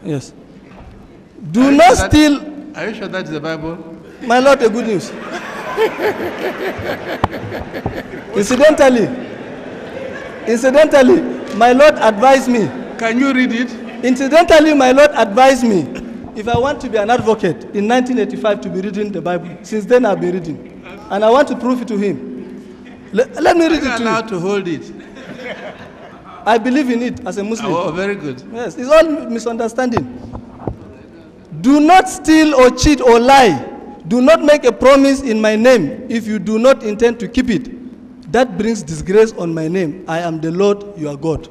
Yes. Do not steal. Are you sure that's the Bible? My Lord, the good news. Incidentally, my Lord advised me. Can you read it? Incidentally, my Lord advised me, if I want to be an advocate in 1985, to be reading the Bible. Since then, I've been reading. And I want to prove it to him. Let me read it to you. Are you allowed to hold it? I believe in it as a Muslim. Oh, very good. Yes, it's all misunderstanding. Do not steal or cheat or lie. Do not make a promise in my name if you do not intend to keep it. That brings disgrace on my name. I am the Lord your God.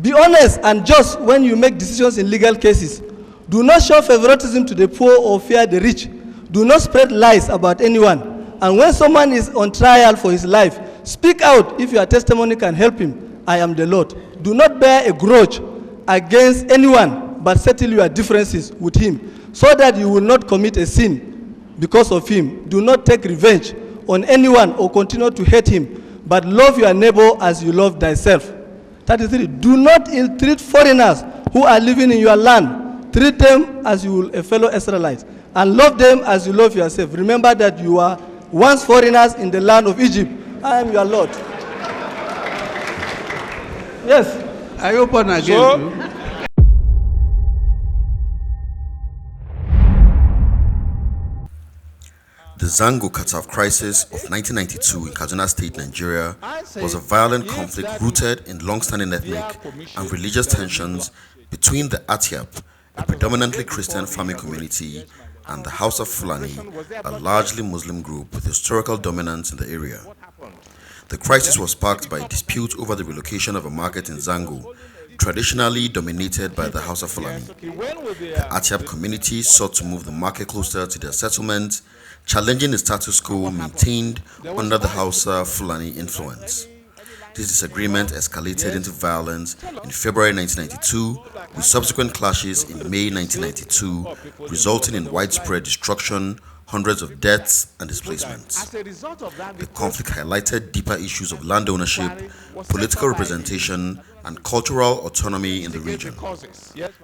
Be honest and just when you make decisions in legal cases. Do not show favoritism to the poor or fear the rich. Do not spread lies about anyone. And when someone is on trial for his life, speak out if your testimony can help him. I am the Lord. Do not bear a grudge against anyone, but settle your differences with him, so that you will not commit a sin because of him. Do not take revenge on anyone or continue to hate him, but love your neighbor as you love thyself. 33. Do not ill-treat foreigners who are living in your land. Treat them as you will a fellow Israelite, and love them as you love yourself. Remember that you are once foreigners in the land of Egypt. I am your Lord. Yes. I open again. So, the Zangon Kataf crisis of 1992 in Kaduna State, Nigeria, was a violent conflict rooted in long-standing ethnic and religious tensions between the Atiap, a predominantly Christian farming community, and the House of Fulani, a largely Muslim group with historical dominance in the area. The crisis was sparked by a dispute over the relocation of a market in Zangon, traditionally dominated by the House of Fulani. The Atiap community sought to move the market closer to their settlement, challenging the status quo maintained under the Hausa Fulani influence. This disagreement escalated into violence in February 1992, with subsequent clashes in May 1992, resulting in widespread destruction, hundreds of deaths and displacements. The conflict highlighted deeper issues of land ownership, political representation, and cultural autonomy in the region.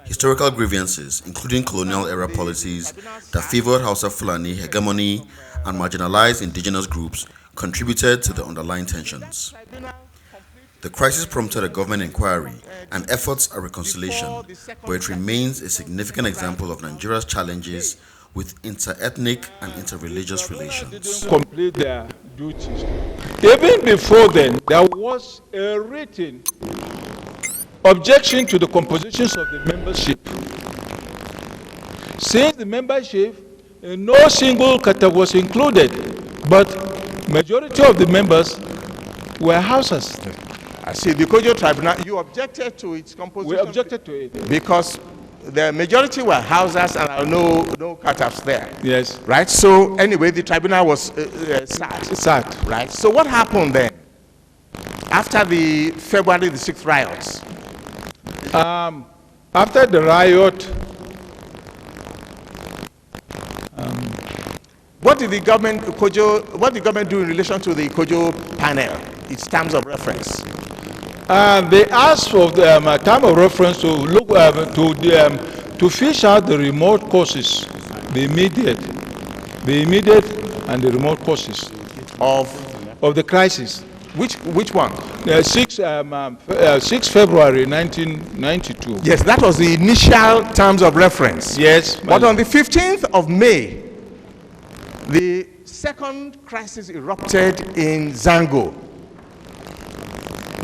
Historical grievances, including colonial-era policies that favored Hausa Fulani hegemony and marginalized indigenous groups, contributed to the underlying tensions. The crisis prompted a government inquiry and efforts at reconciliation, but it remains a significant example of Nigeria's challenges with inter-ethnic and inter-religious relations. Complete their duties. Even before then, there was a written objection to the compositions of the membership. Since the membership, no single Kataf was included, but majority of the members were Hausas. I see. The Kojo Tribunal, you objected to its composition? We objected to it. Because the majority were Hausas and there are no Katafs there. Yes. Right? So anyway, the tribunal was sacked. Sacked. Right? So what happened then? After the February the 6th riots? After the riot, what did the government do in relation to the Kojo panel, its terms of reference? they asked for the time of reference to look to fish out the remote causes, the immediate and the remote causes of the crisis. Which one? 6 February 1992. Yes, that was the initial terms of reference. Yes. But on the 15th of May, the second crisis erupted in Zangon.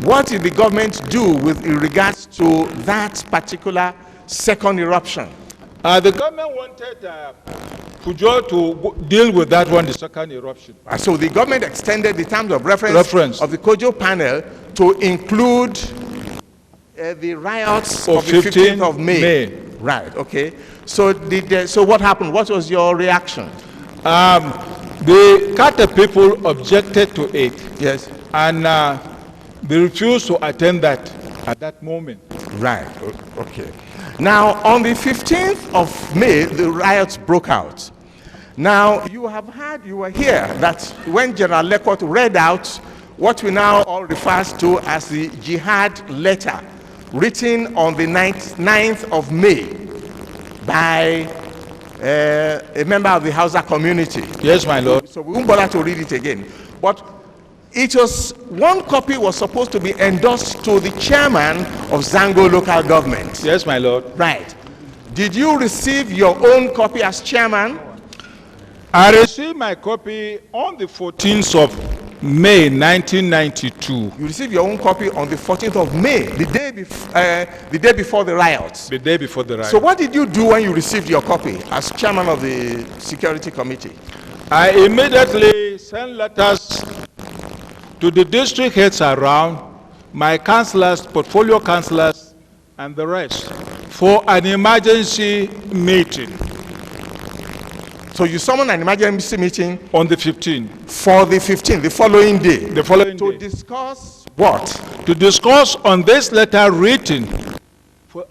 What did the government do with regards to that particular second eruption? The government wanted Pujo to deal with that one, the second eruption. So the government extended the terms of reference of the Kojo panel to include the riots of the 15th of May. Right, okay. So so what happened? What was your reaction? The Kataf people objected to it. Yes. And they refused to attend that at that moment. Right, okay. Now, on the 15th of May, the riots broke out. Now, you were here that when General Lekot read out what we now all refer to as the jihad letter written on the 9th of May by a member of the Hausa community. Yes, my lord. So we won't bother to read it again. But it was, one copy was supposed to be endorsed to the chairman of Zangon local government. Yes, my lord. Right. Did you receive your own copy as chairman? I received my copy on the 14th of May 1992. You received your own copy on the 14th of May, the day before the riots. The day before the riot. So what did you do when you received your copy as chairman of the security committee? I immediately sent letters to the district heads around, my councillors, portfolio councillors, and the rest, for an emergency meeting. So you summoned an emergency meeting on the 15th. For the 15th, the following day. The following day. To discuss what? To discuss on this letter written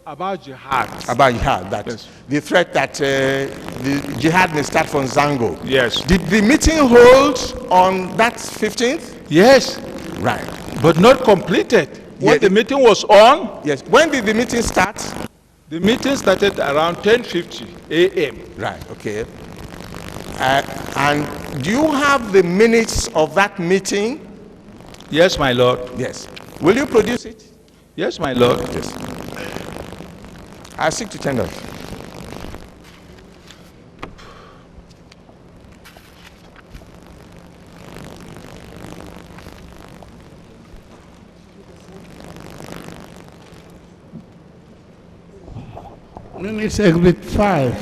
about jihad. About jihad, that yes. The threat that the jihad may start from Zango. Yes. Did the meeting hold on that 15th? Yes. Right. But not completed. When the meeting was on. Yes. When did the meeting start? The meeting started around 10:50 a.m. Right, okay. And do you have the minutes of that meeting? Yes, my lord. Yes. Will you produce it? Yes, my lord. Yes. I seek to tender. Minutes exhibit 5.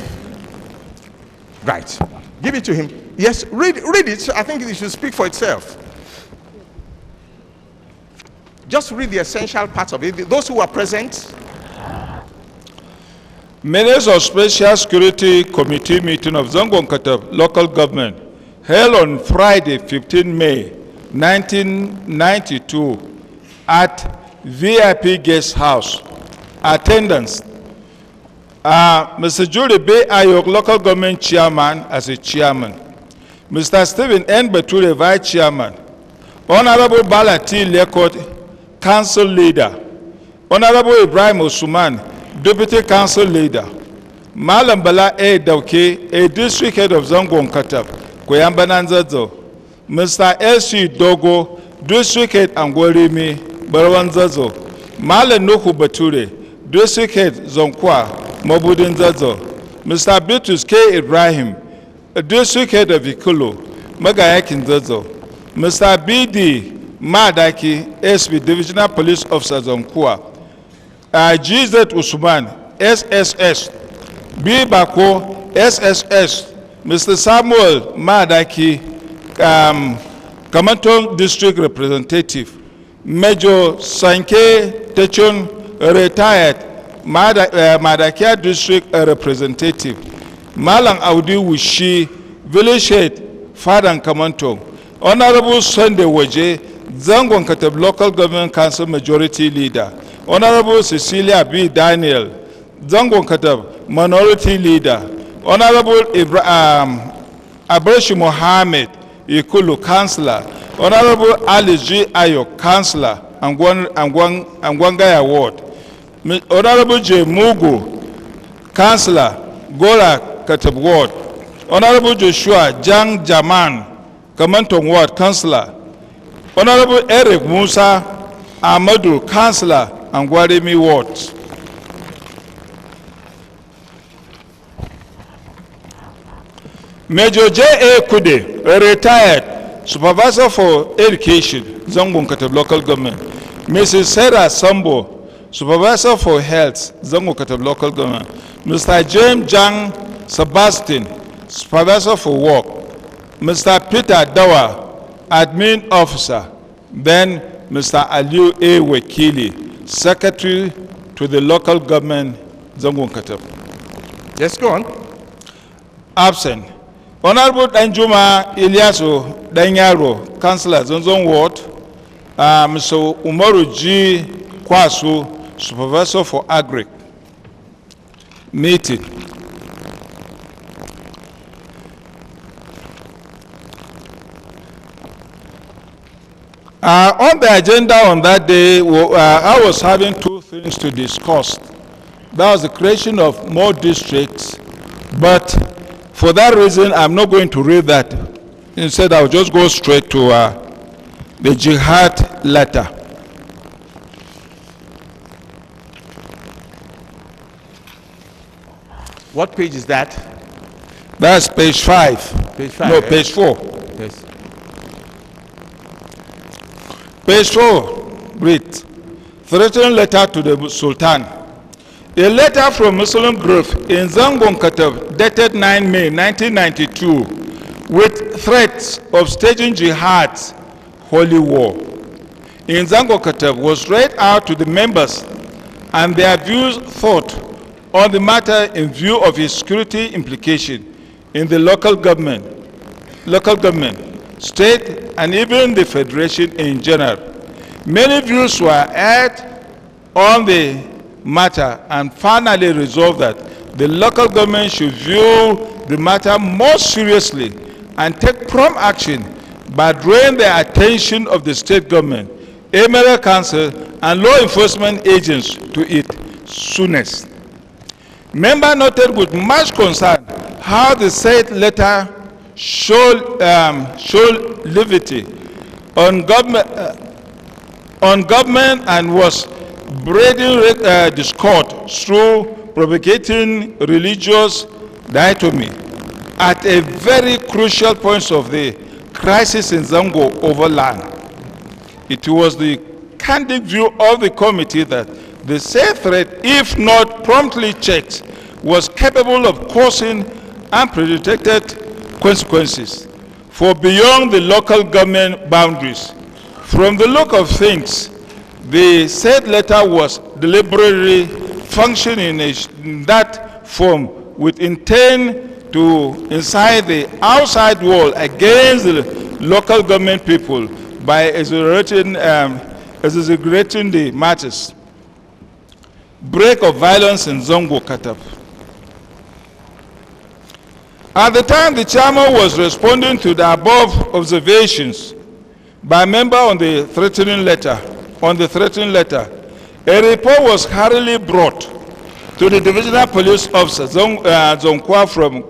Right. Give it to him. Yes, read it. I think it should speak for itself. Just read the essential parts of it. Those who are present. Minutes of Special Security Committee meeting of Zangon Kataf local government held on Friday, 15 May 1992 at VIP Guest House. Attendance. Mr. Julie B. Ayok, local government chairman, as a chairman. Mr. Stephen N. Bature, vice chairman. Honorable Balati Lekot, council leader. Honorable Ibrahim Osuman, deputy council leader. Malam Bala A. Dauke, a district head of Zangon Kataf, Koyambananzazo. Mr. S.C. Dogo, district head Angwarimi, Barawanzazo. Malam Nuhu Bature, district head Zonkwa, Mabudin Zazo. Mr. Bitus K. Ibrahim, a district head of Ikulu, Magayakin Zazo. Mr. B.D. Madaki, SB Divisional Police Officer Zonkwa. GZ Usman, SSS. B. Bako, SSS. Mr. Samuel Madaki, Kamanton District Representative. Major Sanke Techon, retired Madakia District Representative. Malang Audi Wishi, Village Head, Fadan Kamanton. Honorable Sunday Waje, Zangon Kataf Local Government Council Majority Leader. Honorable Cecilia B. Daniel, Zangon Kataf Minority Leader. Honorable Abrashi Mohammed, Ikulu Councillor. Honorable Ali G. Ayo, Councillor, Angwangaya Ward. Honorable J. Mugu, Councillor, Gora Kataf Ward. Honorable Joshua Jang Jaman, Kamanton Ward, Councillor. Honorable Eric Musa Amadou, Councillor, Angwarimi Ward. Major J.A. Kude, retired Supervisor for Education, Zangon Kataf Local Government. Mrs. Sarah Sambo, Supervisor for Health, Zangon Kataf Local Government. Mr. James Jang Sebastian, Supervisor for Work. Mr. Peter Dawa, Admin Officer. Then Mr. Aliu A. Wakili, Secretary to the Local Government, Zangon Kataf. Yes, go on. Absent. Honorable Danjuma Ilyasu Danyaro, Councillor, Zonzon Ward. Mr. Umaru G. Kwasu, Supervisor for Agric. Meeting. On the agenda on that day, I was having two things. things to discuss. That was the creation of more districts, but for that reason, I'm not going to read that. Instead, I'll just go straight to the jihad letter. What page is that? That's page 5. Page 5. No, eh? page 4. Yes. Page 4. Read. Threatening letter to the Sultan. A letter from Muslim group in Zangon, Kataf, dated 9 May 1992, with threats of staging jihad's holy war in Zangon, Kataf, was read out to the members and their views thought on the matter in view of its security implication in the local government, state, and even the federation in general. Many views were aired on the matter and finally resolved that the local government should view the matter more seriously and take prompt action by drawing the attention of the state government, Emirate Council, and law enforcement agents to it soonest. Members noted with much concern how the said letter showed levity on government and was breeding discord through propagating religious dichotomy at a very crucial point of the crisis in Zango over land. It was the candid view of the committee that the said threat, if not promptly checked, was capable of causing unpredicted consequences for beyond the local government boundaries. From the look of things, the said letter was deliberately functioning in that form with intent to incite the outside world against the local government people by exaggerating the matters. Break of violence in Zango, Kataf. At the time the chairman was responding to the above observations by a member on the threatening letter, a report was hurriedly brought to the divisional police officer Zonkwa from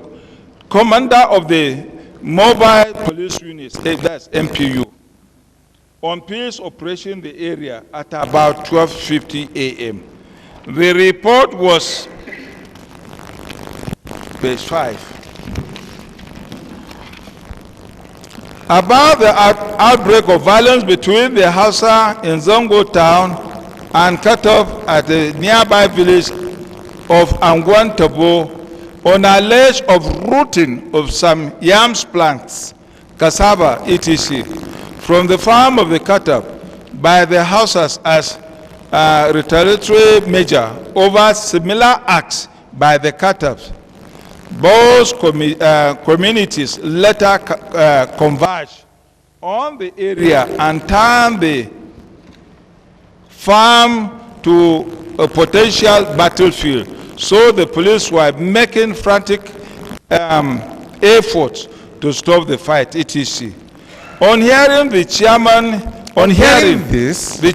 commander of the mobile police unit, that's MPU, on peace operation in the area at about 12:50 a.m. The report was page 5. About the outbreak of violence between the Hausa in Zango town and Kataf at the nearby village of Angwan Tabo on alleged of rooting of some yams plants, cassava, etc., from the farm of the Kataf by the Hausas as a retaliatory measure over similar acts by the Kataf. Both communities later converged on the area and turned the farm to a potential battlefield. So the police were making frantic efforts to stop the fight, etc. On hearing the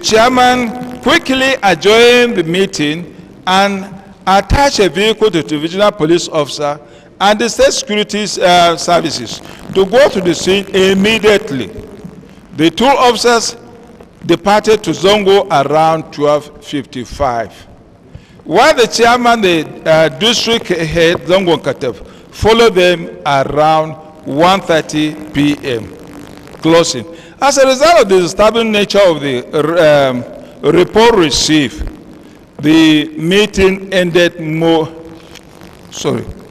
chairman quickly adjourned the meeting and attached a vehicle to the divisional police officer and the state security services to go to the scene immediately. The two officers departed to Zongo around 12:55. While the chairman, the district head, Zangon Kataf, followed them around 1:30 p.m. Closing. As a result of the disturbing nature of the report received, the meeting ended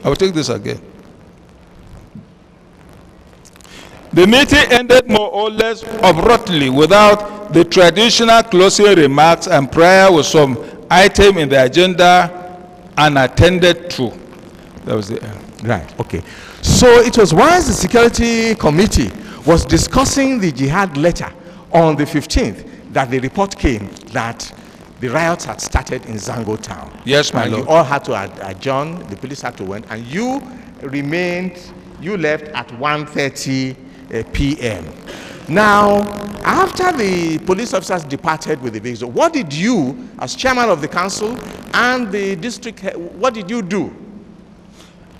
I will take this again. The meeting ended more or less abruptly without the traditional closing remarks and prayer with some item in the agenda unattended to. That was the end. Right, okay. So it was while the security committee was discussing the jihad letter on the 15th that the report came that the riots had started in Zango town. Yes, my and lord. You all had to adjourn, the police had to went, and you left at 1:30 p.m. Now, after the police officers departed with the vehicle, what did you, as chairman of the council and the district head, what did you do?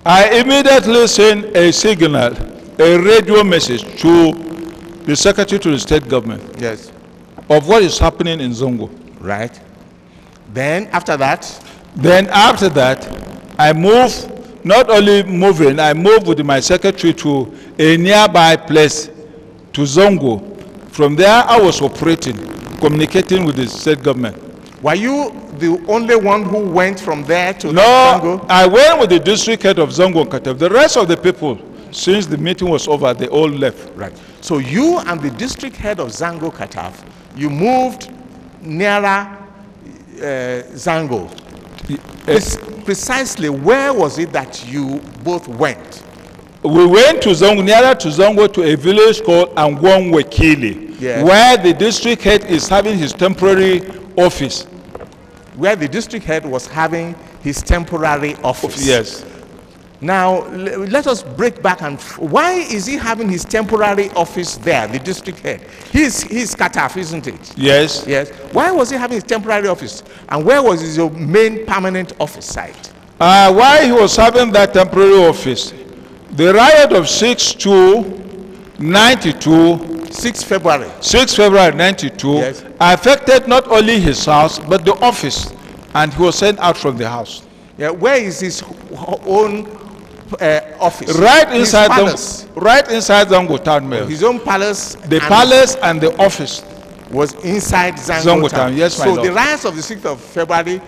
I immediately sent a signal, a radio message to the secretary to the state government. Yes. Of what is happening in Zangon. Right. Then after that, I moved, not only moving, I moved with my secretary to a nearby place, to Zangon. From there, I was operating, communicating with the state government. Were you the only one who went from there to Zangon? I went with the district head of Zangon, Kataf. The rest of the people, since the meeting was over, they all left. Right. So you and the district head of Zangon, Kataf, you moved nearer Zangon. Precisely, where was it that you both went? We went to Zangon, nearer to Zangon, to a village called Angwon Wekili, yes, where the district head is having his temporary office. Where the district head was having his temporary office. Yes. Now, let us break back and why is he having his temporary office there, the district head? He's Kataf, isn't it? Yes. Yes. Why was he having his temporary office? And where was his main permanent office site? Why he was having that temporary office? The riot of 6/2/92, 6 February. 6 February 92, yes, affected not only his house, but the office. And he was sent out from the house. Yeah, where is his own office? Right inside Zangon town mail. His own palace. The palace and the office was inside Zangon town. Yes, my lord. So the riots of the 6th of February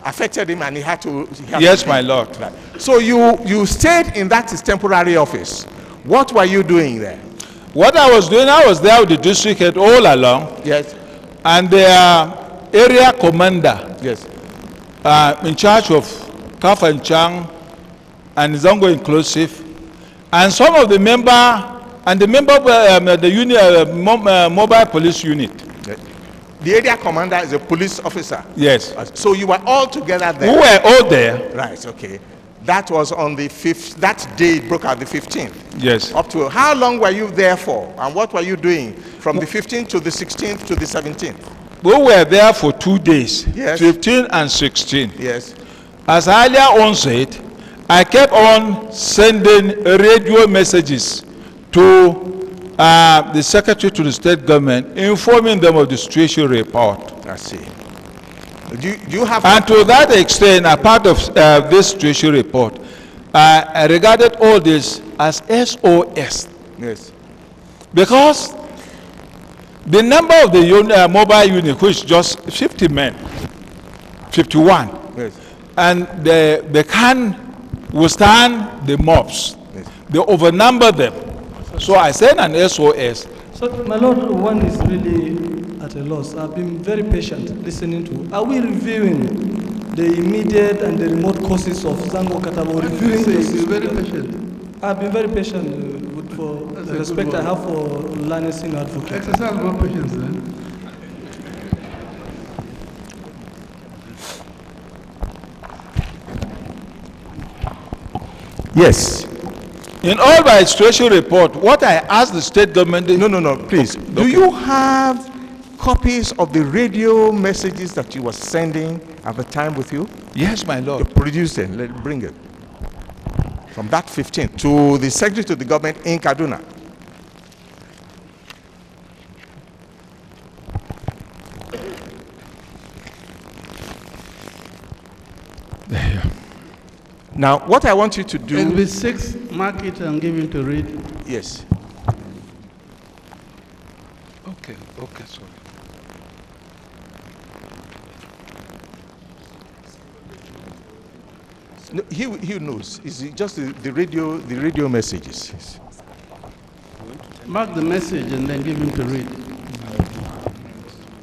affected him, and he had to. Yes, my lord. Right. So you stayed in that temporary office. What were you doing there? What I was doing, I was there with the district head all along. Yes. And their area commander. Yes. In charge of Kaf and Chang and Zangon inclusive, and some of the member of the unit, mobile police unit. The area commander is a police officer. Yes. So you were all together there. We were all there. Right. Okay. That was on the 5th. That day it broke out the 15th. Yes. Up to how long were you there for, and what were you doing from the 15th to the 16th to the 17th? We were there for 2 days. Yes. 15 and 16. Yes. As I earlier on said, I kept on sending radio messages to the secretary to the state government, informing them of the situation report. I see. Do you have? And to that extent, a part of this situation report, I regarded all this as SOS. Yes. Because the number of the mobile unit, which is just 50 men, 51, yes, and they can withstand the mobs. yes, They overnumber them. So I sent an SOS. So, my lord, one is really at a loss. I've been very patient listening to. Are we reviewing the immediate and the remote causes of Zangon Kataf? Reviewing this? Very patient. I've been very patient for the respect I have for learning senior advocate. Exercise more patience then. yes. In all my situation report, what I asked the state government... No, please. Okay. Do you have copies of the radio messages that you were sending at the time with you? Yes, my lord. Produce them. Bring it. From that 15th to the secretary to the government in Kaduna. Now, what I want you to do... LB 6, mark it and give him to read. Yes. Okay, sorry. No, he knows. It's just the radio messages. Yes. Mark the message and then give him to read.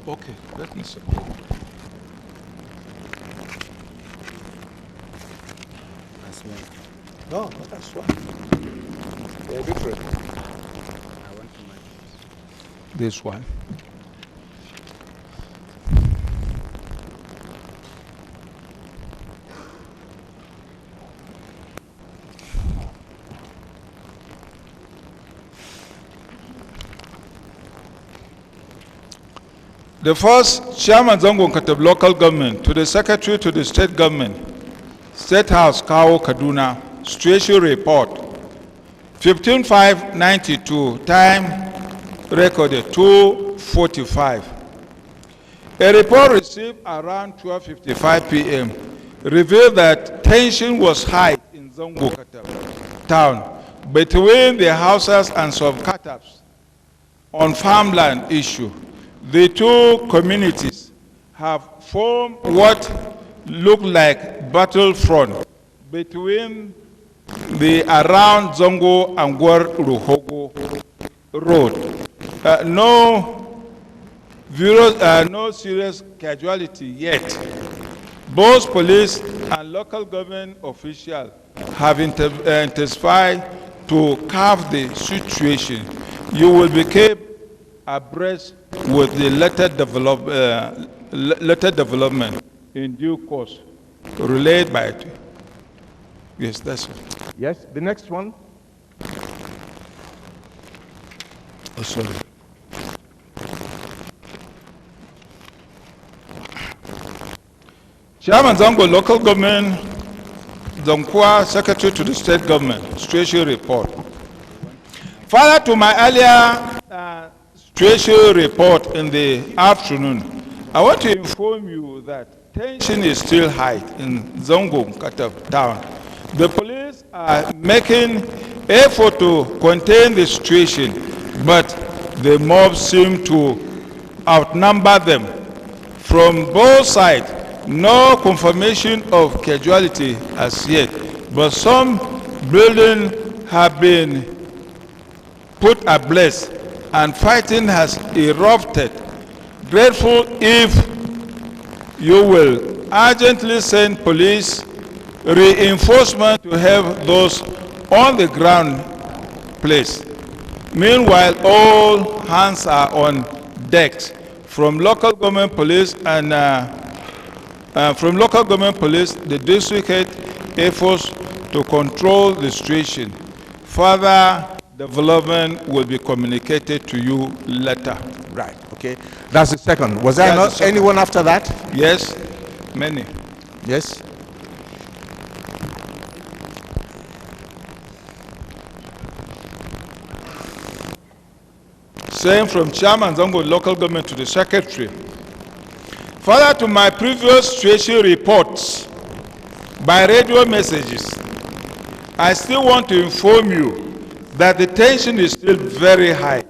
Okay, let me see. No, that's one. They're different. This one. The first, Chairman Zangon Kataf local government to the Secretary to the State Government, State House, Kao, Kaduna, situation report, 15/5/92, time recorded 2:45. A report received around 12:55 p.m. revealed that tension was high in Zangon Kataf town between the Hausas and some Katafs on farmland issue. The two communities have formed what look like battlefront between the around Zongo and Gwar Ruhogo road. No serious casualty yet. Both police and local government officials have intensified to curb the situation. You will be kept abreast with the later development in due course, relayed by it. Yes, that's it. Yes, the next one. Oh, sorry. Chairman Zango, local government, Zonkwa, Secretary to the State Government, situation report. Further to my earlier situation report in the afternoon, I want to inform you that tension is still high in Zango, Kataf town. The police are making effort to contain the situation, but the mob seem to outnumber them. From both sides, no confirmation of casualty as yet, but some buildings have been put ablaze and fighting has erupted. Grateful if you will urgently send police reinforcement to have those on the ground placed. Meanwhile, all hands are on deck from local government police and the district head efforts to control the situation. Further development will be communicated to you later. Right, okay. That's the second. Was there not anyone after that? Yes, many. Yes. Same from Chairman Zango local government to the Secretary. Further to my previous situation reports by radio messages, I still want to inform you that the tension is still very high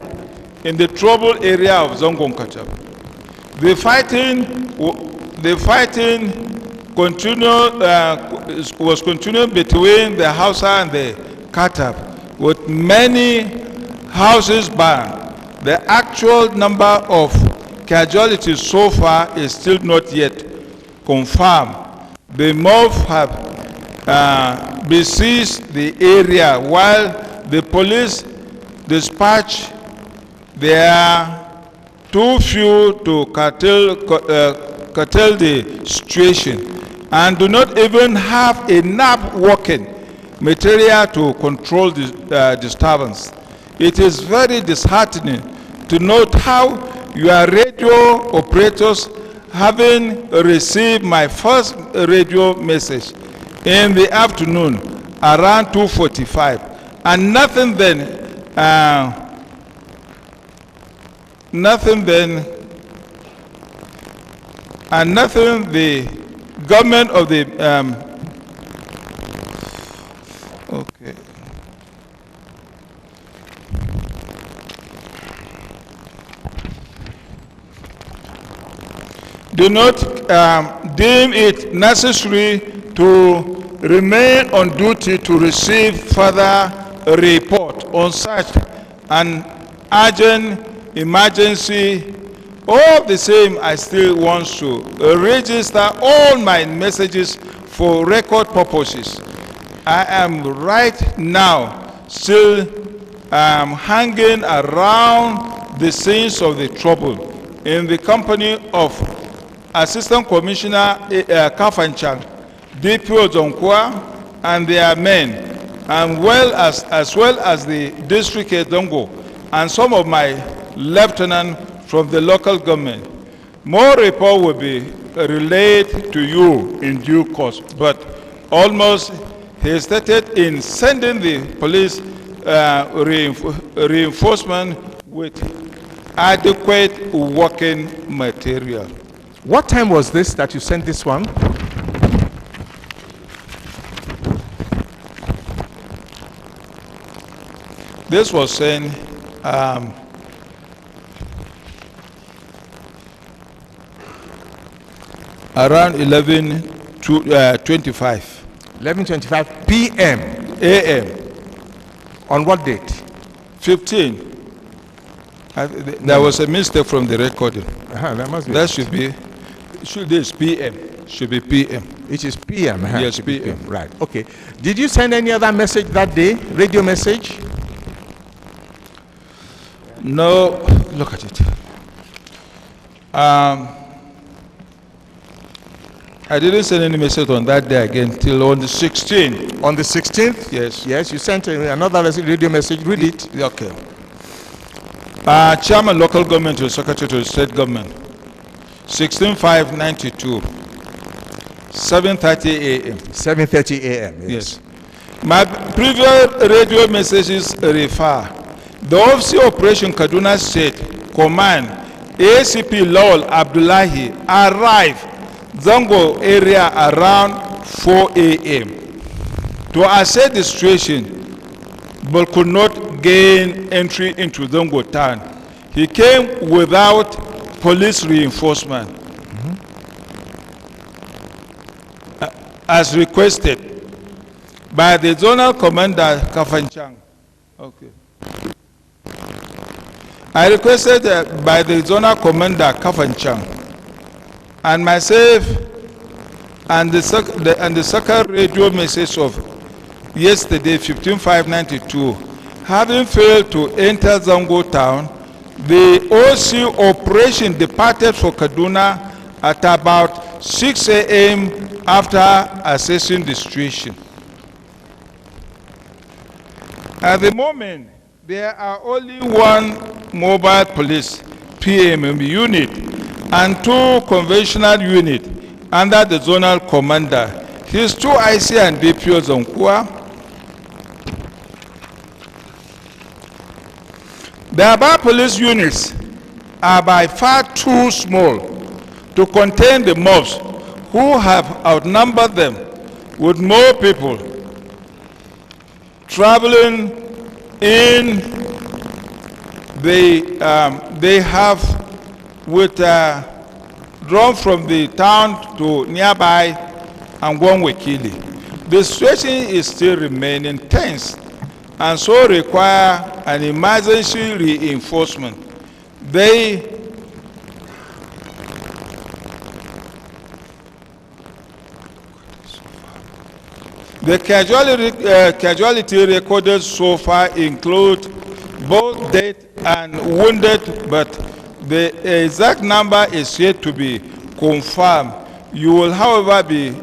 in the troubled area of Zangon Kataf. The fighting was continuing between the Hausa and the Kataf, with many houses burned. The actual number of casualties so far is still not yet confirmed. The mob have besieged the area while the police dispatch their too few to curtail the situation and do not even have enough working material to control the disturbance. It is very disheartening to note how your radio operators, having received my first radio message in the afternoon around 2:45, and nothing then the government of the okay. Do not deem it necessary to remain on duty to receive further report on such an urgent emergency. All the same, I still want to register all my messages for record purposes. I am right now still hanging around the scenes of the trouble in the company of Assistant Commissioner Kafanchang, DPO Zonkwa, and their men, and as well as the district head Dongo, and some of my lieutenants from the local government. More report will be relayed to you in due course, but almost hesitated in sending the police reinforcement with adequate working material. What time was this that you sent this one? This was sent around 11:25. 11:25 p.m. a.m. On what date? 15. There was a mistake from the recording. That must be. That should be p.m. Should be p.m. It is p.m. Yes, p.m. Right. Okay. Did you send any other message that day? Radio message? No. Look at it. I didn't send any message on that day again till on the 16th. On the 16th? Yes. Yes, you sent another radio message. Read it. Okay. Chairman local government to Secretary to the state government. 16/5/92. 7:30 a.m. 7:30 a.m. Yes. My previous radio messages refer. The Office of Operation Kaduna State Command ACP Lawal Abdullahi arrived Zangon area around 4 a.m. to assess the situation, but could not gain entry into Zangon town. He came without police reinforcement, as requested by the zonal commander Kafanchang. Okay. I requested by the zonal commander Kafanchang and myself, and the second radio message of yesterday, 15/5/92, having failed to enter Zangon town, the OC operation departed for Kaduna at about 6 a.m. after assessing the situation. At the moment, there are only one mobile police PMM unit and 2 conventional units under the zonal commander. His 2 IC and DPOs on Kua. The above police units are by far too small to contain the mobs who have outnumbered them, with more people traveling in. They have drawn from the town to nearby Angwangwekili. The situation is still remaining tense and so require an emergency reinforcement. The casualty recorded so far include both dead and wounded, but the exact number is yet to be confirmed. You will, however, be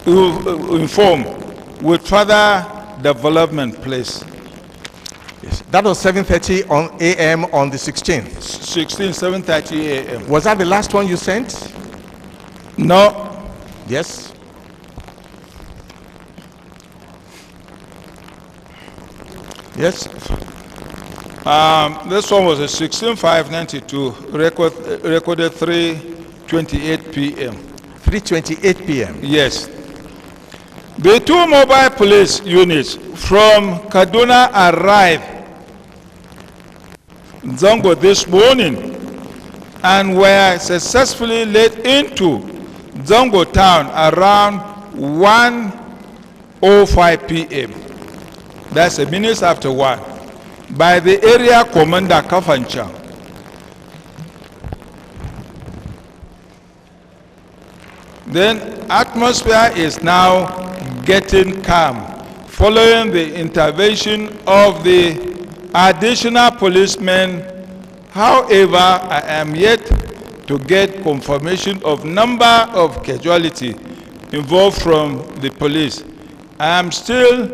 informed with further development, please. Yes. That was 7:30 a.m. on the 16th. 7:30 a.m. Was that the last one you sent? No. Yes. Yes. This one was a 16/5/92, recorded 3:28 p.m. 3:28 p.m. Yes. The 2 mobile police units from Kaduna arrived in Zangon this morning and were successfully led into Zangon town around 1:05 p.m. That's a minute after 1, by the area commander Kafanchang. Then atmosphere is now getting calm following the intervention of the additional policemen. However, I am yet to get confirmation of number of casualties involved from the police. I am still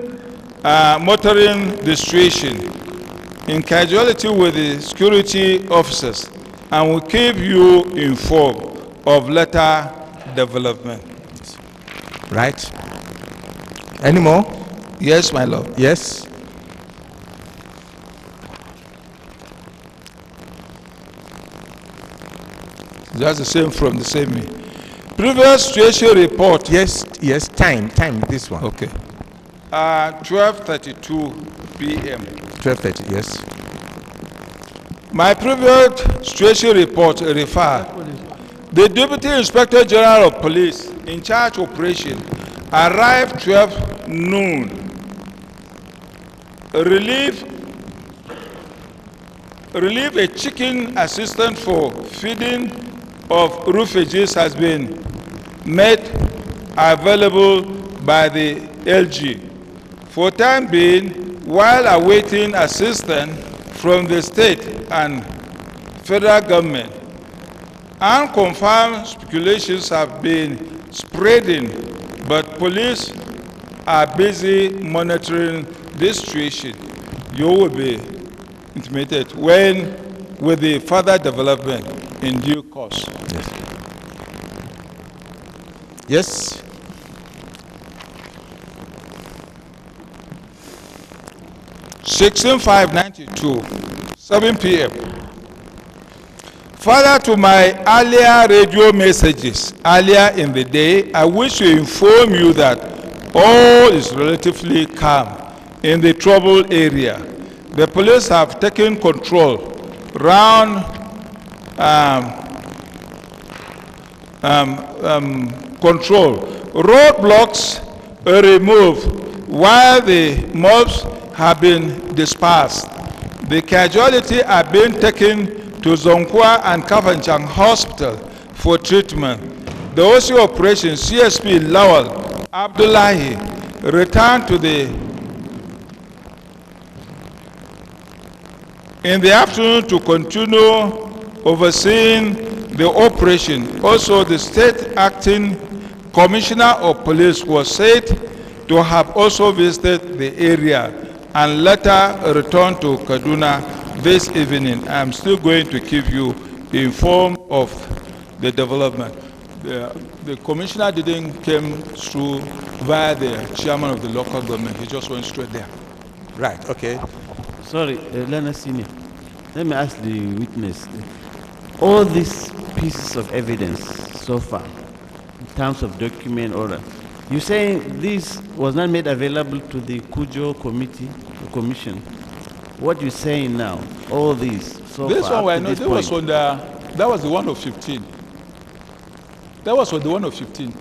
monitoring the situation in casualty with the security officers and will keep you informed of later development. Right. Any more? Yes, my lord. Yes. That's the same from the same me. Previous situation report. Yes, time, this one. Okay. 12:32 p.m. 12:30, yes. My previous situation report refer the Deputy Inspector General of Police in charge of operation arrived 12 noon. Relieve a chicken assistant for feeding of refugees has been made available by the LG. For time being, while awaiting assistance from the state and federal government, unconfirmed speculations have been spreading, but police are busy monitoring this situation. You will be intimated with the further development in due course. Yes. 16/5/92, 7 p.m. Further to my earlier radio messages earlier in the day, I wish to inform you that all is relatively calm in the troubled area. The police have taken control round control. Roadblocks are removed while the mobs have been dispersed. The casualties are being taken to Zonkwa and Kafanchang Hospital for treatment. The OC operation CSP Lawal Abdullahi returned to in the afternoon to continue overseeing the operation. Also, the state acting commissioner of police was said to have also visited the area and later returned to Kaduna this evening. I'm still going to keep you informed of the development. The commissioner didn't come through via the chairman of the local government. He just went straight there. Right, okay. Sorry, Leonard Senior. Let me ask the witness. All these pieces of evidence so far, in terms of document order, you're saying this was not made available to the Kujo committee, the commission. What you're saying now, all these so this far, one, that was on that was the one of 15. That was on the one of 15.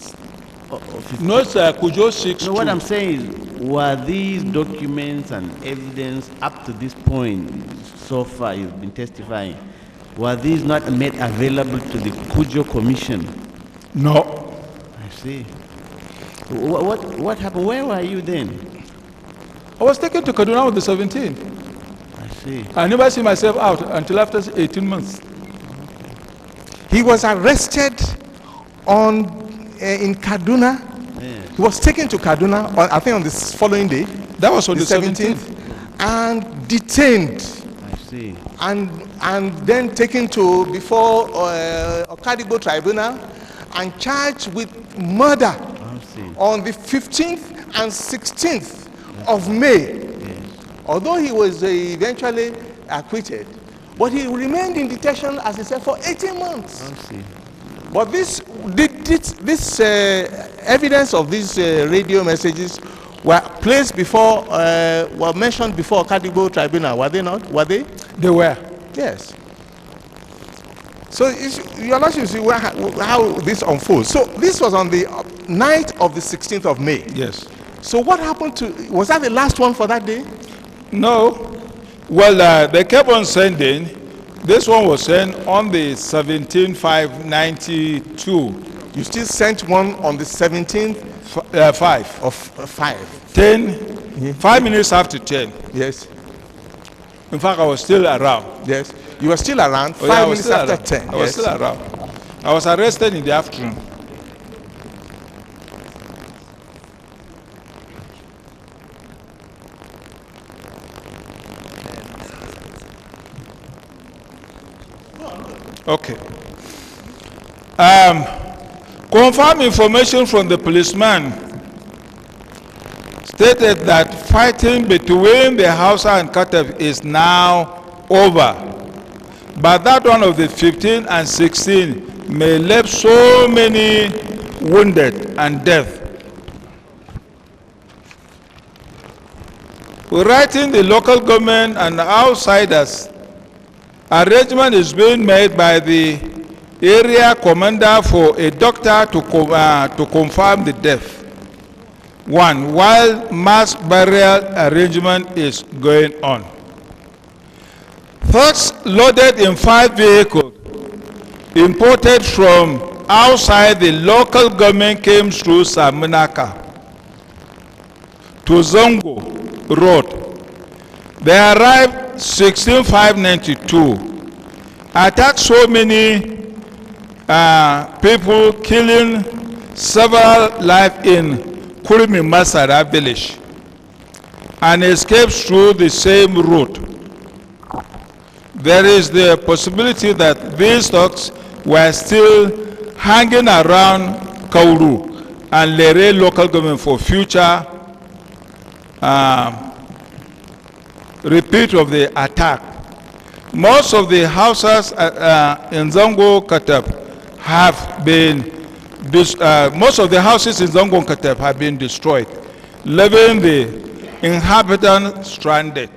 Not Kujo 6. No, what I'm saying is, were these documents and evidence up to this point so far you've been testifying, were these not made available to the Kujo commission? No. I see. What happened? Where were you then? I was taken to Kaduna on the 17th. I see. I never see myself out until after 18 months. He was arrested in Kaduna. Yeah. He was taken to Kaduna, I think on the following day. That was on the 17th. And detained. I see. And then taken to before Okadibo Tribunal and charged with murder on the 15th and 16th of May. Yes. Although he was eventually acquitted, but he remained in detention, as he said, for 18 months. I see. But this evidence of these radio messages were placed before, were mentioned before Okadibo Tribunal, were they not? Were they? They were. Yes. So you're not sure see how this unfolds. So this was on the night of the 16th of May. Yes. So what happened was that the last one for that day? No. Well, they kept on sending. This one was sent on the 17/5/92. You still sent one on the 17th? 5. Of 5. 10, 5 minutes after 10. Yes. In fact, I was still around. Yes. You were still around 5 minutes after 10. I was still around. I was arrested in the afternoon. Okay. Confirmed information from the policeman stated that fighting between the Hausa and Kataf is now over, but that one of the 15 and 16 may leave so many wounded and dead. Writing the local government and outsiders, arrangement is being made by the area commander for a doctor to confirm the death. One, while mass burial arrangement is going on. Thugs loaded in 5 vehicles imported from outside the local government came through Samunaka to Zangon Road. They arrived 16,592, attacked so many people, killing several lives in Kurmi Masara village, and escaped through the same route. There is the possibility that these thugs were still hanging around Kauru and Lere local government for future repeat of the attack. Most of the houses in Zangon Kataf have been most of the houses in Zangon Kataf have been destroyed, leaving the inhabitants stranded.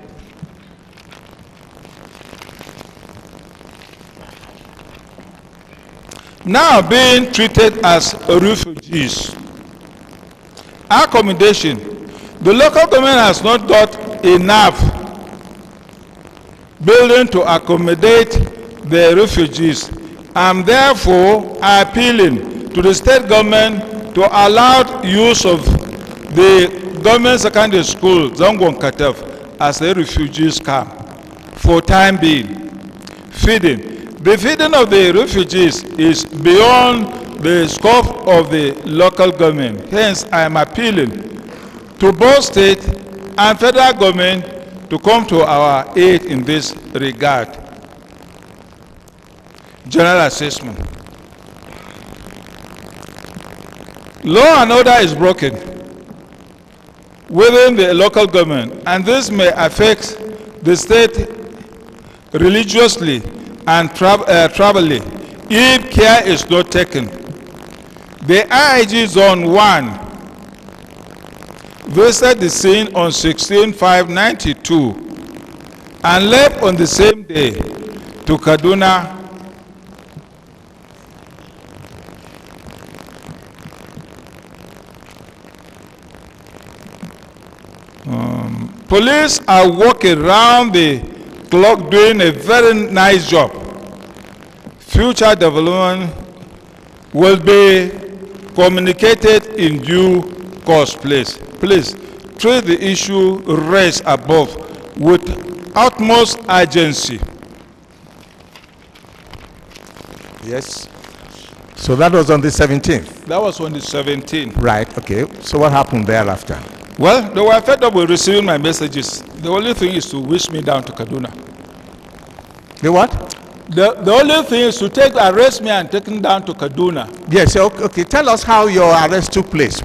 Now being treated as refugees. Accommodation. The local government has not got enough building to accommodate the refugees. I'm therefore appealing to the state government to allow use of the government secondary school, Zangon Kataf, as a refugees camp for time being. Feeding. The feeding of the refugees is beyond the scope of the local government. Hence, I am appealing to both state and federal government to come to our aid in this regard. General assessment. Law and order is broken within the local government, and this may affect the state religiously and traveling if care is not taken. The IIG Zone 1 visited the scene on 16/5/92 and left on the same day to Kaduna. Police are walking around the clock doing a very nice job. Future development will be communicated in due course, please. Please treat the issue raised above with utmost urgency. Yes. So that was on the 17th? That was on the 17th. Right, okay. So what happened thereafter? Well, they were fed up with receiving my messages. The only thing is to wish me down to Kaduna. The what? The only thing is to arrest me and take me down to Kaduna. Yes, okay. Tell us how your arrest took place.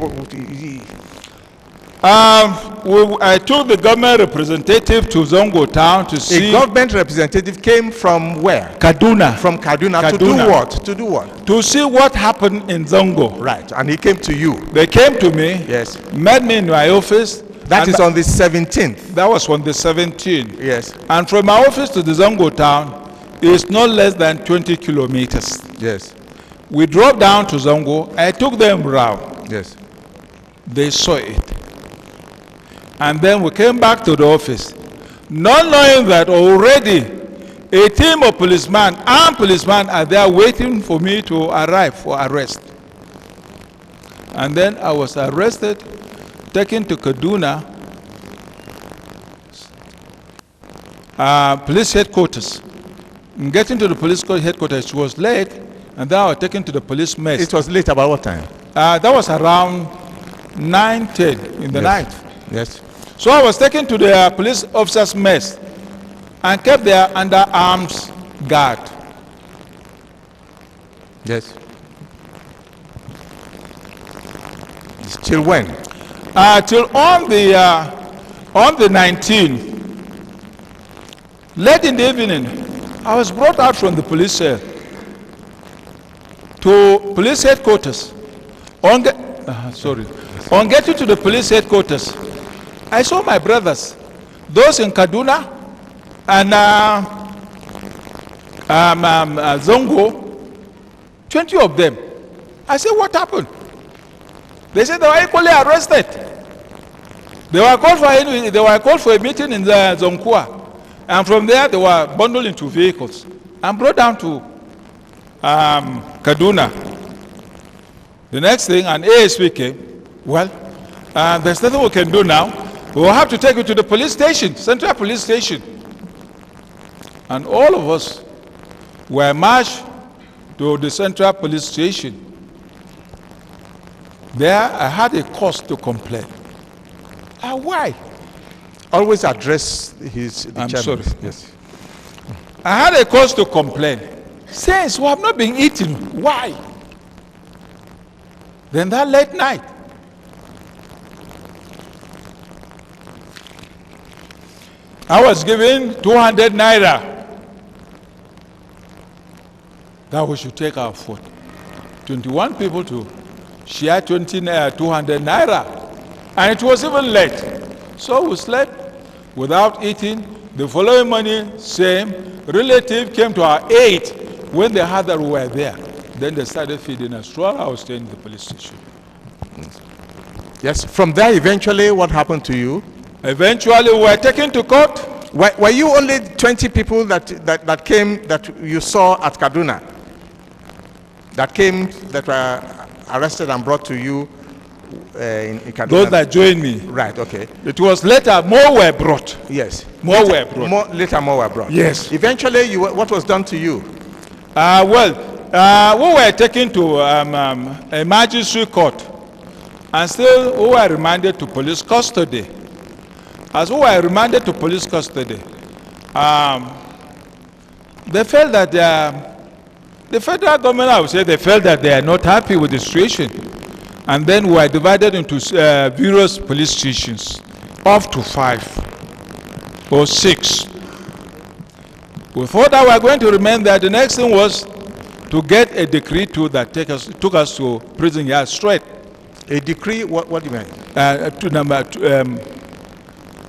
I took the government representative to Zongo town to see. A government representative came from where? Kaduna. From Kaduna. To do what? To do what? To see what happened in Zongo. Right, and he came to you. They came to me. Yes. Met me in my office. That is on the 17th. That was on the 17th. Yes. And from my office to the Zongo town is not less than 20 kilometers. Yes. We drove down to Zongo. I took them round. Yes. They saw it. And then we came back to the office, not knowing that already a team of policemen, armed policemen, are there waiting for me to arrive for arrest. And then I was arrested, taken to Kaduna, police headquarters. In getting to the police headquarters, it was late, and then I was taken to the police mess. It was late about what time? That was around 9:10 in the night. Yes. So I was taken to the police officer's mess and kept there under arms guard. Yes. Till when? Till on the 19th, late in the evening, I was brought out from the police cell to police headquarters. On getting to the police headquarters, I saw my brothers, those in Kaduna and Zangon, 20 of them. I said, what happened? They said they were equally arrested. They were called for a meeting in the Zonkua, and from there they were bundled into vehicles and brought down to Kaduna. The next thing, an ASP came. Well, there's nothing we can do now. We will have to take you to the police station, Central Police Station. And all of us were marched to the Central Police Station. There, I had a cause to complain. Why? Always address I'm sorry. Yes. I had a cause to complain. Since we have not been eating, why? Then that late night, I was given 200 naira that we should take our food. 21 people to share 200 naira. And it was even late. So we slept without eating. The following morning, same. Relative came to our aid when they heard that we were there. Then they started feeding us. While I was staying in the police station. Yes. From there, eventually, what happened to you? Eventually, we were taken to court. Were you only 20 people that came, that you saw at Kaduna? That came, that were arrested and brought to you in Kaduna? Those that joined me. Right, okay. It was later, more were brought. Yes. More were brought. Later, more were brought. Yes. Eventually, what was done to you? We were taken to a magistrate court, and still we were remanded to police custody. As we were remanded to police custody, they felt that the federal government, I would say, they felt that they are not happy with the situation. And then we were divided into various police stations, up to 5 or 6. We thought that we were going to remain there. The next thing was to get a decree that took us to prison yard straight. A decree, what do you mean?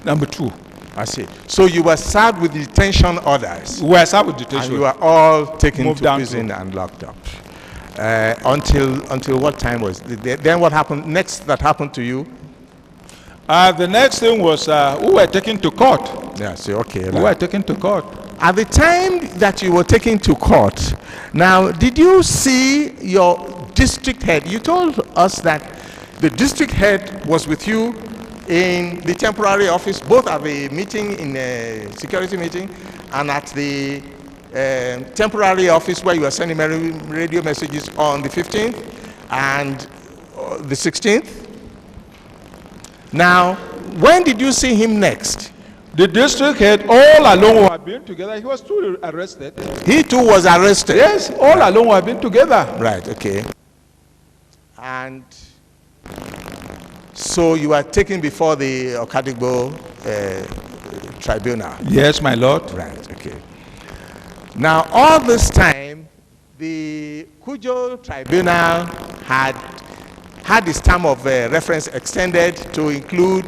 Number 2. I see. So you were served with detention orders. We were served with detention. And you were all taken Moved to prison and locked up. Until what time was it? Then what happened next that happened to you? The next thing was we were taken to court. Yeah, so okay. We were taken to court. At the time that you were taken to court, now, did you see your district head? You told us that the district head was with you in the temporary office, both at the meeting, in a security meeting, and at the temporary office where you were sending radio messages on the 15th and the 16th. Now, when did you see him next? The district head, all along we have been together. He was too arrested. He too was arrested? Yes, all along we have been together. Right, okay. And so you were taken before the Okadigbo tribunal? Yes, my lord. Right, okay. Now, all this time, the Kujo tribunal had its term of reference extended to include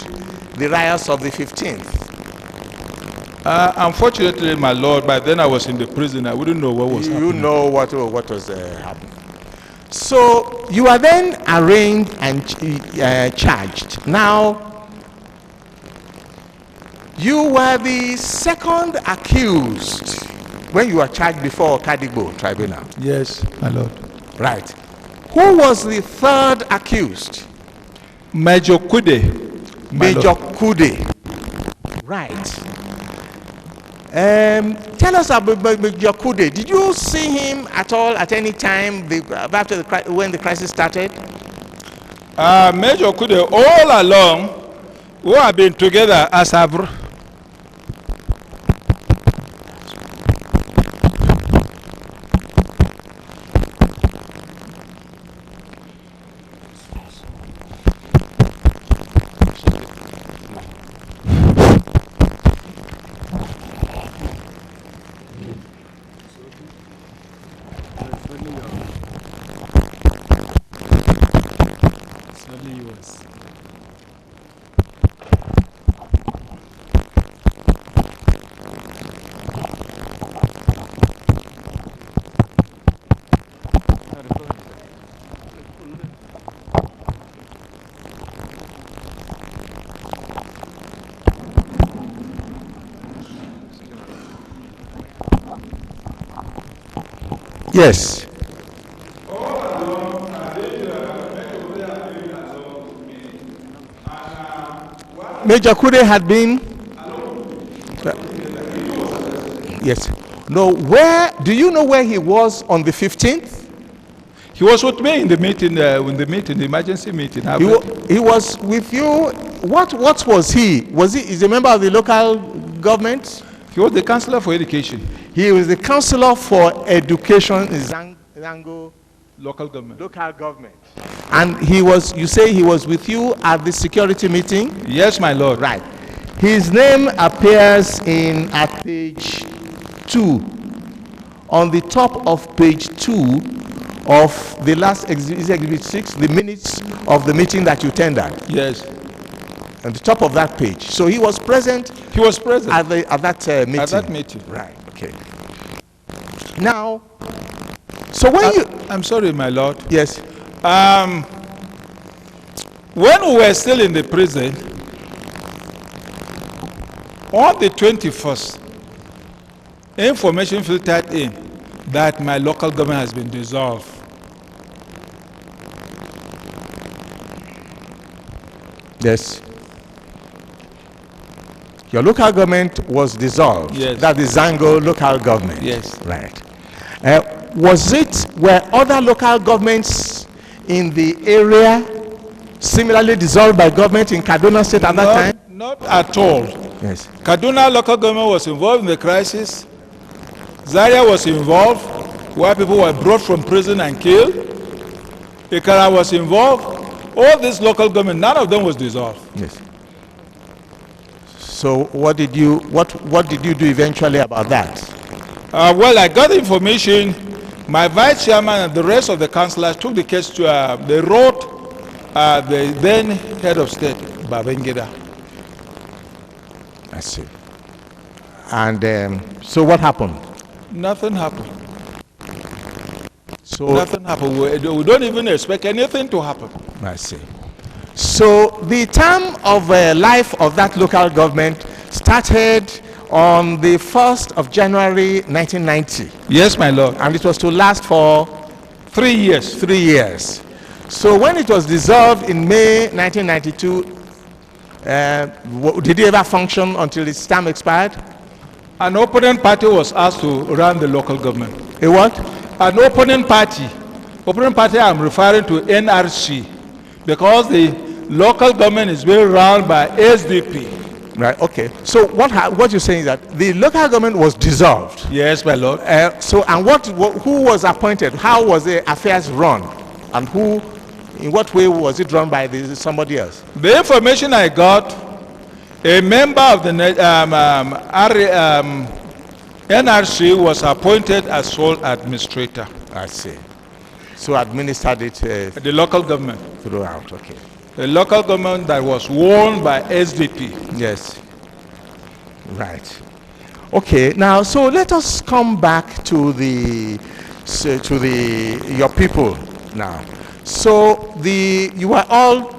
the riots of the 15th. Unfortunately, my lord, by then I was in the prison. I wouldn't know what was happening. You know what was happening. So you are then arraigned and charged. Now, you were the second accused when you were charged before Okadigbo tribunal. Yes, my lord. Right. Who was the third accused? Major Kude. Major Kude. Right. Tell us about Major Kude. Did you see him at all at any time when the crisis started? Major Kude, all along, we have been together as Abr. Only yours. Yes. Major Kude had been. Yes. No, where do you know where he was on the 15th? He was with me in the meeting, the emergency meeting. He was with you. What was he? Is he a member of the local government? He was the Councillor for Education. He was the Councillor for Education in Zangon Local government. And he was, you say he was with you at the security meeting? Yes, my lord. Right. His name appears at page 2. On the top of page 2 of the last exhibit 6, the minutes of the meeting that you tendered. Yes. On the top of that page. So he was present. He was present at that meeting. At that meeting. Right. Okay. Now, so when I'm sorry, my lord. Yes. When we were still in the prison, on the 21st, information filtered in that my local government has been dissolved. Yes. Your local government was dissolved. Yes. That's the Zangon local government. Yes. Right. Were other local governments in the area similarly dissolved by government in Kaduna State at that time? Not at all. Yes. Kaduna local government was involved in the crisis. Zaria was involved, where people were brought from prison and killed. Ikara was involved. All this local government, none of them was dissolved. Yes. So what did you do eventually about that? Well, I got information. My vice chairman and the rest of the councillors took the case to, they wrote the then head of state, Babangida. I see. And so what happened? Nothing happened. So nothing happened. We don't even expect anything to happen. I see. So the term of life of that local government started on the 1st of January 1990. Yes, my lord. And it was to last for 3 years. 3 years. So when it was dissolved in May 1992, did it ever function until its term expired? An opponent party was asked to run the local government. A what? An opponent party. Opponent party, I'm referring to NRC, because the local government is being run by SDP. Right, okay. So what you're saying is that the local government was dissolved. Yes, my lord. Who was appointed? How was the affairs run? And in what way was it run by somebody else? The information I got, a member of the NRC was appointed as sole administrator. I see. So administered it the local government throughout. Okay. The local government that was won by SDP. Yes. Right. Okay. Now, so let us come back to your people now. So you were all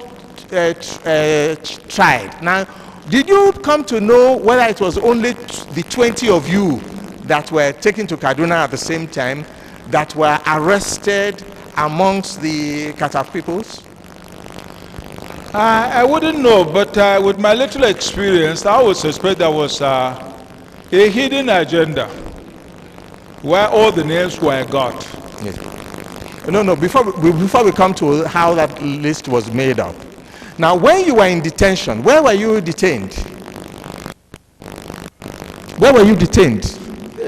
tried. Now, did you come to know whether it was only the 20 of you that were taken to Kaduna at the same time that were arrested amongst the Kataf peoples? I wouldn't know, but with my little experience, I would suspect there was a hidden agenda where all the names were got. Yes. No, before we come to how that list was made up. Now, when you were in detention, where were you detained? Where were you detained?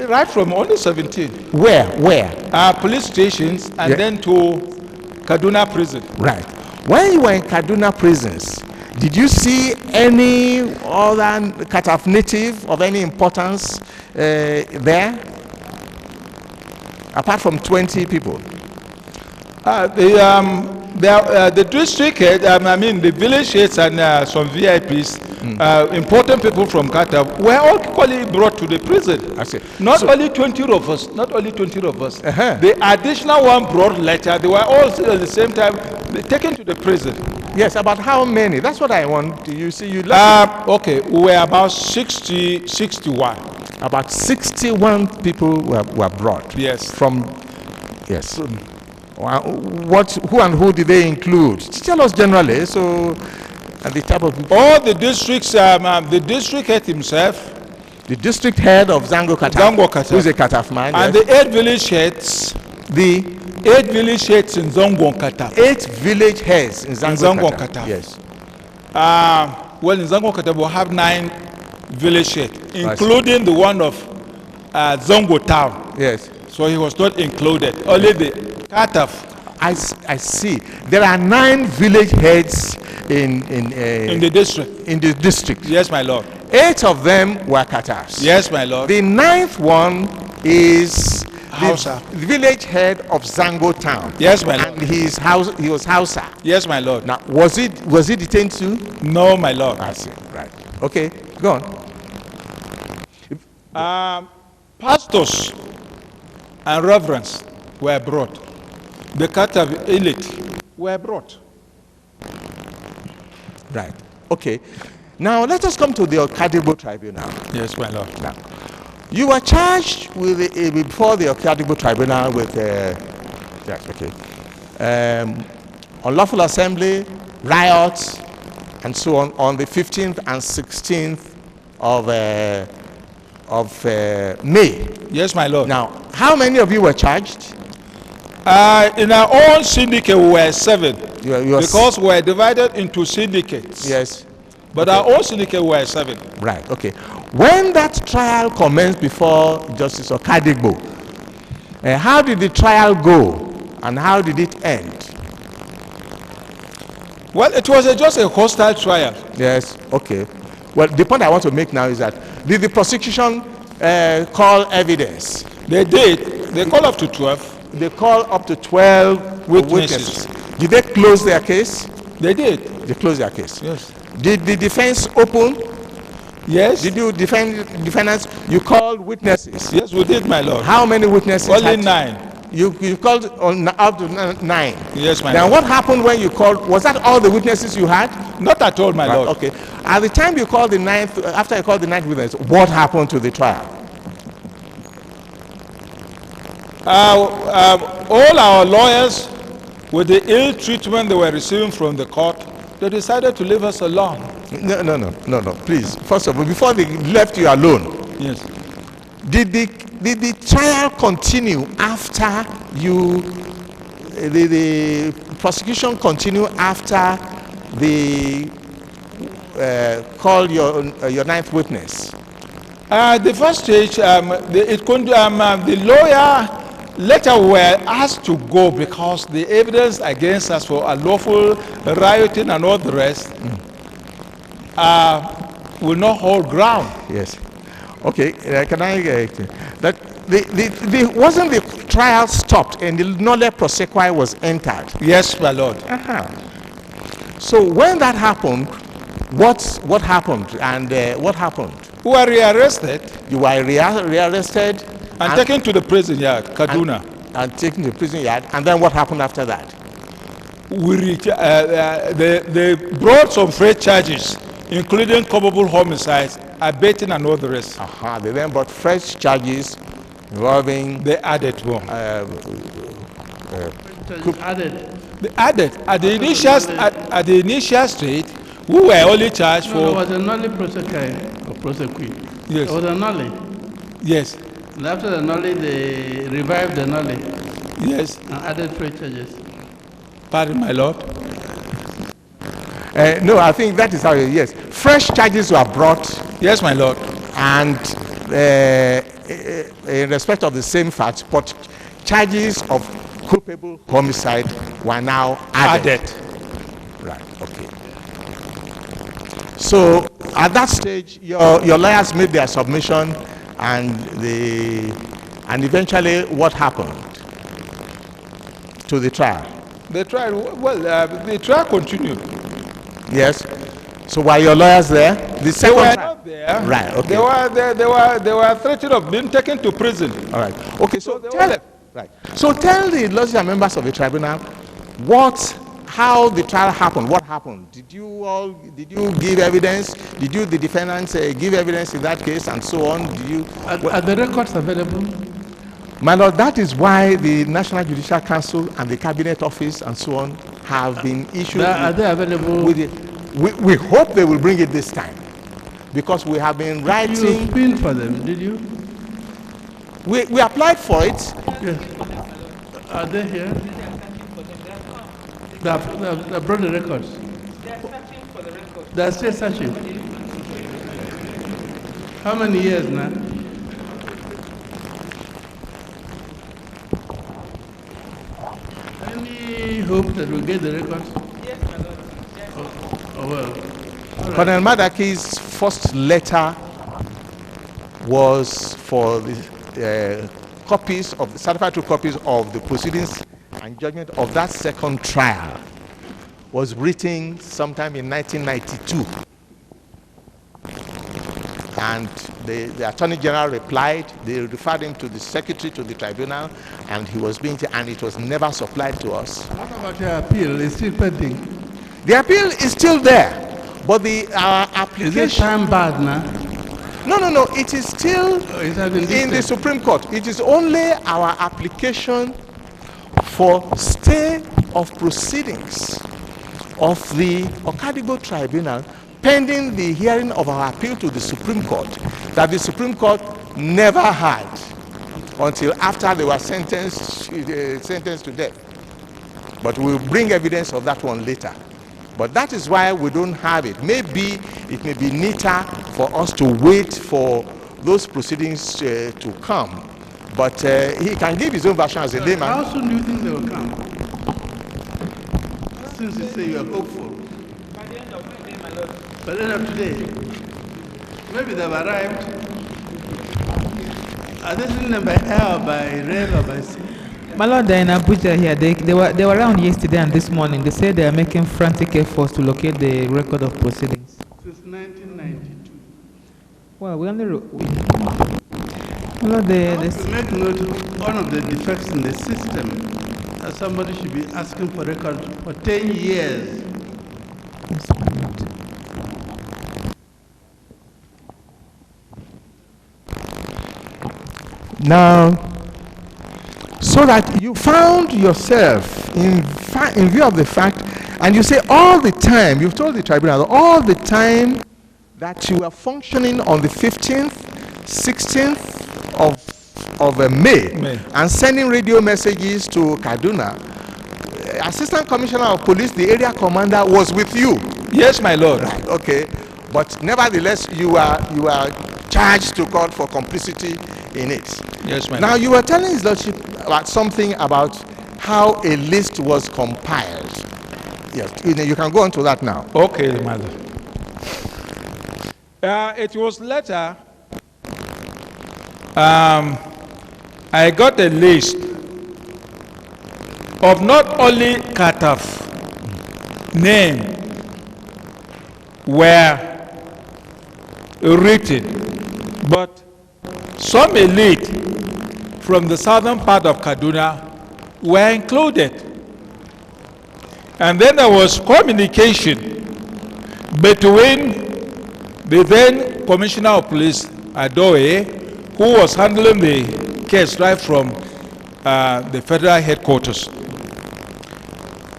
Right from only 17. Where? Police stations and then to Kaduna prison. Right. When you were in Kaduna prisons, did you see any other Kataf native of any importance there? Apart from 20 people? the district head, the village heads and some VIPs, important people from Kataf, were all equally brought to the prison. I see. Not only 20 of us. The additional one brought later. They were all still at the same time taken to the prison. Yes, about how many? That's what I want. You see, okay, we were about 61. About 61 people were brought. Yes. Yes. Who and who did they include? Tell us generally, so, and the type of people. All the districts, the district head himself. The district head of Zangon Kataf. Who is a Kataf man. And yes. the 8 village heads. The 8 village heads in Zangon Kataf. 8 village heads in Zangon Kataf. Yes. Well, in Zangon Kataf, we'll have 9 village heads, including the one of Zongo town. Yes. So he was not included. Only the Kataf. I see. There are 9 village heads in the district. In the district. Yes, my lord. 8 of them were Katafs. Yes, my lord. The 9th one is Hausa. The village head of Zango town. Yes, my lord. And he was Hausa. Yes, my lord. Now, was he detained too? No, my lord. I see. Right. Okay, go on. Pastors and reverends were brought. The Kataf elite were brought. Right. Okay. Now let us come to the Okadibo tribunal. Yes, my lord. Now, you were charged with before the Okadibo tribunal with yes, okay, unlawful assembly, riots, and so on the 15th and 16th of May. Yes, my lord. Now, how many of you were charged? In our own syndicate, we were 7. Because we were divided into syndicates. Yes. But our own syndicate were 7. Right, okay. When that trial commenced before Justice Okadigbo, how did the trial go and how did it end? Well, it was just a hostile trial. Yes, okay. Well, the point I want to make now is that did the prosecution call evidence? They did. They called up to 12. They called up to 12 witnesses. Did they close their case? They did. They closed their case. Yes. Did the defense open? Yes. Did you defendants? You called witnesses? Yes, we did, my lord. How many witnesses? Only 9. You called on up to 9. Yes, my lord. Now, what happened when you called? Was that all the witnesses you had? Not at all, my lord. Okay. At the time you called the 9th, after you called the 9th witness, what happened to the trial? All our lawyers, with the ill treatment they were receiving from the court, they decided to leave us alone. No. Please, first of all, before they left you alone, yes. Did the trial continue after you? The prosecution continue after the called your 9th witness? The first stage, the lawyer later were asked to go because the evidence against us for unlawful rioting and all the rest will not hold ground. Yes. Okay. Can I that wasn't the trial stopped and the nolle prosequi was entered? Yes, my lord. So when that happened, what happened and what happened? We were rearrested. You were rearrested and taken to the prison yard, Kaduna. And taken to the prison yard. And then what happened after that? They brought some fresh charges, including culpable homicides, abating and all the rest. They then brought fresh charges involving. They added more. They added at the initial stage. We were only charged for. It was a nolle prosequi. Yes. It was a nolle. Yes. And after the nolle, they revived the nolle. Yes. And added fresh charges. Pardon, my lord. No, I think that is how. Yes, fresh charges were brought. Yes, my lord. And in respect of the same facts, but charges of culpable homicide were now added. Right. Okay. So at that stage, your lawyers made their submission, and eventually what happened to the trial? The trial, the trial continued. Yes. So were your lawyers there? The They second were trial? not there. Right, okay. They were threatened of being taken to prison. All right. Okay, so they tell were- right. So tell the lawyers and members of the tribunal how the trial happened. What happened? Did you give evidence? Did you, the defendants, give evidence in that case, and so on? Did you? Are the records available? My Lord, that is why the National Judicial Council and the Cabinet Office and so on have been issued. Are they available? We hope they will bring it this time, because we have been writing. You appealed for them, did you? We applied for it. Yes. Are they here? They have brought the records. They are searching for the records. They are still searching. How many years now? Any hope that we'll get the records? Yes, my Lord. Oh well. Colonel Madaki's first letter was for the copies of the certified true copies of the proceedings and judgment of that second trial. Was written sometime in 1992, and the Attorney General replied. They referred him to the Secretary to the Tribunal, and he was and it was never supplied to us. What about your appeal? It's still pending. The appeal is still there, but the application. Is it time barred now? No. It is still in the Supreme Court. It is only our application for stay of proceedings of the Okadibo Tribunal pending the hearing of our appeal to the Supreme Court that the Supreme Court never had until after they were sentenced to death. But we'll bring evidence of that one later. But that is why we don't have it. Maybe it may be neater for us to wait for those proceedings to come. But he can give his own version as a layman. How soon do you think they will come? Since you say you are hopeful. By the end of today, my Lord. By the end of today. Maybe they've arrived. Are they sending them by air or by rail or by sea? My Lord, they're in Abuja here. They were around yesterday and this morning. They said they are making frantic efforts to locate the record of proceedings. Since 1992. Well, we only... My Lord, they make note of one of the defects in the system, that somebody should be asking for records for 10 years. Yes, my Lord. Now, so that you found yourself in view of the fact, and you say all the time, you've told the tribunal all the time that you were functioning on the 15th, 16th of May, and sending radio messages to Kaduna. Assistant Commissioner of Police, the area commander, was with you. Yes, my Lord. Right, okay. But nevertheless, you are charged to court for complicity in it. Yes, my Now, Lord. you were telling His Lordship about something about how a list was compiled. Yes, you can go on to that now. Okay, Mother. It was later. I got a list of not only Kataf name were written, but some elite from the southern part of Kaduna were included. And then there was communication between the then Commissioner of Police, Adoe, who was handling the case right from the federal headquarters.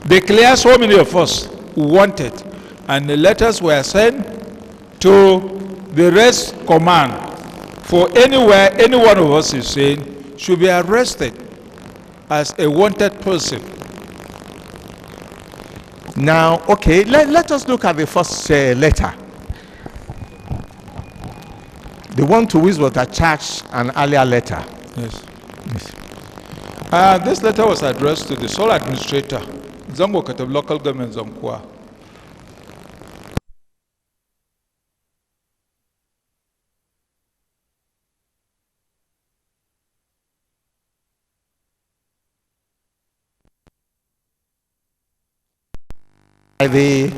They cleared so many of us who wanted, and the letters were sent to the rest command for anywhere any one of us is saying should be arrested as a wanted person. Now, okay, let us look at the first letter. The one to which was attached an earlier letter. Yes. This letter was addressed to the sole administrator, Zangon Kataf local government Zonkwa. by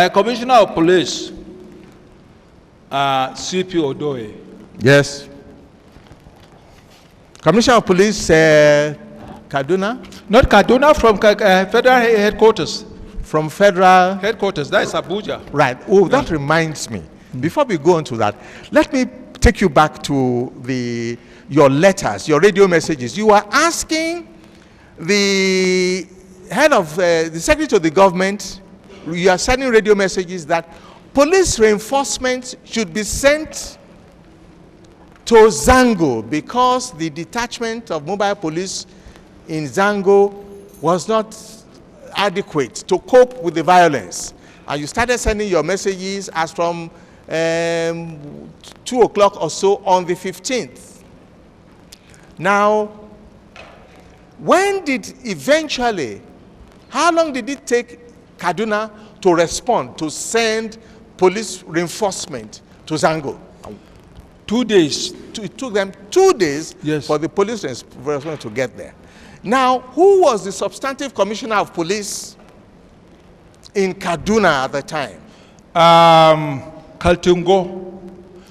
Commissioner of Police, CP Odoye. Yes. Commissioner of Police, Kaduna? Not Kaduna, from federal headquarters. From federal headquarters, that is Abuja. Right. Oh, that reminds me. Before we go into that, let me take you back to your letters, your radio messages. You were asking the head of the secretary of the government, you are sending radio messages that police reinforcement should be sent to Zangon because the detachment of mobile police in Zangon was not adequate to cope with the violence. And you started sending your messages as from 2 o'clock or so on the 15th. Now, when did eventually, how long did it take Kaduna to respond, to send police reinforcement to Zangon? 2 days. It took them 2 days for the police reinforcement to get there. Now, who was the substantive commissioner of police in Kaduna at the time? Kaltungo.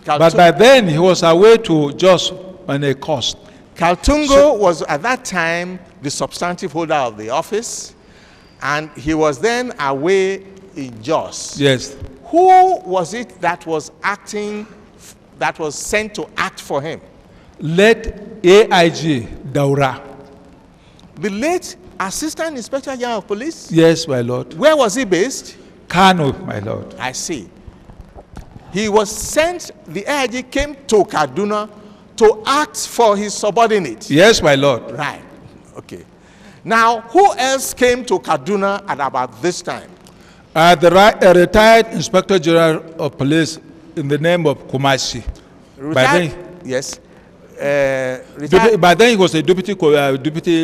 But by then, he was away to Jos on a cost. Kaltungo was at that time the substantive holder of the office, and he was then away in Jos. Yes. Who was it that was acting, that was sent to act for him? Late AIG Daura. The late Assistant Inspector General of Police? Yes, my lord. Where was he based? Kano, my lord. I see. He was sent, the AIG came to Kaduna to act for his subordinate. Yes, my lord. Right. Okay. Now, who else came to Kaduna at about this time? The retired Inspector General of Police in the name of Kumasi. Retired? Yes. By then he was a deputy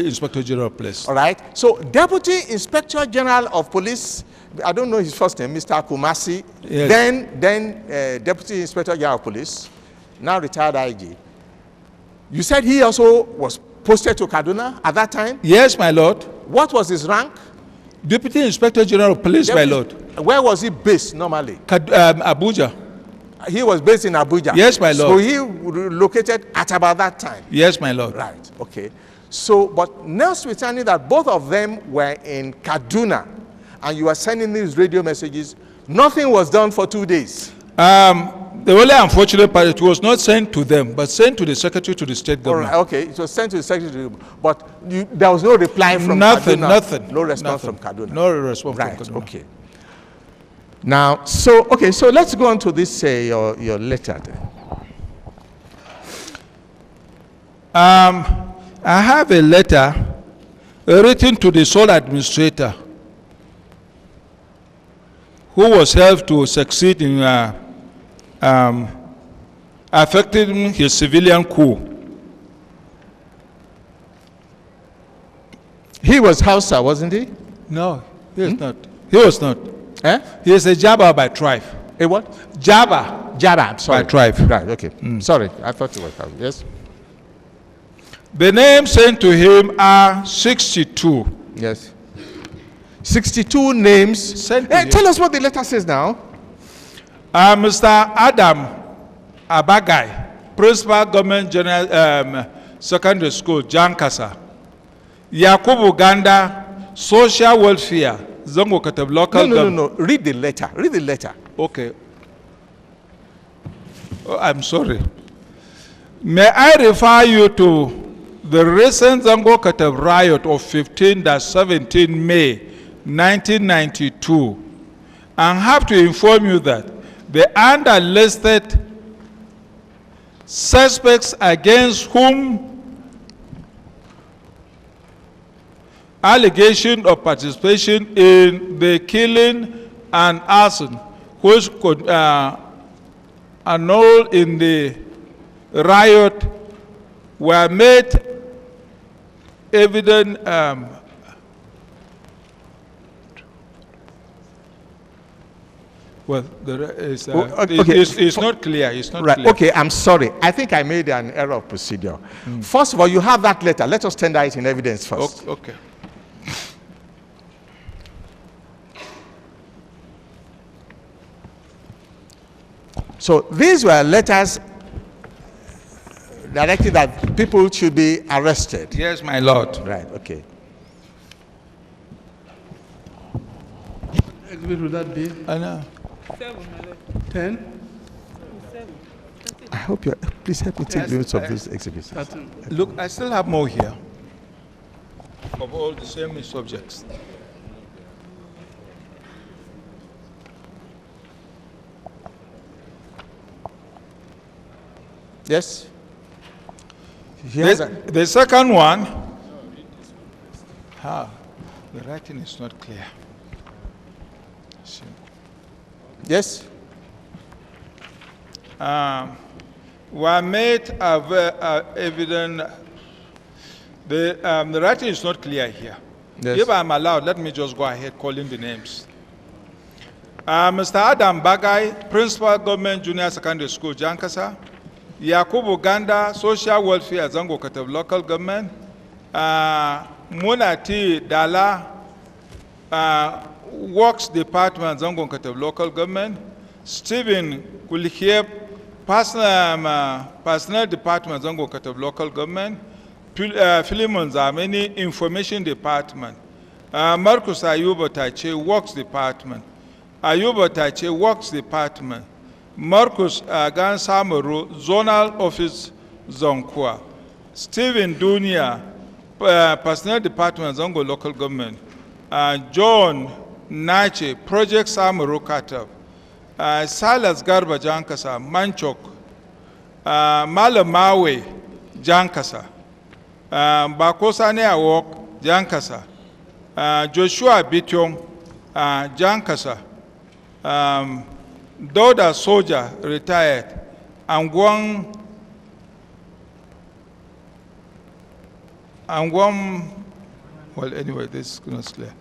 Inspector General of Police. All right. So, Deputy Inspector General of Police, I don't know his first name, Mr. Kumasi, yes. then Deputy Inspector General of Police, now retired IG. You said he also was posted to Kaduna at that time? Yes, my lord. What was his rank? Deputy Inspector General of Police, my lord. Where was he based normally? Abuja. He was based in Abuja. Yes, my lord. So he located at about that time. Yes, my lord. Right. Okay. So, but notwithstanding that both of them were in Kaduna, and you were sending these radio messages, nothing was done for 2 days. The only unfortunate part, it was not sent to them, but sent to the secretary to the state government. Right, okay, it was sent to the secretary, but there was no reply from Kaduna. Nothing. No response from Kaduna. No response right, from Kaduna. Okay. Now, so let's go on to this, your letter then. I have a letter written to the sole administrator who was helped to succeed in affecting his civilian coup. He was Hausa, wasn't he? No, he is not. He was not. Eh? He is a Jaba by tribe. A what? Jaba. Jaba, I'm sorry. By tribe. Right, okay. Sorry, I thought it was Hausa. Yes? The names sent to him are 62. Yes. 62 names. Sent to him. Tell us what the letter says now. Mr. Adam Abagai, Principal Government General Secondary School, Jankasa. Yakubu Ganda, Social Welfare, Zongo Kataf Local Government. No. Read the letter. Read the letter. Okay. Oh, I'm sorry. May I refer you to the recent Zango Kataf riot of 15-17 May 1992, and have to inform you that the underlisted suspects against whom allegation of participation in the killing and arson, which could annul in the riot, were made evident Well, it's not clear. It's not Right. clear. Okay, I'm sorry. I think I made an error of procedure. First of all, you have that letter. Let us tender it in evidence first. Okay. So these were letters directing that people should be arrested. Yes, my lord. Right, okay. Exhibit would that be? I know. 10? I hope you please help me take notes of these exhibits. Look, I still have more here of all the same subjects. Yes? The second one, the writing is not clear. Yes? Were made evident. The writing is not clear here. Yes. If I'm allowed, let me just go ahead calling the names. Mr. Adam Bagay, Principal Government Junior Secondary School, Jankasa. Yakubu Ganda, Social Welfare, Zangon, Kataf Local Government. Munati Dala, Works Department, Zangon, Kataf Local Government. Stephen Kulikiep, Personnel Department, Zangon, Kataf Local Government. Philemon Zameni, Information Department. Marcus Ayuba Tache, Works Department. Ayuba Tache, Works Department. Marcus Gansamuru, Zonal Office, Zonkwa. Stephen Dunia, Personnel Department, Zongo Local Government. John Nache, Project Samuru Kataf. Silas Garba Jankasa, Manchok. Malamawe, Jankasa. Bakosane Awok, Jankasa. Joshua Bityong, Jankasa. Doda Soldier, retired. Angwang, well, anyway, this is not clear.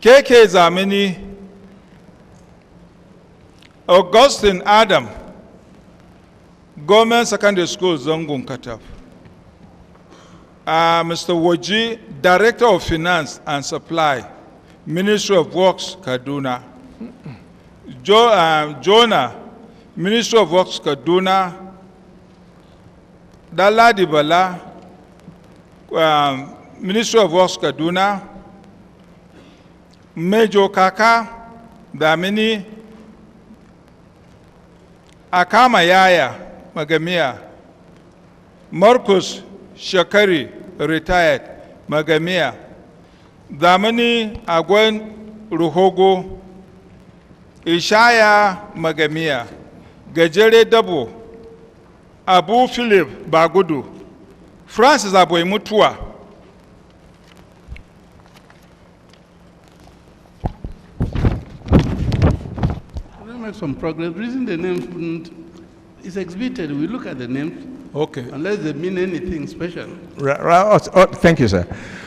KK Zamini, Augustine Adam, Government Secondary School, Zangon Kataf. Mr. Woji, Director of Finance and Supply, Ministry of Works, Kaduna. Jonah, Ministry of Works, Kaduna. Daladi Bala, Ministry of Works, Kaduna. Major Kaka, Damini. Akama Yaya, Magamia. Marcus Shakari, retired, Magamia. Damini Agwen Ruhogo. Ishaya Magamia, Gajere Dabo, Abu Philip Bagudu, Francis Aboy Mutua. Let me make some progress. Reason the names is exhibited. We look at the names. Okay. Unless they mean anything special. Thank you, sir.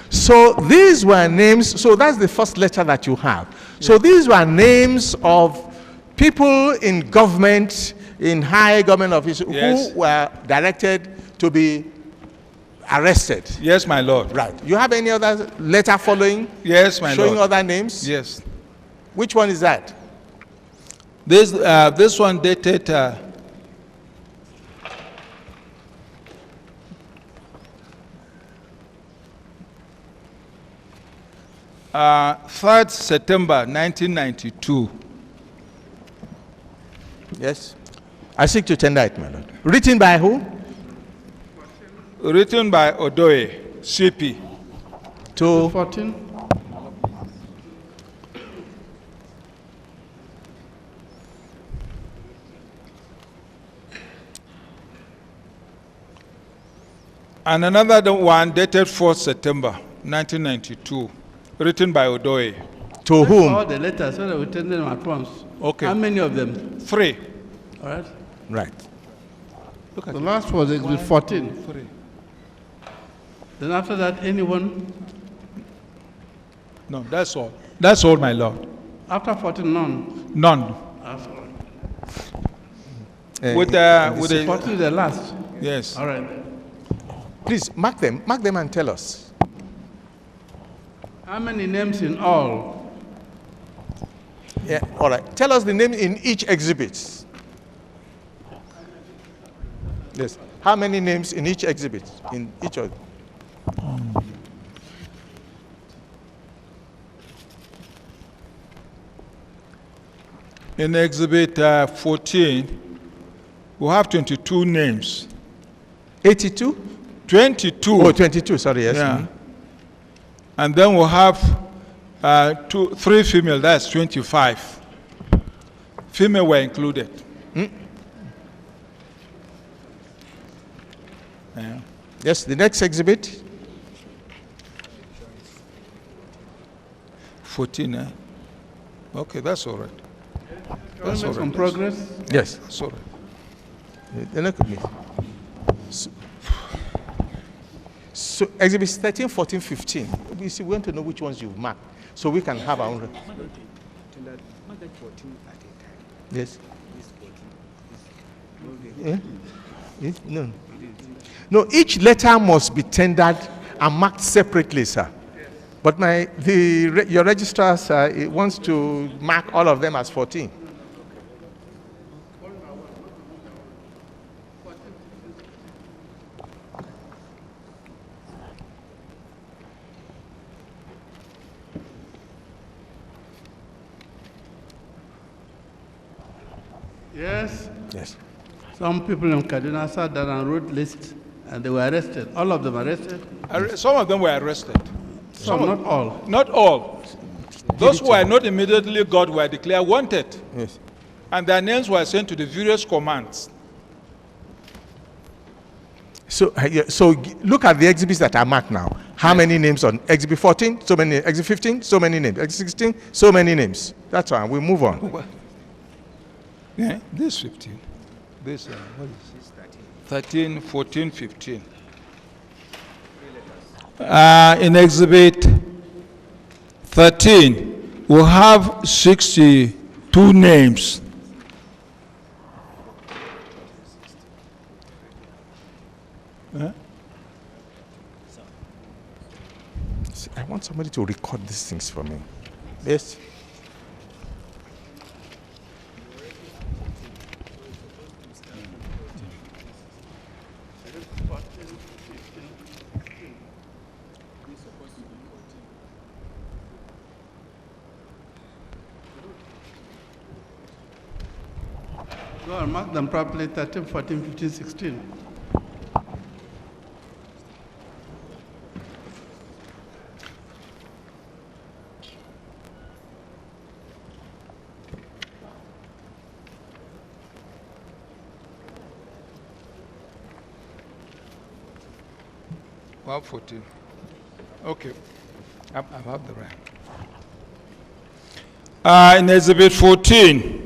So these were names, so that's the first letter that you have. Yes. So these were names of people in government, in high government offices, yes, who were directed to be arrested. Yes, my lord. Right. You have any other letter following? Yes, my lord. Showing other names? Yes. Which one is that? This one dated 3rd September 1992. Yes. I seek to tender it, my lord. Written by who? Written by Odoye, CP. To 14. And another one dated 4th September 1992, written by Odoye. To whom? All the letters, so that we tender them at once. Okay. How many of them? 3. All right. Right. Look at the last was exhibit 14. 3. Then after that, anyone? No, that's all. That's all, my lord. After 14, none? None. After Supporting the last. Yes. All right. Please mark them and tell us. How many names in all? Yeah, all right. Tell us the name in each exhibit. Yes. How many names in each exhibit? In each of them? In exhibit 14, we have 22 names. 82? 22. Oh, 22, sorry, yes. Yeah. And then we'll have 3 female, that's 25. Female were included. Yeah. Yes, the next exhibit. 14, eh? Okay, that's all right. That's all right. From progress? Yes. That's all right. Look at me. So exhibits 13, 14, 15. We want to know which ones you've marked so we can have our own. Yes. Yeah? Yes? No. No, each letter must be tendered and marked separately, sir. But your registrar, sir, wants to mark all of them as 14. Yes. Yes. Some people in Kaduna sat down and wrote lists and they were arrested. All of them arrested? Some of them were arrested. Some not all. Not all. Those who were not immediately got were declared wanted. Yes. And their names were sent to the various commands. So look at the exhibits that are marked now. How many names on exhibit 14? So many. Exhibit 15? So many names. Exhibit 16? So many names. That's why we move on. Yeah, this 15. This, what is this? 13, 14, 15. In exhibit 13, we'll have 62 names. I want somebody to record these things for me. Yes. Go and mark them properly, 13, 14, 15, 16. Well, 14. Okay. I have the right. In exhibit 14,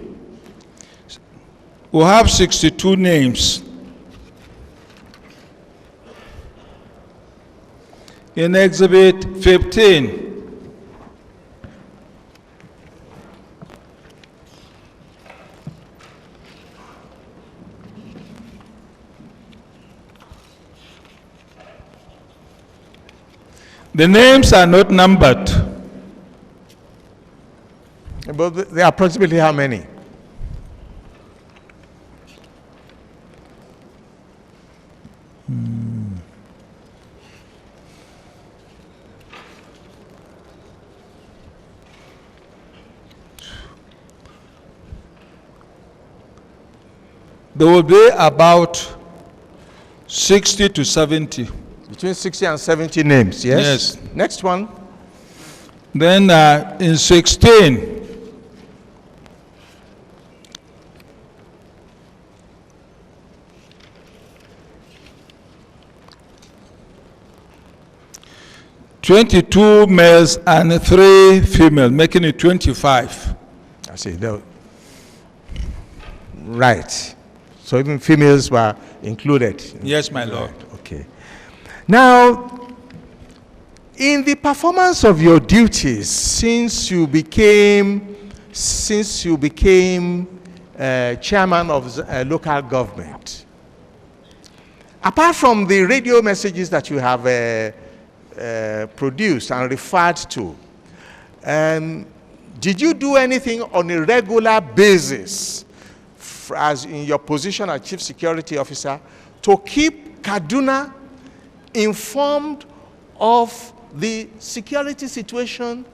we'll have 62 names. In exhibit 15, the names are not numbered. But they are approximately how many? There will be about 60 to 70. Between 60 and 70 names, yes? Yes. Next one. Then in 16, (22 males and 3 females, making it 25. I see. Right. So even females were included. Yes, my lord. Right. Okay. Now, in the performance of your duties, since you became chairman of local government. Apart from the radio messages that you have produced and referred to, did you do anything on a regular basis, as in your position as Chief Security Officer, to keep Kaduna informed of the security situation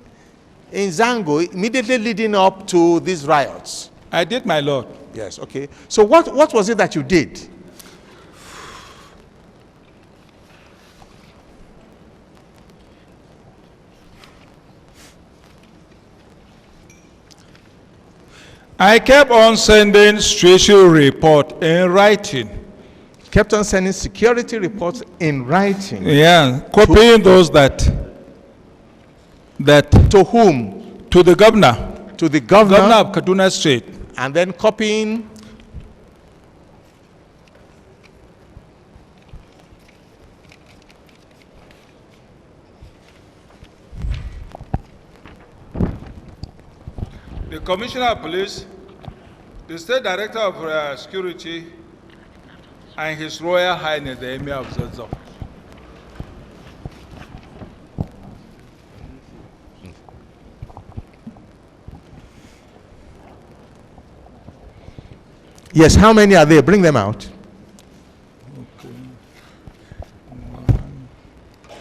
in Zangon immediately leading up to these riots? I did, my lord. Yes, okay. So what was it that you did? I kept on sending situation report in writing. Kept on sending security reports in writing? Yeah, copying those that to whom? To the governor. To the governor? Governor of Kaduna State. And then copying? The Commissioner of Police, the State Director of Security, and His Royal Highness, the Emir of Zangon. Yes, how many are there? Bring them out. Okay. 1,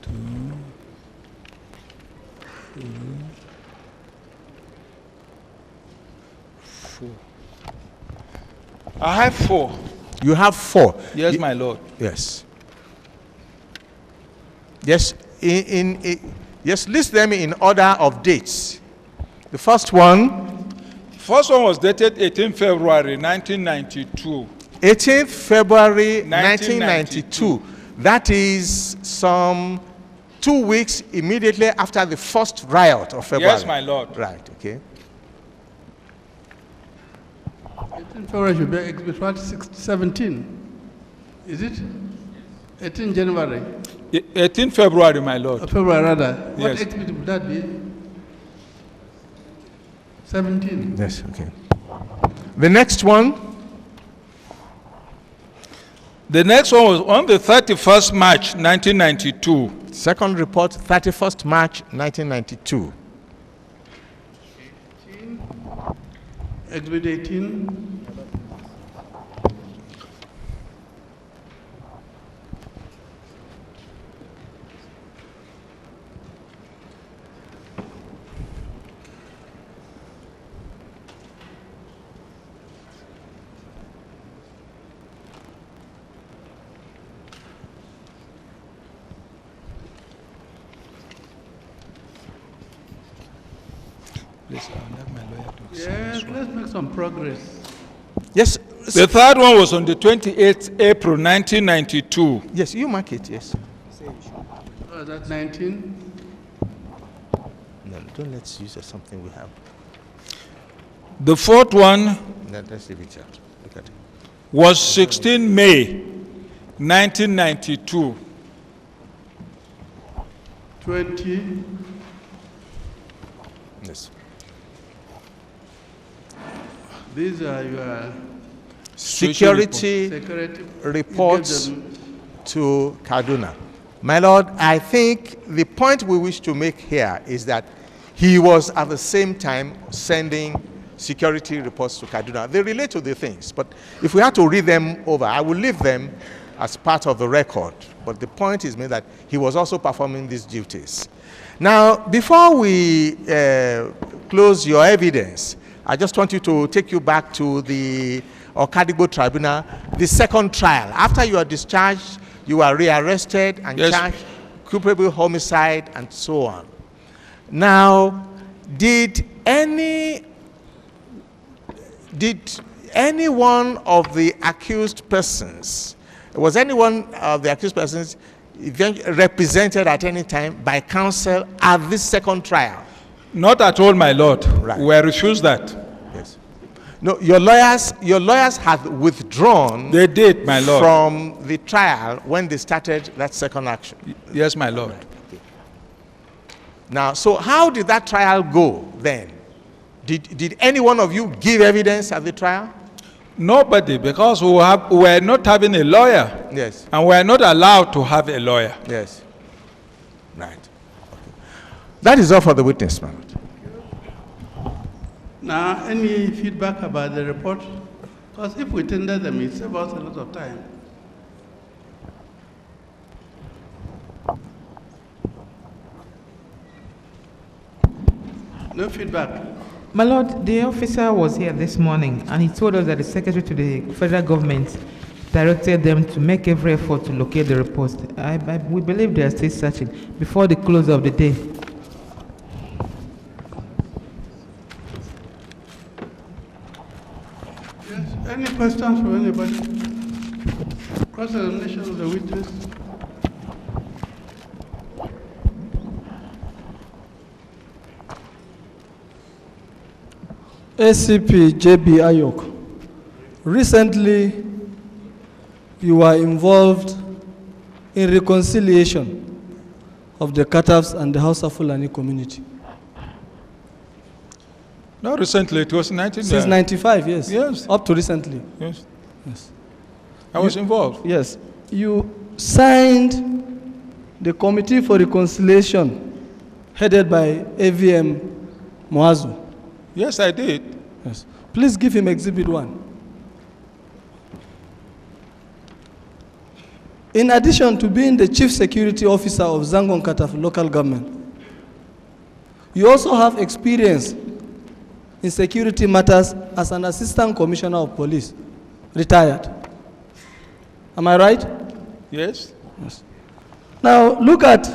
2, 3, 4. I have 4. You have 4? Yes, my lord. Yes. Yes, yes, list them in order of dates. The first one was dated 18 February 1992. 18th February 1992. That is some 2 weeks immediately after the first riot of February. Yes, my lord. Right, okay. 18 February should be exhibit what? 17. Is it? 18 January. 18 February, my lord. February, rather. What Yes. exhibit would that be? 17. Yes, okay. The next one? The next one was on the 31st March 1992. Second report, 31st March 1992. 18. Exhibit 18. Please, I'll have my lawyer to Yes, let's make some progress. Yes. The third one was on the 28th April 1992. Yes, you mark it, yes. Oh, that's 19. No, don't let's use something we have. The fourth one No, let's leave it out. Look at it. was 16 May 1992. 20. Yes. These are your Security security reports you give them. to Kaduna. My lord, I think the point we wish to make here is that he was at the same time sending security reports to Kaduna. They relate to the things, but if we had to read them over, I will leave them as part of the record. But the point is made that he was also performing these duties. Now, before we close your evidence, I just want you to take you back to the Okadigbo Tribunal, the second trial. After you are discharged, you are rearrested and charged culpable homicide and so on. Now, did any one of the accused persons, was any one of the accused persons represented at any time by counsel at this second trial? Not at all, my lord. Right. We refused that. Yes. No, your lawyers had withdrawn. They did, my lord. From the trial when they started that second action. Yes, my lord. Right. Okay. Now, so how did that trial go then? Did any one of you give evidence at the trial? Nobody, because we were not having a lawyer. Yes. And we are not allowed to have a lawyer. Yes. Right. That is all for the witness, my lord. Now, any feedback about the report? Because if we tender them, it saves us a lot of time. No feedback. My Lord, the officer was here this morning and he told us that the secretary to the federal government directed them to make every effort to locate the report. We believe they are still searching before the close of the day. Yes, any questions from anybody? Cross-examination of the witness? ACP JB Ayok, recently you were involved in reconciliation of the Katafs and the Hausa Fulani community. No, recently, it was 19... Since 95, yes. Yes. Up to recently. Yes. Yes. I was involved. Yes. You signed the Committee for Reconciliation headed by AVM Moazu. Yes, I did. Yes. Please give him Exhibit 1. In addition to being the Chief Security Officer of Zangon Kataf local government, you also have experience in security matters as an Assistant Commissioner of Police, retired. Am I right? Yes. Yes. Now, look at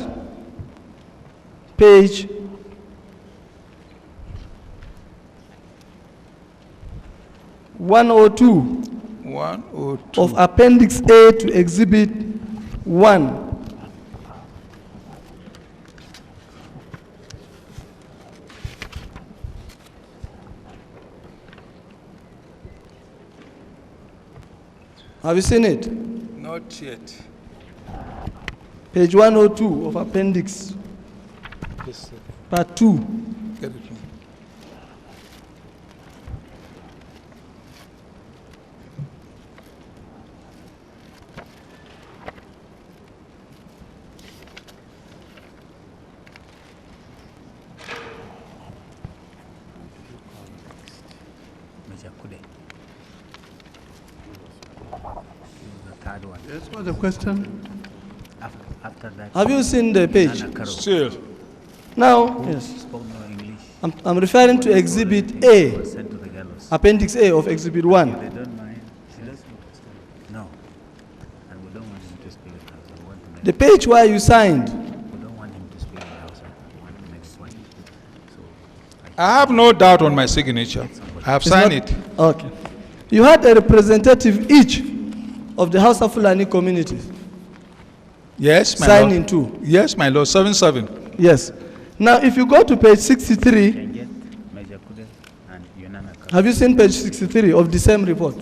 page 102 of Appendix A to Exhibit 1. Have you seen it? Not yet. Page 102 of Appendix, Yes, sir. Part 2. Get it. Yes, what's the question? After that, Have you seen the page? Still. Now, yes. spoke no English, I'm referring to Exhibit A, was sent to the gallows. Appendix A of Exhibit 1. They don't mind. No. And we don't want him to speak in Hausa. We want to make The page where you signed. we don't want him to speak in Hausa. We want to make it point. So I have no doubt on my signature. I have signed It's it. not- Okay. You had a representative each of the Hausa Fulani communities Yes, my signing lord. too. Yes, my lord. 7-7. Yes. Now, if you go to page 63, can get Major Kude and Yunana Karo. have you seen page 63 of the same report?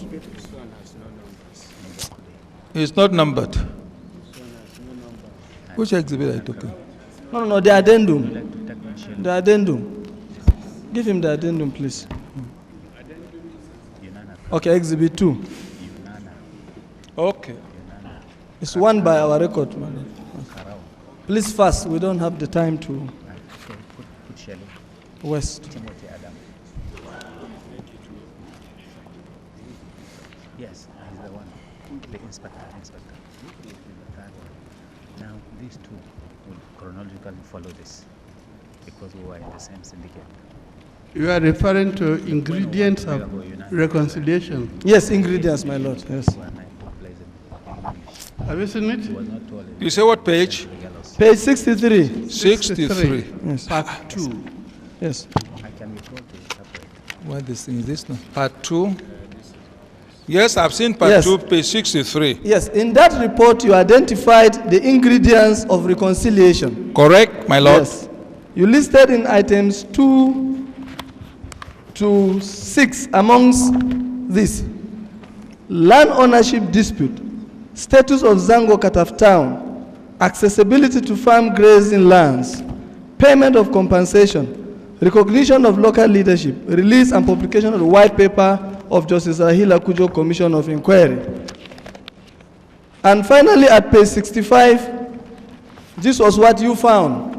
It's not numbered. Which exhibit I took? No, the addendum. Like to take one shell. The addendum. Give him the addendum, please. Yunana Okay, Exhibit 2. Yunana Okay. It's one by our record, man. Karao. Please fast. We don't have the time to And so put Shelley. waste. Timothy Adam. Yes, he's the one. The inspector. The third one. Now, these two will chronologically follow this because we were in the same syndicate. You are referring to ingredients of reconciliation. Yes, ingredients, my lord. Yes. Who and I both plays in English. Have you seen it? He was not told You say what page? the gallows. Page 63. 63. Yes. Part 2. I Yes. can be told to separate. What this thing is this now? Part 2. Yes, I've seen part Yes. 2, page 63. Yes. In that report, you identified the ingredients of reconciliation. Correct, my lord? Yes. You listed in items 2 to 6 amongst this: land ownership dispute, status of Zango Kataf town, accessibility to farm grazing lands, payment of compensation, recognition of local leadership, release and publication of the white paper of Justice Rahila Kujo Commission of Inquiry. And finally, at page 65, this was what you found.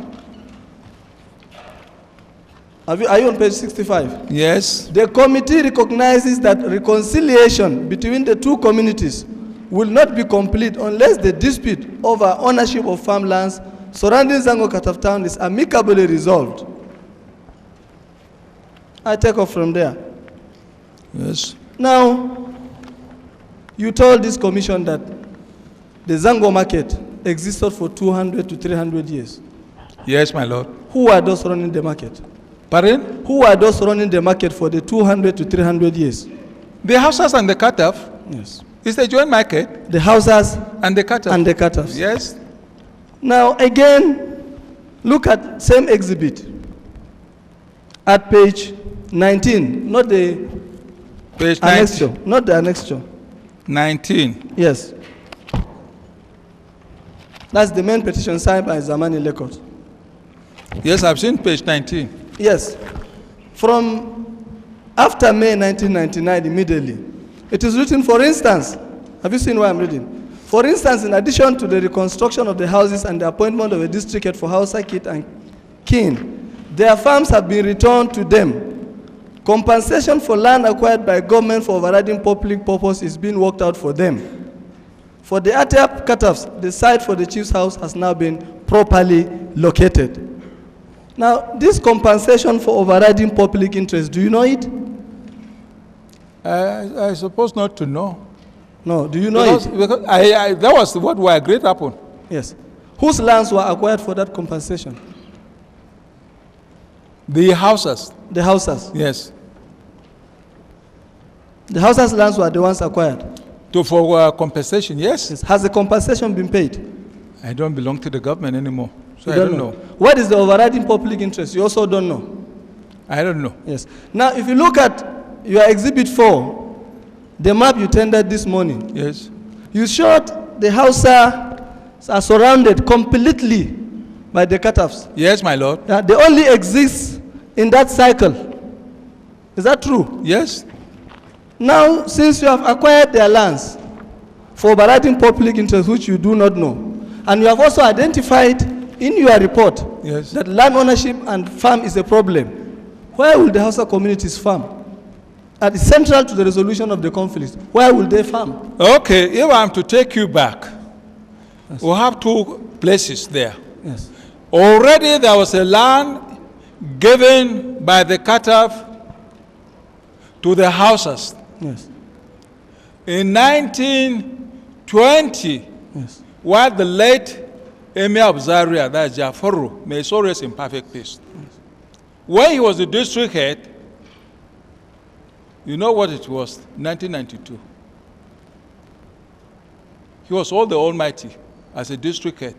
Are you on page 65? Yes. The committee recognizes that reconciliation between the two communities will not be complete unless the dispute over ownership of farmlands surrounding Zangon Kataf town is amicably resolved. I take off from there. Yes. Now, you told this commission that the Zango market existed for 200 to 300 years. Yes, my lord. Who are those running the market? Pardon? Who are those running the market for the 200 to 300 years? The houses and the Kataf. Yes. It's a joint market. The houses and the Kataf. And the Katafs. Yes. Now, again, look at same exhibit at page 19, not the page annexure, not the annexure. 19. Yes. That's the main petition signed by Zamani Lekot. Yes, I've seen page 19. Yes. From after May 1999, immediately, it is written, for instance, have you seen what I'm reading? For instance, in addition to the reconstruction of the houses and the appointment of a district head for Hausa, Kit, and Kin, their farms have been returned to them. Compensation for land acquired by government for overriding public purpose is being worked out for them. For the Atiap Katafs, the site for the chief's house has now been properly located. Now, this compensation for overriding public interest, do you know it? I suppose not to know. No, do you know it? Because that was what we agreed upon. Yes. Whose lands were acquired for that compensation? The houses. The houses? Yes. The houses' lands were the ones acquired? For compensation, yes. Has the compensation been paid? I don't belong to the government anymore, so I don't know. What is the overriding public interest? You also don't know? I don't know. Yes. Now, if you look at your Exhibit 4, the map you tendered this morning. Yes. You showed the Hausa are surrounded completely by the Katafs. Yes, my lord. They only exist in that cycle. Is that true? Yes. Now, since you have acquired their lands for overriding public interest, which you do not know, and you have also identified in your report that land ownership and farm is a problem, where will the Hausa communities farm? At the central to the resolution of the conflict, where will they farm? Okay, if I'm to take you back, we have two places there. Yes. Already there was a land given by the Kataf to the houses. Yes. In 1920, yes, while the late Emir of Zaria, that is Jafaru, may so rest in perfect peace. Yes. When he was the district head, you know what it was, 1992. He was all the almighty as a district head.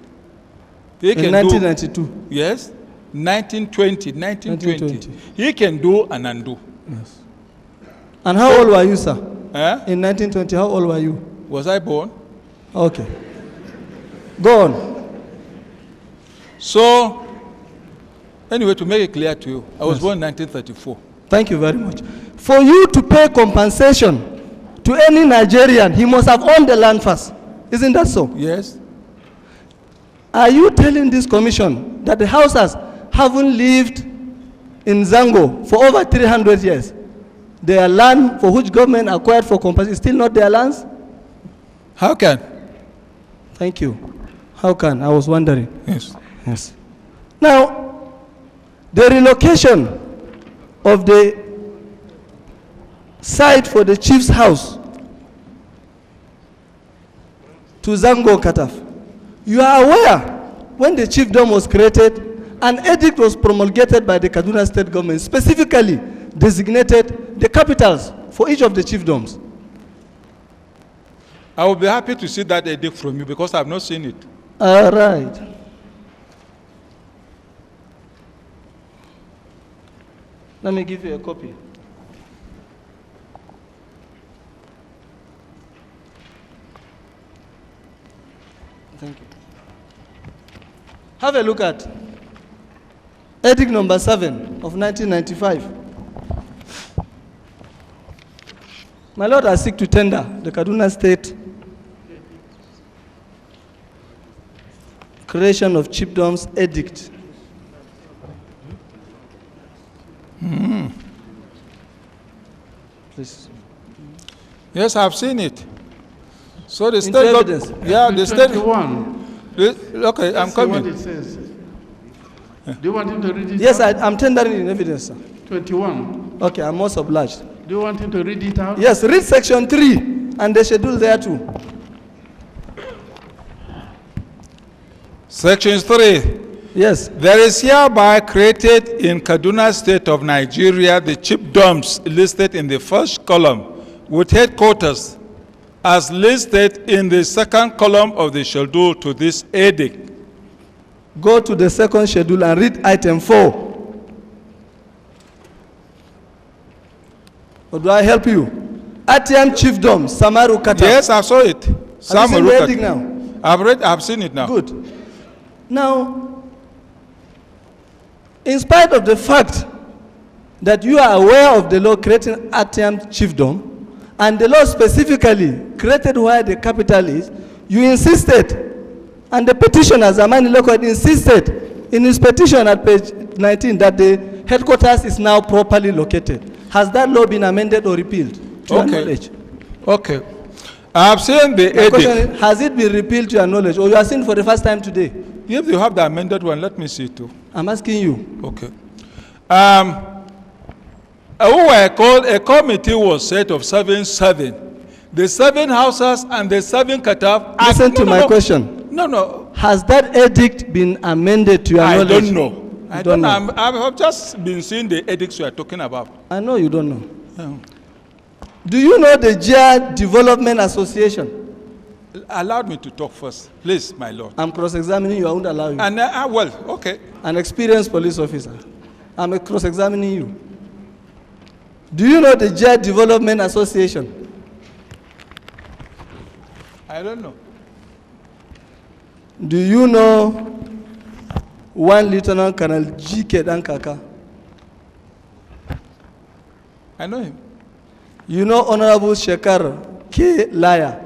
He in 1992? Yes, 1920. He can do and undo. Yes. And how old were you, sir? In 1920, how old were you? Was I born? Okay. Go on. So, anyway, to make it clear to you, I was born in 1934. Thank you very much. For you to pay compensation to any Nigerian, he must have owned the land first. Isn't that so? Yes. Are you telling this commission that the houses haven't lived in Zango for over 300 years? Their land for which government acquired for compensation is still not their lands? How can? Thank you. How can? I was wondering. Yes. Yes. Now, the relocation of the site for the chief's house to Zango Kataf. You are aware when the chiefdom was created, an edict was promulgated by the Kaduna state government, specifically designated the capitals for each of the chiefdoms. I will be happy to see that edict from you because I have not seen it. All right. Let me give you a copy. Thank you. Have a look at edict number 7 of 1995. My Lord, I seek to tender the Kaduna State Creation of Chiefdoms Edict. Please. Yes, I've seen it. So the Into state evidence. yeah, the state. 21. Okay, I'm See coming. what it says. Do you want him to read it Yes, out? I'm tendering in evidence, sir. 21. Okay, I'm most obliged. Do you want him to read it out? Yes, read section 3 and the schedule there too. Section 3. Yes. There is hereby created in Kaduna State of Nigeria the chiefdoms listed in the first column with headquarters as listed in the second column of the schedule to this edict. Go to the second schedule and read item 4. Or do I help you? Atiam Chiefdom, Samaru Kataf. Yes, I saw it. Have you seen the heading now? I've seen it now. Good. Now, in spite of the fact that you are aware of the law creating Atiam Chiefdom, and the law specifically created where the capital is, you insisted, and the petitioner, Zamani Lokot, insisted in his petition at page 19 that the headquarters is now properly located. Has that law been amended or repealed, to your knowledge? Okay. I have seen the My question edict. is, has it been repealed to your knowledge, or you are seeing for the first time today? If you have the amended one, let me see it too. I'm asking you. Okay. A committee was set of 7. The 7 houses and the 7 Kataf. Listen to my question. No. Has that edict been amended to your knowledge? I don't know. I don't know. know. I've just been seeing the edicts you are talking about. I know you don't know. Yeah. Do you know the JIA Development Association? Allow me to talk first, please, my lord. I'm cross-examining you. I won't allow you. And well, okay. An experienced police officer. I'm cross-examining you. Do you know the JIA Development Association? I don't know. Do you know one Lieutenant Colonel G.K. Dankaka? I know him. You know Honorable Shekar K. Laya?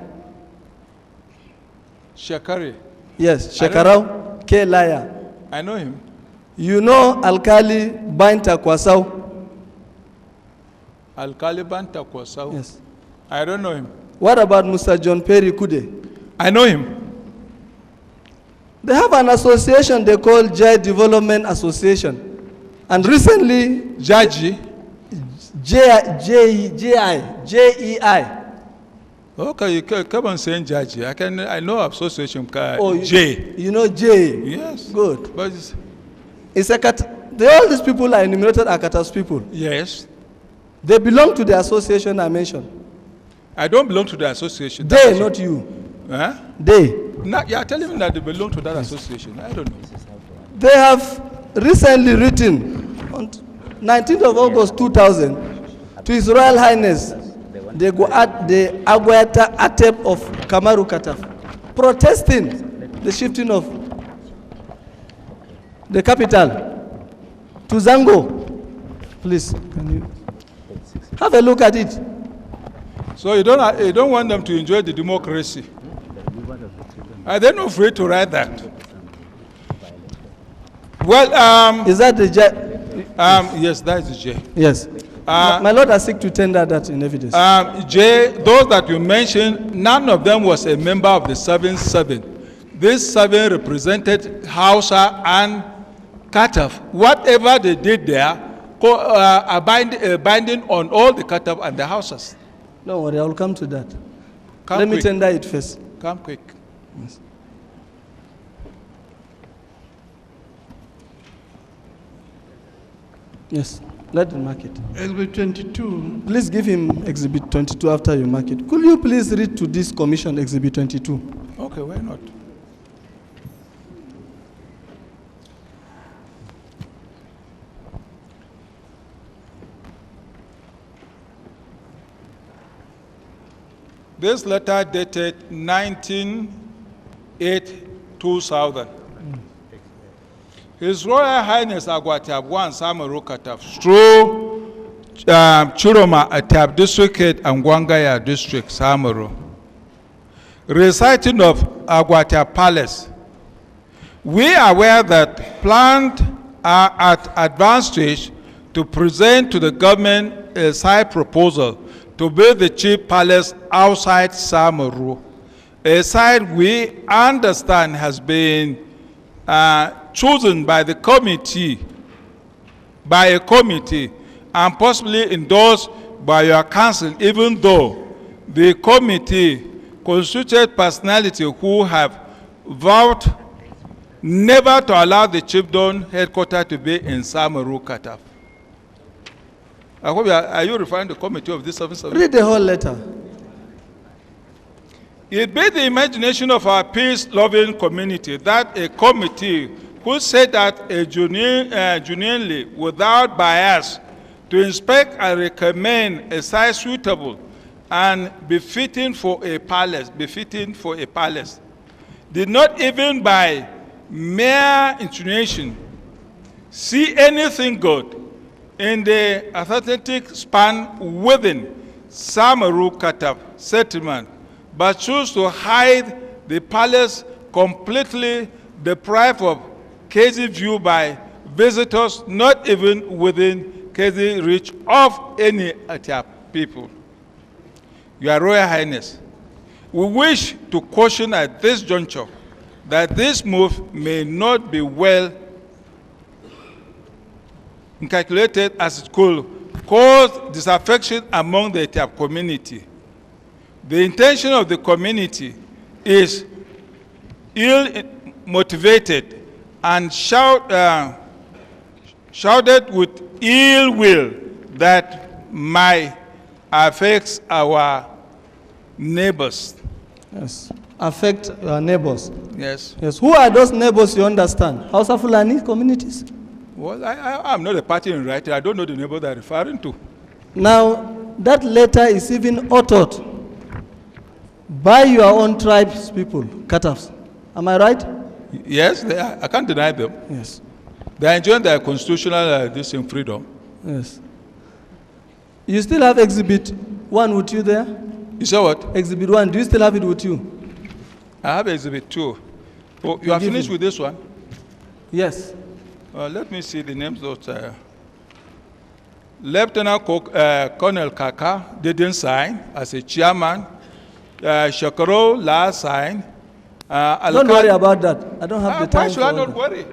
Shekari. Yes, Shekarau K. Laya. I know him. You know Alkali Bainta Kwasau? Alkali Banta Kwasau. Yes. I don't know him. What about Mr. John Perry Kude? I know him. They have an association they call JI Development Association. And recently, Jaji. JEI. Okay, you come on saying Jaji. I know association J. You know J? Yes. Good. But all these people are enumerated are Kataf's people. Yes. They belong to the association I mentioned. I don't belong to the association. They, not you. Huh? They. You are telling me that they belong to that association. I don't know. They have recently written on 19th of August 2000 to His Royal Highness the Agwata Atep of Kamaru Kataf, protesting the shifting of the capital to Zango. Please, can you have a look at it? So you don't want them to enjoy the democracy? Are they not free to write that? Well, is that the J? Yes, that is the J. Yes. My Lord, I seek to tender that in evidence. J, those that you mentioned, none of them was a member of the 7-7. These 7 represented Hausa and Kataf. Whatever they did there, binding on all the Kataf and the Hausas. Don't worry, I will come to that. Let me tender it first. Come quick. Yes. Yes, let them mark it. Exhibit 22. Please give him Exhibit 22 after you mark it. Could you please read to this commission Exhibit 22? Okay, why not? This letter dated 19/8/2000. His Royal Highness Agwatiab 1 Samaru Kataf, through Chiroma Atab District Head and Gwangaya District Samaru. Reciting of Agwatiab Palace. We are aware that plans are at advanced stage to present to the government a site proposal to build the chief palace outside Samaru. A site we understand has been chosen by the committee, by a committee, and possibly endorsed by your council, even though the committee constituted personality who have vowed never to allow the chiefdom headquarters to be in Samaru, Kataf. I hope are you referring to the committee of this service? Read the whole letter. It be the imagination of our peace-loving community that a committee who said that genuinely, without bias, to inspect and recommend a site suitable and befitting for a palace, did not even by mere intuition see anything good in the authentic span within Samaru Kataf settlement, but choose to hide the palace completely, deprived of KZ view by visitors not even within KZ reach of any Atiap people. Your Royal Highness, we wish to caution at this juncture that this move may not be well calculated as it could cause disaffection among the Atiap community. The intention of the community is ill-motivated and shrouded with ill will that might affect our neighbors. Yes. Affect our neighbors. Yes. Yes. Who are those neighbors you understand? Hausa Fulani communities? Well, I'm not a party in writing. I don't know the neighbor they're referring to. Now, that letter is even authored by your own tribes people, Katafs. Am I right? Yes, they are. I can't deny them. Yes. They are enjoying their constitutional freedom. Yes. You still have Exhibit 1 with you there? You say what? Exhibit 1, do you still have it with you? I have Exhibit 2. Oh, you are finished with this one? Yes. Let me see the names of Lieutenant Colonel Kaka didn't sign as a chairman. Shakaro last signed. Don't worry about that. I don't have the time. Why should I not worry?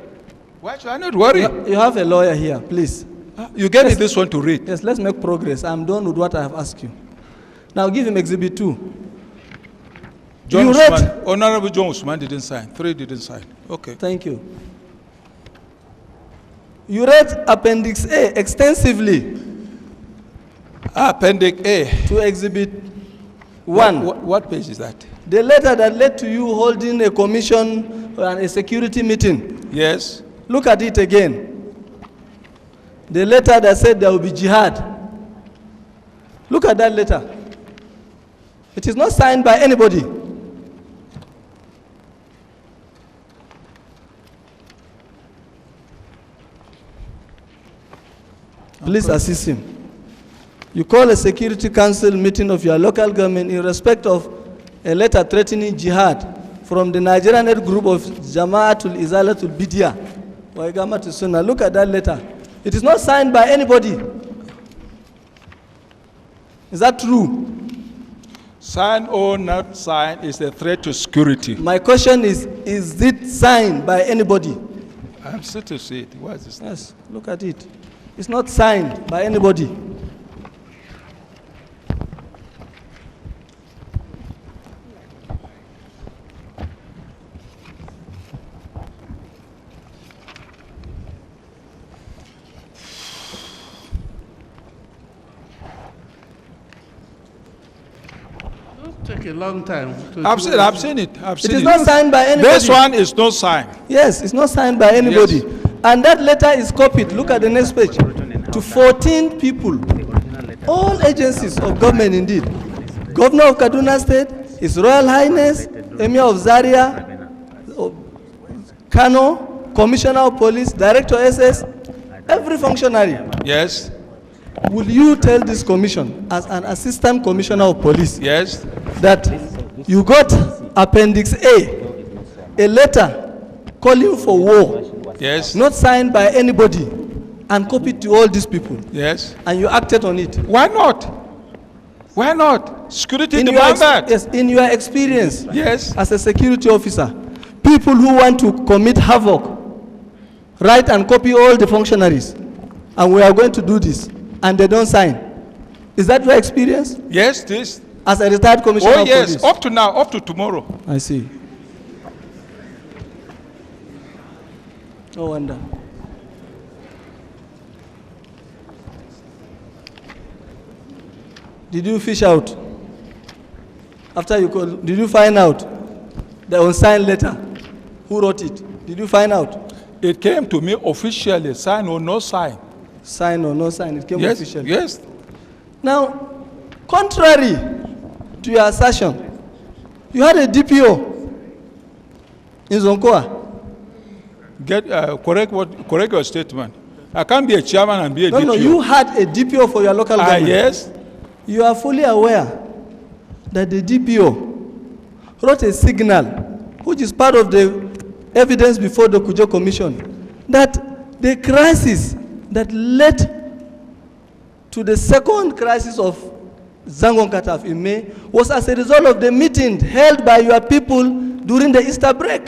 Why should I not worry? You have a lawyer here, please. You gave me this one to read. Yes, let's make progress. I'm done with what I have asked you. Now give him Exhibit 2. John Usman, Honorable John Usman didn't sign. 3 didn't sign. Okay. Thank you. You read Appendix A extensively. Appendix A. To Exhibit 1. What page is that? The letter that led to you holding a commission and a security meeting. Yes. Look at it again. The letter that said there will be jihad. Look at that letter. It is not signed by anybody. Please assist him. You call a security council meeting of your local government in respect of a letter threatening jihad from the Nigerian aid group of Jama'atul Izalatul Bidya. Look at that letter. It is not signed by anybody. Is that true? Signed or not signed is a threat to security. My question is it signed by anybody? I'm still to see it. What is this? Yes, look at it. It's not signed by anybody. Take a long time. I've seen it. It is not signed by anybody. This one is not signed. Yes, it's not signed by anybody. Yes. And that letter is copied. Look at the next page. To 14 people. All agencies of government indeed. Governor of Kaduna State, His Royal Highness, Emir of Zaria, Kano, Commissioner of Police, Director SS, every functionary. Yes. Will you tell this commission, as an Assistant Commissioner of Police, Yes. that you got Appendix A letter calling for war, Yes. not signed by anybody, and copied to all these people, Yes. and you acted on it? Why not? Why not? Security In demand that. yes, in your experience, Yes. as a security officer, people who want to commit havoc, write and copy all the functionaries, and we are going to do this, and they don't sign. Is that your experience Yes, this. as a retired commissioner Oh, of yes. police? Up to now, up to tomorrow. I see. No wonder. Did you fish out? After you called, did you find out the unsigned letter? Who wrote it? Did you find out? It came to me officially, sign or no sign. Sign or no sign? It came Yes. officially. Yes. Now, contrary to your assertion, you had a DPO in Zonkoa. Correct your statement. I can't be a chairman and be a DPO. No, you had a DPO for your local government. Yes. You are fully aware that the DPO wrote a signal, which is part of the evidence before the Kujo Commission, that the crisis that led to the second crisis of Zangon Kataf in May was as a result of the meeting held by your people during the Easter break.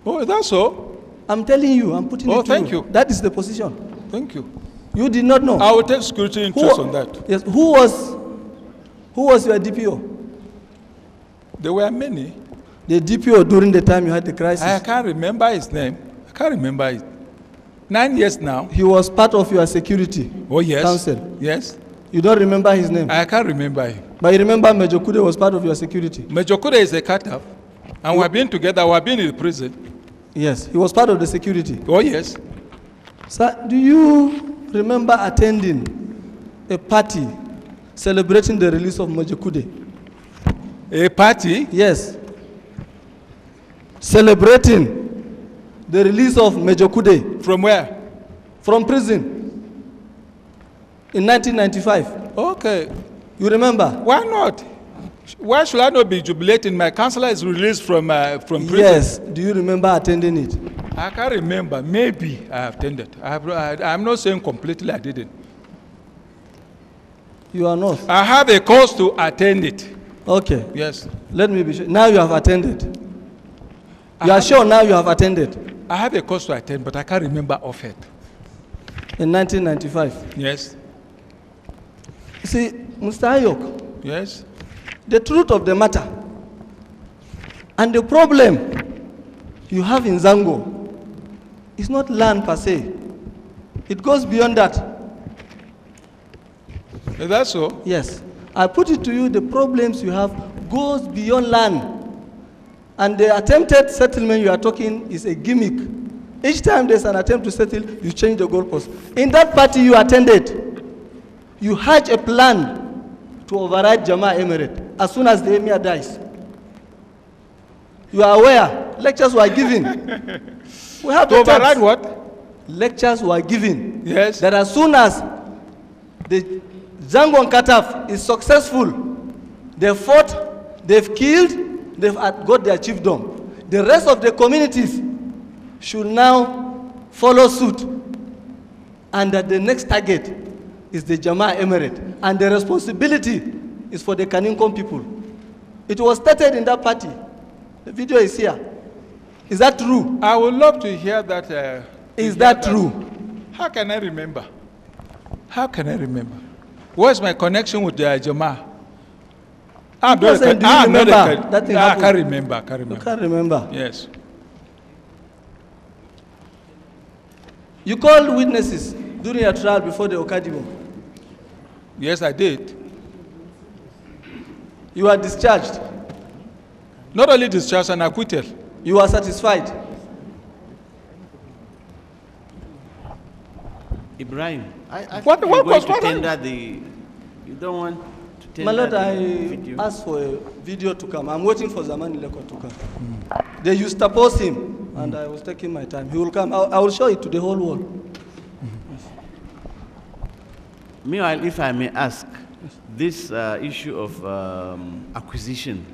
Oh, that's so? I'm telling you, I'm putting it to you. Oh, thank you. That is the position. Thank you. You did not know. I will take security interest on that. Yes, who was your DPO? There were many. The DPO during the time you had the crisis. I can't remember his name. I can't remember it. 9 years now. He was part of your security council. Yes. You don't remember his name? I can't remember him. But you remember Major Kude was part of your security? Major Kude is a Kataf. And we've been together, we've been in prison. Yes, he was part of the security. Oh, yes. Sir, do you remember attending a party celebrating the release of Major Kude? A party? Yes. Celebrating the release of Major Kude. From where? From prison. In 1995. Okay. You remember? Why not? Why should I not be jubilating? My counselor is released from prison. Yes. Do you remember attending it? I can't remember. Maybe I attended. I'm not saying completely I didn't. You are not? I have a cause to attend it. Okay. Yes. Let me be sure. Now you have attended. You are sure now you have attended? I have a cause to attend, but I can't remember of it. In 1995? Yes. You see, Mr. Ayok. Yes. The truth of the matter and the problem you have in Zango is not land per se. It goes beyond that. Is that so? Yes. I put it to you, the problems you have goes beyond land. And the attempted settlement you are talking is a gimmick. Each time there's an attempt to settle, you change the goalpost. In that party you attended, you hatch a plan to override Jama Emirate as soon as the emir dies. You are aware, lectures were given. We have to override what? Lectures were given. Yes. That as soon as the Zangon Kataf is successful, they fought, they've killed, they've got their chiefdom. The rest of the communities should now follow suit, and that the next target is the Jama Emirate, and the responsibility is for the Kaninkom people. It was stated in that party. The video is here. Is that true? I would love to hear that. Is that true? How can I remember? How can I remember? What's my connection with the Jama? I can't remember. You can't remember? Yes. You called witnesses during your trial before the Okadibo? Yes, I did. You were discharged? Not only discharged, and acquitted. You are satisfied? Ibrahim, I what think you're going was to tender the... You don't want to tender My Lord, the I video? asked for a video to come. I'm waiting for Zamani Leko to come. They used to post him and I was taking my time. He will come. I will show it to the whole world. Meanwhile, if I may ask, this issue of acquisition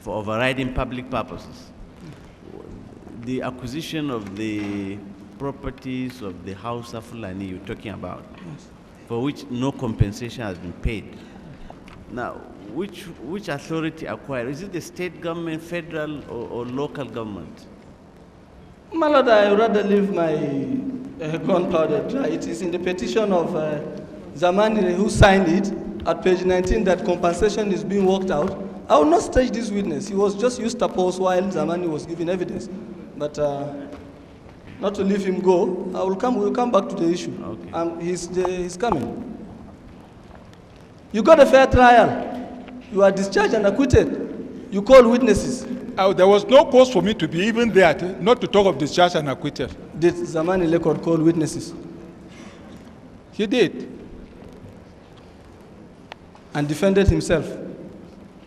for overriding public purposes, the acquisition of the properties of the House of Fulani you're talking about, for which no compensation has been paid. Now, which authority acquired? Is it the state government, federal, or local government? My Lord, I would rather leave my gunpowder dry. It is in the petition of Zamani who signed it at page 19 that compensation is being worked out. I will not stage this witness. He was just used to pause while Zamani was giving evidence. But not to leave him go, we'll come back to the issue. Okay. He's coming. You got a fair trial. You are discharged and acquitted. You call witnesses. There was no cause for me to be even there, not to talk of discharge and acquitted. Did Zamani Lekod call witnesses? He did. And defended himself?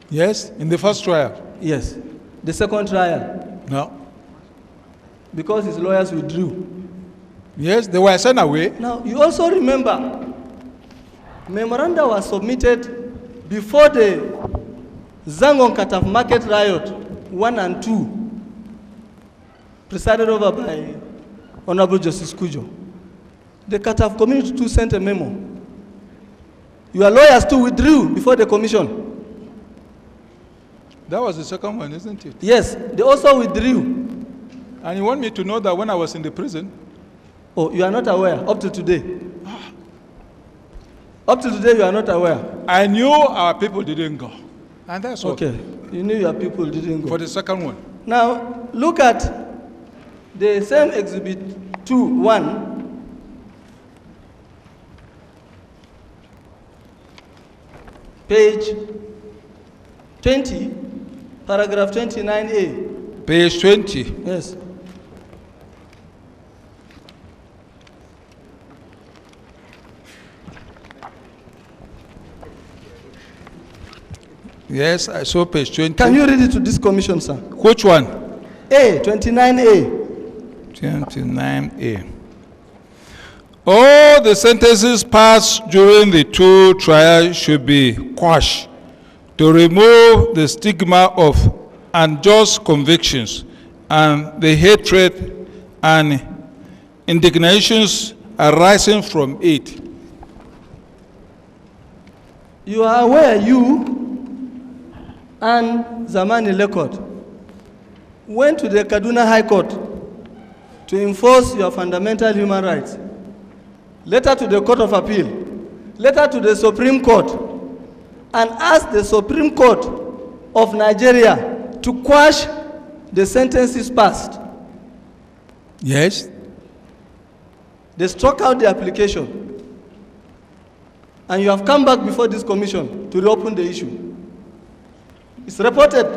Yes, in the first trial. Yes. The second trial? No. Because his lawyers withdrew? Yes, they were sent away. Now, you also remember, memoranda was submitted before the Zangon Kataf market riot 1 and 2, presided over by Honorable Justice Kujo. The Kataf community too sent a memo. Your lawyers too withdrew before the commission. That was the second one, isn't it? Yes, they also withdrew. And you want me to know that when I was in the prison? Oh, you are not aware up to today? Up to today, you are not aware? I knew our people didn't go. And that's okay. You knew your people didn't go. For the second one. Now, look at the same exhibit 2:1. Page 20, paragraph 29A. Page 20. Yes. Yes, I saw page 20. Can you read it to this commission, sir? Which one? A, 29A. 29A. All the sentences passed during the two trials should be quashed to remove the stigma of unjust convictions and the hatred and indignations arising from it. You are aware you and Zamani Lekod went to the Kaduna High Court to enforce your fundamental human rights. Letter to the Court of Appeal, letter to the Supreme Court, and asked the Supreme Court of Nigeria to quash the sentences passed. Yes. They struck out the application. And you have come back before this commission to reopen the issue. It's reported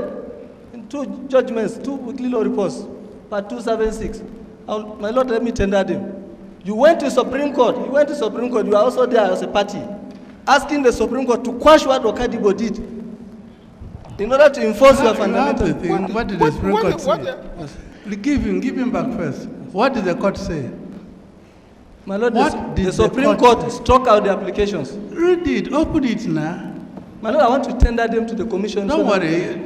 in 2 judgments, 2 weekly law reports, part 276. My Lord, let me tender them. You went to Supreme Court. You went to Supreme Court. You are also there as a party, asking the Supreme Court to quash what Okadibo did in order to enforce your fundamental. What did the Supreme Court say? Give him back first. What did the court say? My Lord, the Supreme Court struck out the applications. Read it. Open it now. My Lord, I want to tender them to the commission. Don't worry.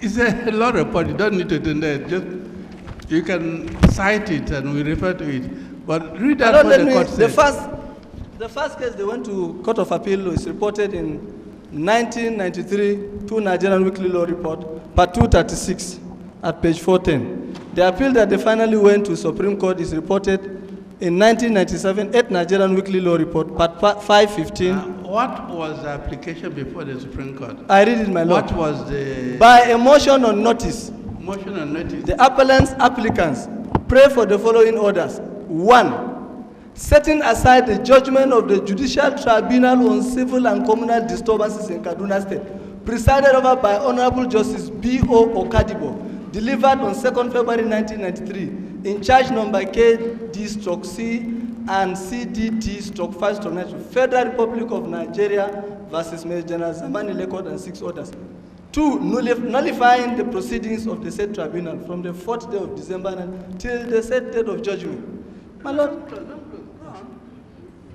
It's a law report. You don't need to tender it. Just you can cite it and we refer to it. But read out what the court said. The first case they went to Court of Appeal is reported in 1993 to Nigerian Weekly Law Report, part 236 at page 410. The appeal that they finally went to Supreme Court is reported in 1997 at Nigerian Weekly Law Report, part 515. What was the application before the Supreme Court? I read it, my Lord. What was the... By a motion on notice. Motion on notice. The applicants pray for the following orders. 1. Setting aside the judgment of the Judicial Tribunal on Civil and Communal Disturbances in Kaduna State, presided over by Honorable Justice B.O. Okadibo, delivered on 2nd February 1993, in charge number KD/C and CDT/5/9, Federal Republic of Nigeria versus Major General Zamani Lekod and 6 others. 2, nullifying the proceedings of the said tribunal from the 4th day of December till the said date of judgment. My Lord.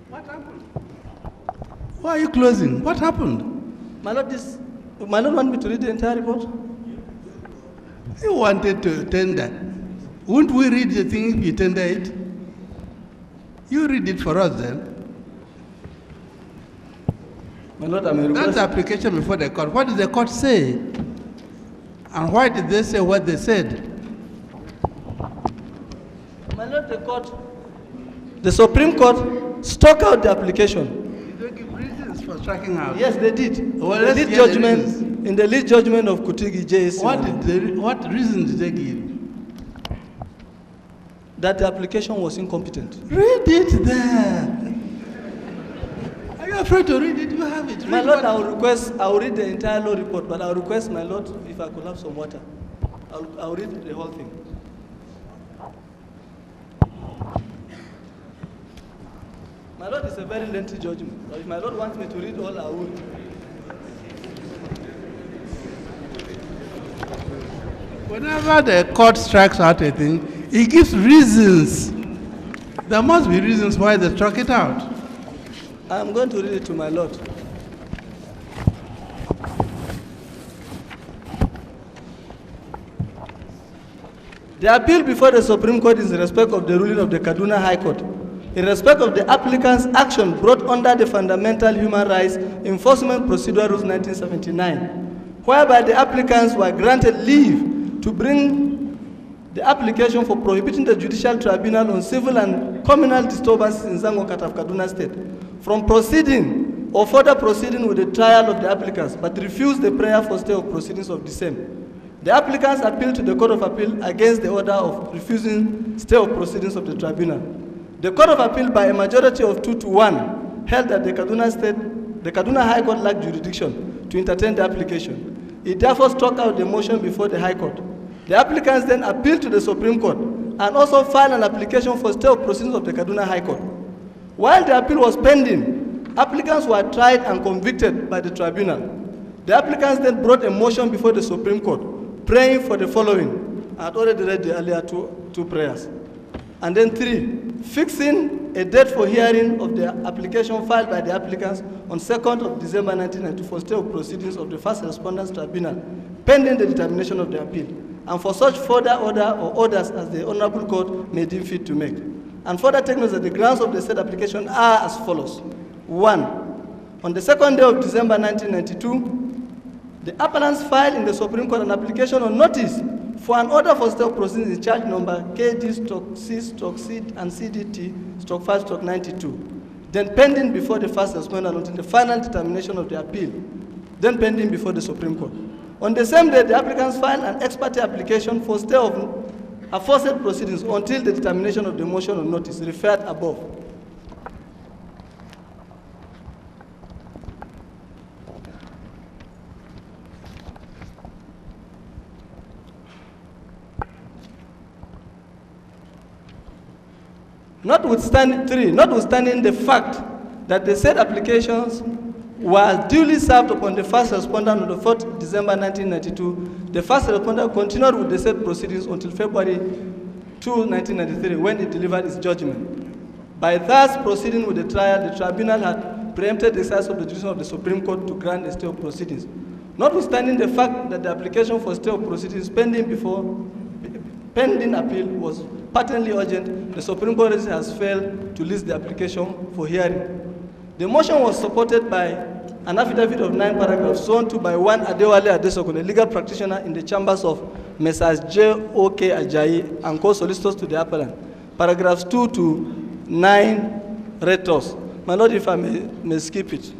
What happened? Why are you closing? What happened? My Lord, my Lord want me to read the entire report? You wanted to tender. Wouldn't we read the thing if you tender it? You read it for us then. My Lord, I'm That's the application before the court. What did the court say? And why did they say what they said? My Lord, the Supreme Court struck out the application. Did they give reasons for striking out? Yes, they did. Well, the lead judgment, in the lead judgment of Kutigi JSC. What reason did they give? That the application was incompetent. Read it there. Are you afraid to read it? You have it. My Lord, I will read the entire law report, but I will request, my Lord, if I could have some water. I will read the whole thing. My Lord, it's a very lengthy judgment. But if my Lord wants me to read all, I will. Whenever the court strikes out a thing, it gives reasons. There must be reasons why they struck it out. I'm going to read it to my Lord. The appeal before the Supreme Court is in respect of the ruling of the Kaduna High Court, in respect of the applicant's action brought under the Fundamental Human Rights Enforcement Procedure Rules 1979, whereby the applicants were granted leave to bring the application for prohibiting the Judicial Tribunal on civil and communal disturbances in Zangon, Kataf, Kaduna State from proceeding or further proceeding with the trial of the applicants, but refused the prayer for stay of proceedings of the same. The applicants appealed to the Court of Appeal against the order of refusing stay of proceedings of the tribunal. The Court of Appeal, by a majority of 2-1, held that the Kaduna High Court lacked jurisdiction to entertain the application. It therefore struck out the motion before the High Court. The applicants then appealed to the Supreme Court and also filed an application for stay of proceedings of the Kaduna High Court. While the appeal was pending, applicants were tried and convicted by the tribunal. The applicants then brought a motion before the Supreme Court, praying for the following. I had already read the earlier two prayers. And then 3, fixing a date for hearing of the application filed by the applicants on 2nd of December 1992 for stay of proceedings of the First Respondents Tribunal, pending the determination of the appeal, and for such further order or orders as the Honorable Court may deem fit to make. And further take note that the grounds of the said application are as follows. 1, on the 2nd day of December 1992, the appellants filed in the Supreme Court an application on notice for an order for stay of proceedings in charge number KD/C/CDT/5/92, then pending before the first respondent until the final determination of the appeal, then pending before the Supreme Court. On the same day, the applicants filed an ex parte application for stay of aforesaid proceedings until the determination of the motion on notice referred above. Notwithstanding the fact that the said applications were duly served upon the first respondent on the 4th December 1992, the first respondent continued with the said proceedings until February 2, 1993, when it delivered its judgment. By thus proceeding with the trial, the tribunal had preempted the exercise of the jurisdiction of the Supreme Court to grant a stay of proceedings. Notwithstanding the fact that the application for stay of proceedings pending appeal was patently urgent, the Supreme Court has failed to list the application for hearing. The motion was supported by an affidavit of 9 paragraphs sworn to by one Adewale Adesokun, a legal practitioner in the chambers of Messrs. J.O.K. Ajayi and co-solicitors to the appellant. Paragraphs 2 to 9 read thus. My Lord, if I may skip it.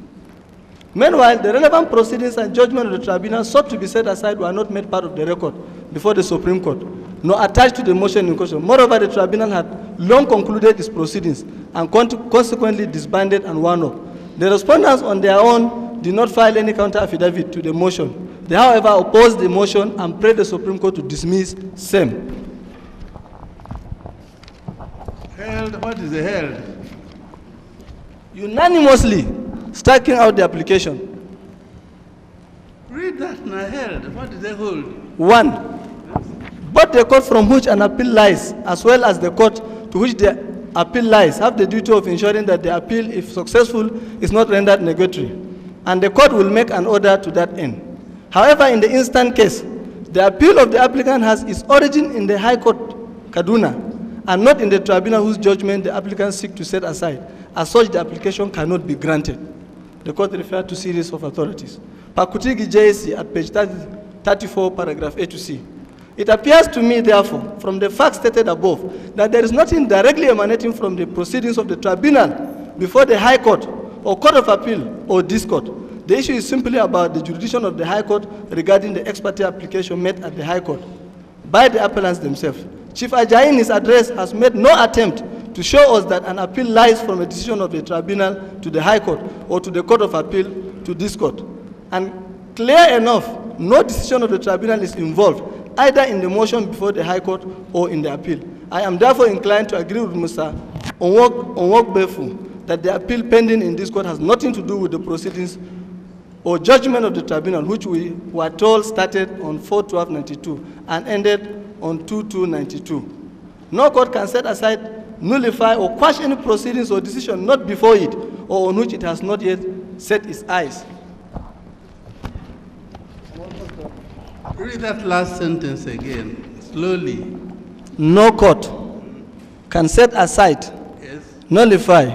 Meanwhile, the relevant proceedings and judgment of the tribunal sought to be set aside were not made part of the record before the Supreme Court, nor attached to the motion in question. Moreover, the tribunal had long concluded its proceedings and consequently disbanded and wound up. The respondents on their own did not file any counter affidavit to the motion. They, however, opposed the motion and prayed the Supreme Court to dismiss same. Held, what is the held? Unanimously striking out the application. Read that I heard. What did they hold? One, both the court from which an appeal lies, as well as the court to which the appeal lies, have the duty of ensuring that the appeal, if successful, is not rendered nugatory, and the court will make an order to that end. However, in the instant case, the appeal of the applicant has its origin in the High Court, Kaduna, and not in the tribunal whose judgment the applicant seeks to set aside. As such, the application cannot be granted. The court referred to series of authorities. Pakutigi JSC at page 34, paragraph A to C. It appears to me, therefore, from the facts stated above, that there is nothing directly emanating from the proceedings of the tribunal before the High Court or Court of Appeal or this court. The issue is simply about the jurisdiction of the High Court regarding the ex parte application made at the High Court by the appellants themselves. Chief Ajayi in his address has made no attempt to show us that an appeal lies from a decision of the tribunal to the High Court or to the Court of Appeal to this court. And clear enough, no decision of the tribunal is involved, either in the motion before the High Court or in the appeal. I am therefore inclined to agree with Mr. Onwokbefu that the appeal pending in this court has nothing to do with the proceedings or judgment of the tribunal, which we were told started on 4/12/92 and ended on 2/2/92. No court can set aside, nullify, or quash any proceedings or decision not before it or on which it has not yet set its eyes. Read that last sentence again, slowly. No court can set aside, Yes. nullify,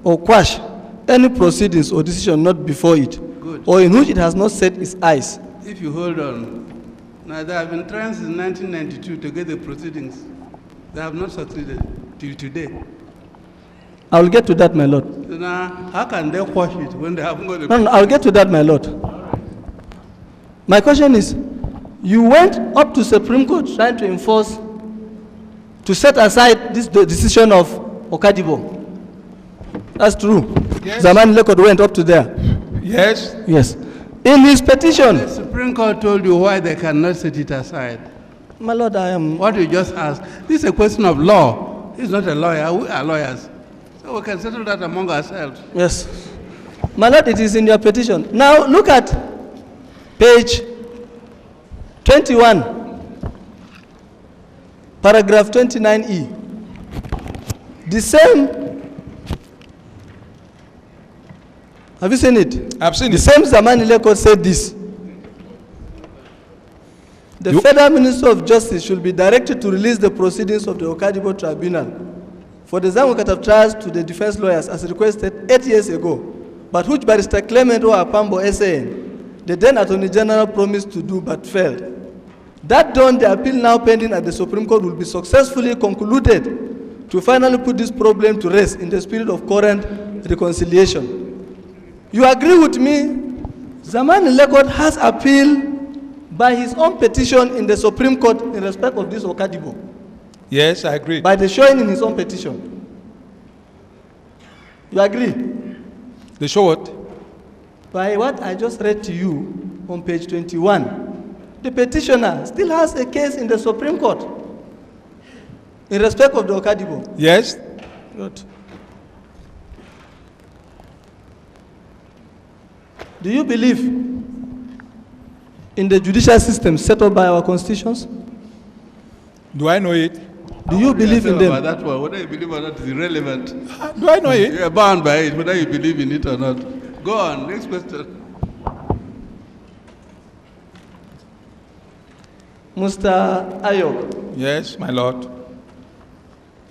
or quash any proceedings or decision not before it, Good. or in which it has not set its eyes. If you hold on. Now, they have been trying since 1992 to get the proceedings. They have not succeeded till today. I will get to that, my lord. So now, how can they quash it when they haven't got the No, I'll get to that, my lord. My question is, you went up to Supreme Court trying to enforce, to set aside this the decision of Okadibo. That's true. Yes. Zaman Lekod went up to there. Yes. Yes. In his petition, The Supreme Court told you why they cannot set it aside. my lord, I am. What you just asked, this is a question of law. He's not a lawyer, we are lawyers. So we can settle that among ourselves. Yes. My lord, it is in your petition. Now look at page 21, paragraph 29E. The same, have you seen it? I've seen The it. same Zaman Lekod said this. The Federal Minister of Justice should be directed to release the proceedings of the Okadibo Tribunal for the Zangon Kataf trials to the defense lawyers as requested 8 years ago, but which Barrister Clement O. Apambo SAN, the then Attorney General, promised to do but failed. That done, the appeal now pending at the Supreme Court will be successfully concluded to finally put this problem to rest in the spirit of current reconciliation. You agree with me? Zaman Lekod has appealed by his own petition in the Supreme Court in respect of this Okadibo. Yes, I agree. By the showing in his own petition. You agree? They show what? By what I just read to you on page 21, the petitioner still has a case in the Supreme Court in respect of the Okadibo. Yes. Good. Do you believe in the judicial system set up by our constitutions? Do I know it? Do you believe in About them? that one, whether you believe or not is irrelevant. Do I know it? You are bound by it, whether you believe in it or not. Go on, next question. Mr. Ayok, Yes, my lord.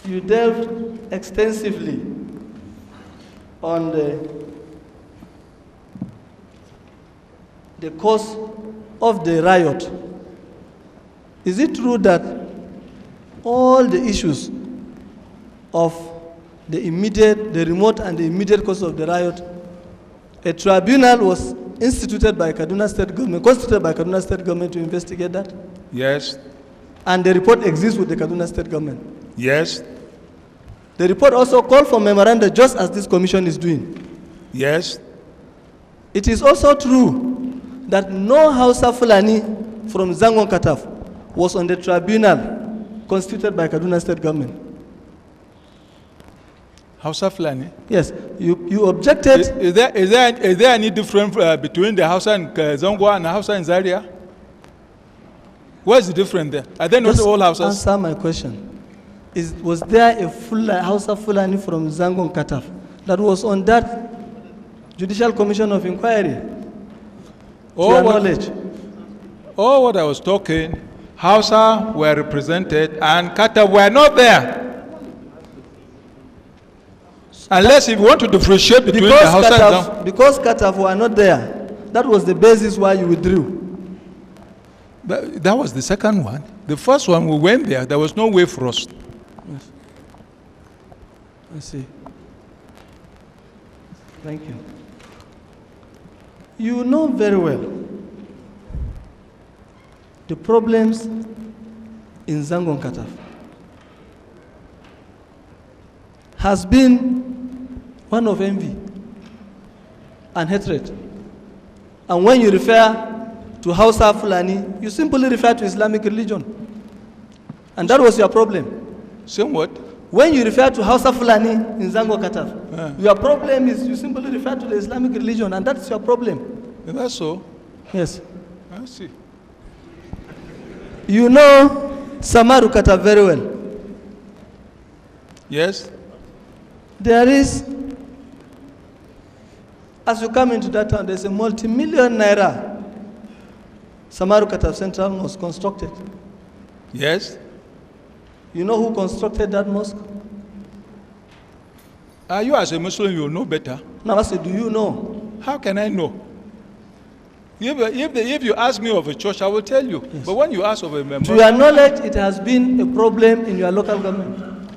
you delved extensively on the cause of the riot. Is it true that all the issues of the remote and the immediate cause of the riot, a tribunal was instituted by Kaduna State Government, constituted by Kaduna State Government to investigate that? Yes. And the report exists with the Kaduna State Government. Yes. The report also called for memoranda just as this commission is doing. Yes. It is also true that no Hausa Fulani from Zangon Kataf was on the tribunal constituted by Kaduna State Government. Hausa Fulani? Yes, you objected. Is there any difference between the Hausa in Zangon and the Hausa in Zaria? What is the difference there? Are they not all Hausas? Answer my question. Was there a Hausa Fulani from Zangon Kataf that was on that Judicial Commission of Inquiry? All knowledge. What I was talking, Hausa were represented and Kataf were not there. Unless if you want to differentiate between the Hausa and Zangon. Because Kataf were not there, that was the basis why you withdrew. That was the second one. The first one, we went there was no way for us. Yes. I see. Thank you. You know very well the problems in Zangon Kataf has been one of envy and hatred. And when you refer to Hausa Fulani, you simply refer to Islamic religion. And that was your problem. Same what? When you refer to Hausa Fulani in Zangon Kataf, your problem is you simply refer to the Islamic religion, and that's your problem. Is that so? Yes. I see. You know Samaru Kataf very well. Yes. There is, as you come into that town, there's a multi-million naira Samaru Kataf Central Mosque constructed. Yes. You know who constructed that mosque? You as a Muslim, you know better. Now I say, do you know? How can I know? If you ask me of a church, I will tell you. Yes. But when you ask of a member... To your knowledge, it has been a problem in your local government.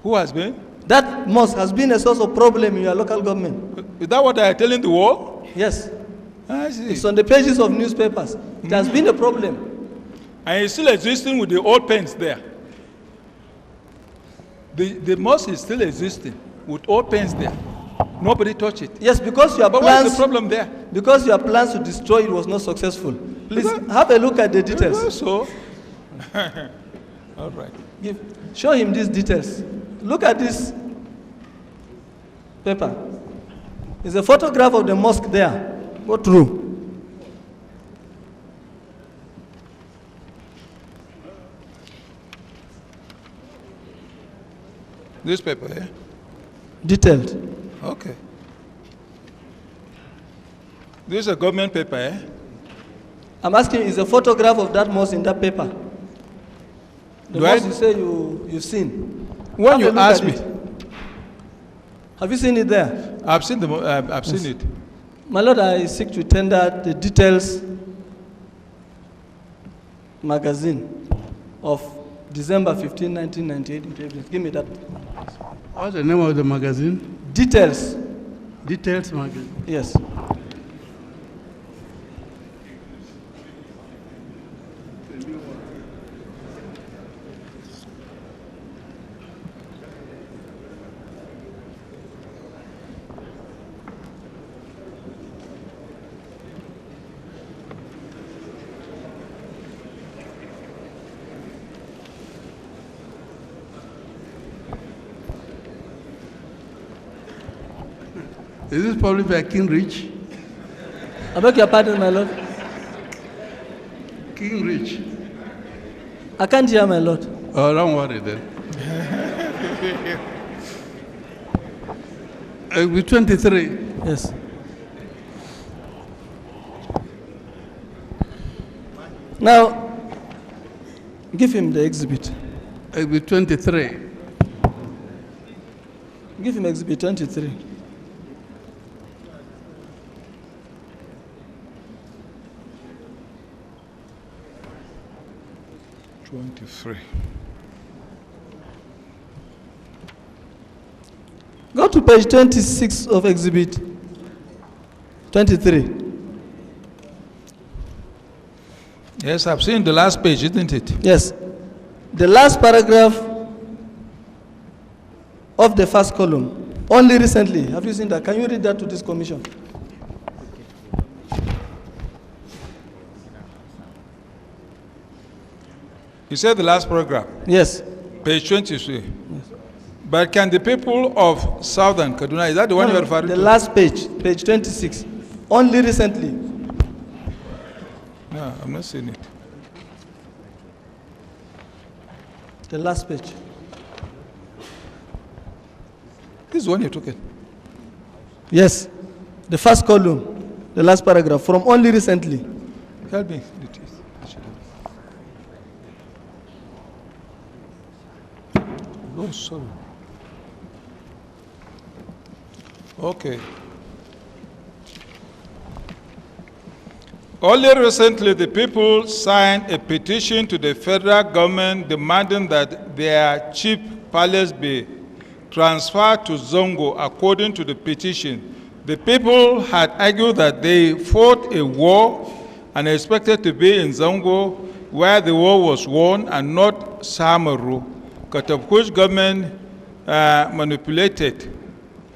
Who has been? That mosque has been a source of problem in your local government. Is that what I are telling the world? Yes. I see. It's on the pages of newspapers. It has been a problem. And it's still existing with the old pens there. The mosque is still existing with old pens there. Nobody touched it. Yes, because your plans... What is the problem there? Because your plans to destroy it was not successful. Please have a look at the details. So, all right. Show him these details. Look at this paper. It's a photograph of the mosque there. Go through. This paper, yeah? Detailed. Okay. This is a government paper, eh? I'm asking, is a photograph of that mosque in that paper? The mosque you say you've seen. When you ask me. Have you seen it there? I've seen I've seen it. My Lord, I seek to tender the details magazine of December 15, 1998. Give me that. What's the name of the magazine? Details. Details magazine. Yes. Is this published by King Rich? I beg your pardon, my Lord. King Rich. I can't hear, my Lord. Oh, don't worry then. With 23. Yes. Now, give him the exhibit. With 23. Give him exhibit 23. Go to page 26 of exhibit 23. Yes, I've seen the last page, isn't it? Yes. The last paragraph of the first column. Only recently. Have you seen that? Can you read that to this commission? You said the last paragraph? Yes. Page 23. Yes. But can the people of Southern Kaduna, is that the one you are referring to? The last page, page 26. Only recently. No, I'm not seeing it. The last page. This is one you took it. Yes. The first column, the last paragraph, from only recently. Help me. Oh, sorry. Okay. Only recently, the people signed a petition to the federal government demanding that their chief palace be transferred to Zangon. According to the petition, the people had argued that they fought a war and expected to be in Zangon, where the war was won, and not Samaru, Kataf, which government manipulated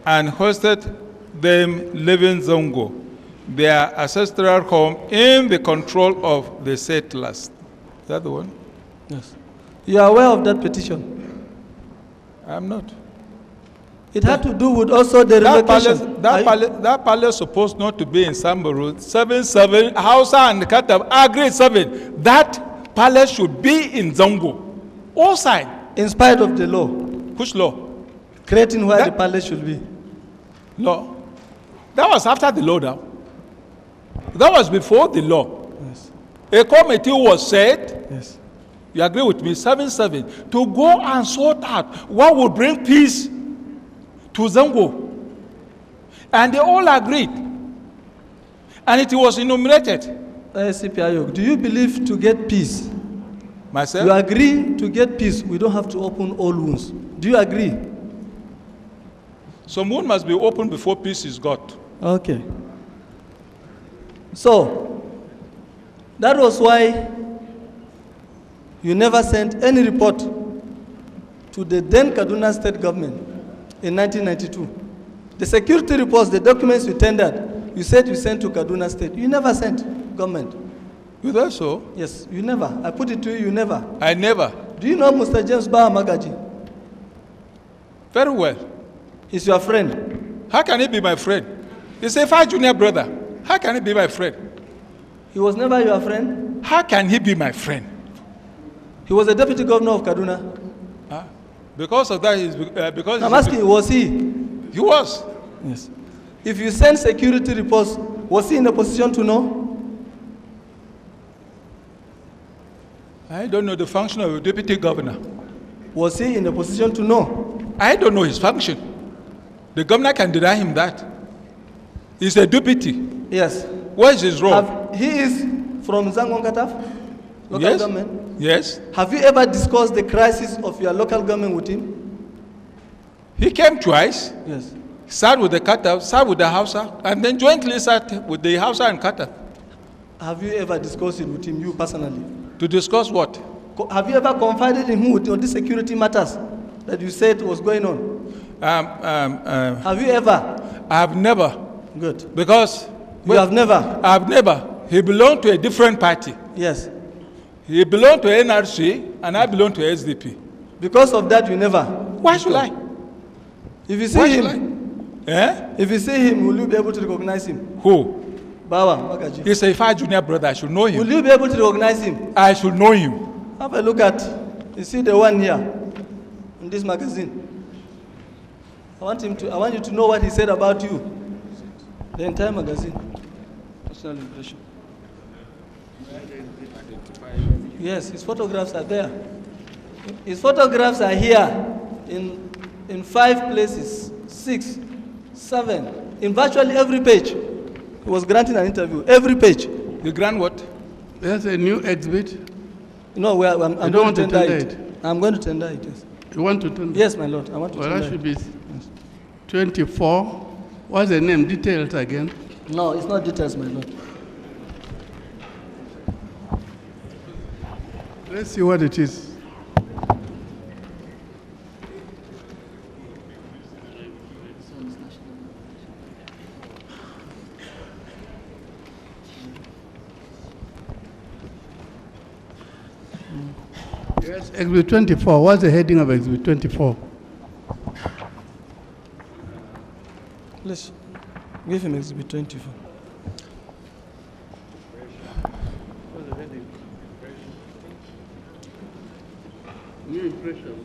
and hosted them living Zangon, their ancestral home, in the control of the settlers. Is that the one? Yes. You are aware of that petition? I'm not. It had to do with also the relocation. That palace supposed not to be in Samburu. 7-7, Hausa and Kataf agreed 7. That palace should be in Zangon. All signed. In spite of the law. Which law? Creating where the palace should be. Law. That was after the law now. That was before the law. Yes. A committee was set. Yes. You agree with me? 7-7. To go and sort out what would bring peace to Zangon. And they all agreed. And it was enumerated. CPIO, do you believe to get peace? Myself? You agree to get peace, we don't have to open all wounds. Do you agree? Some wound must be opened before peace is got. Okay. So, that was why you never sent any report to the then Kaduna State government in 1992. The security reports, the documents you tendered, you said you sent to Kaduna State. You never sent government. You thought so? Yes, you never. I put it to you, you never. I never. Do you know Mr. James Baha Magaji? Very well. He's your friend. How can he be my friend? He's a far junior brother. How can he be my friend? He was never your friend? How can he be my friend? He was a deputy governor of Kaduna. Because of that, because I'm asking, was he? He was. Yes. If you send security reports, was he in a position to know? I don't know the function of a deputy governor. Was he in a position to know? I don't know his function. The governor can deny him that. He's a deputy. Yes. What is his role? He is from Zangon Kataf, local government. Yes. Have you ever discussed the crisis of your local government with him? He came twice. Yes. Sat with the Kataf, sat with the Hausa, and then jointly sat with the Hausa and Kataf. Have you ever discussed it with him, you personally? To discuss what? Have you ever confided in him with the security matters that you said was going on? Have you ever? I have never. Good. Because... You have never? I have never. He belonged to a different party. Yes. He belonged to NRC, and I belong to SDP. Because of that, you never? Why should I? If you see him, if you see him, will you be able to recognize him? Who? Bawa Magaji. He's a far junior brother. I should know him. Will you be able to recognize him? I should know him. Have a look at, you see the one here, in this magazine. I want you to know what he said about you. The entire magazine. Personal impression. Yes, his photographs are there. His photographs are here in 5 places, 6, 7, in virtually every page. He was granting an interview, every page. You grant what? There's a new exhibit. No, I'm going to tender it. I'm going to tender it, yes. You want to tender? Yes, my lord, I want to tender it. Well, that should be 24. What's the name? Details again? No, it's not details, my lord. Let's see what it is. Yes, Exhibit 24. What's the heading of Exhibit 24? Please, give him exhibit 24. New impression.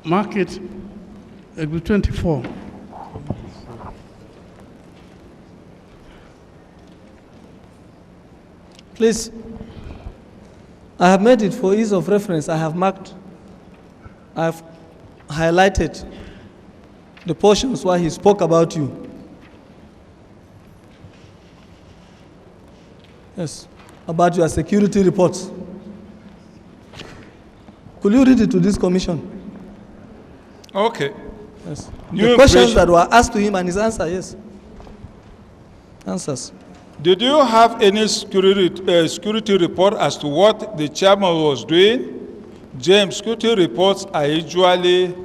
Market, exhibit 24. Please, I have made it for ease of reference. I have marked, I have highlighted the portions where he spoke about you. Yes, about your security reports. Could you read it to this commission? Okay. Yes. The questions that were asked to him and his answer, yes. Answers. Did you have any security report as to what the chairman was doing? James, security reports are usually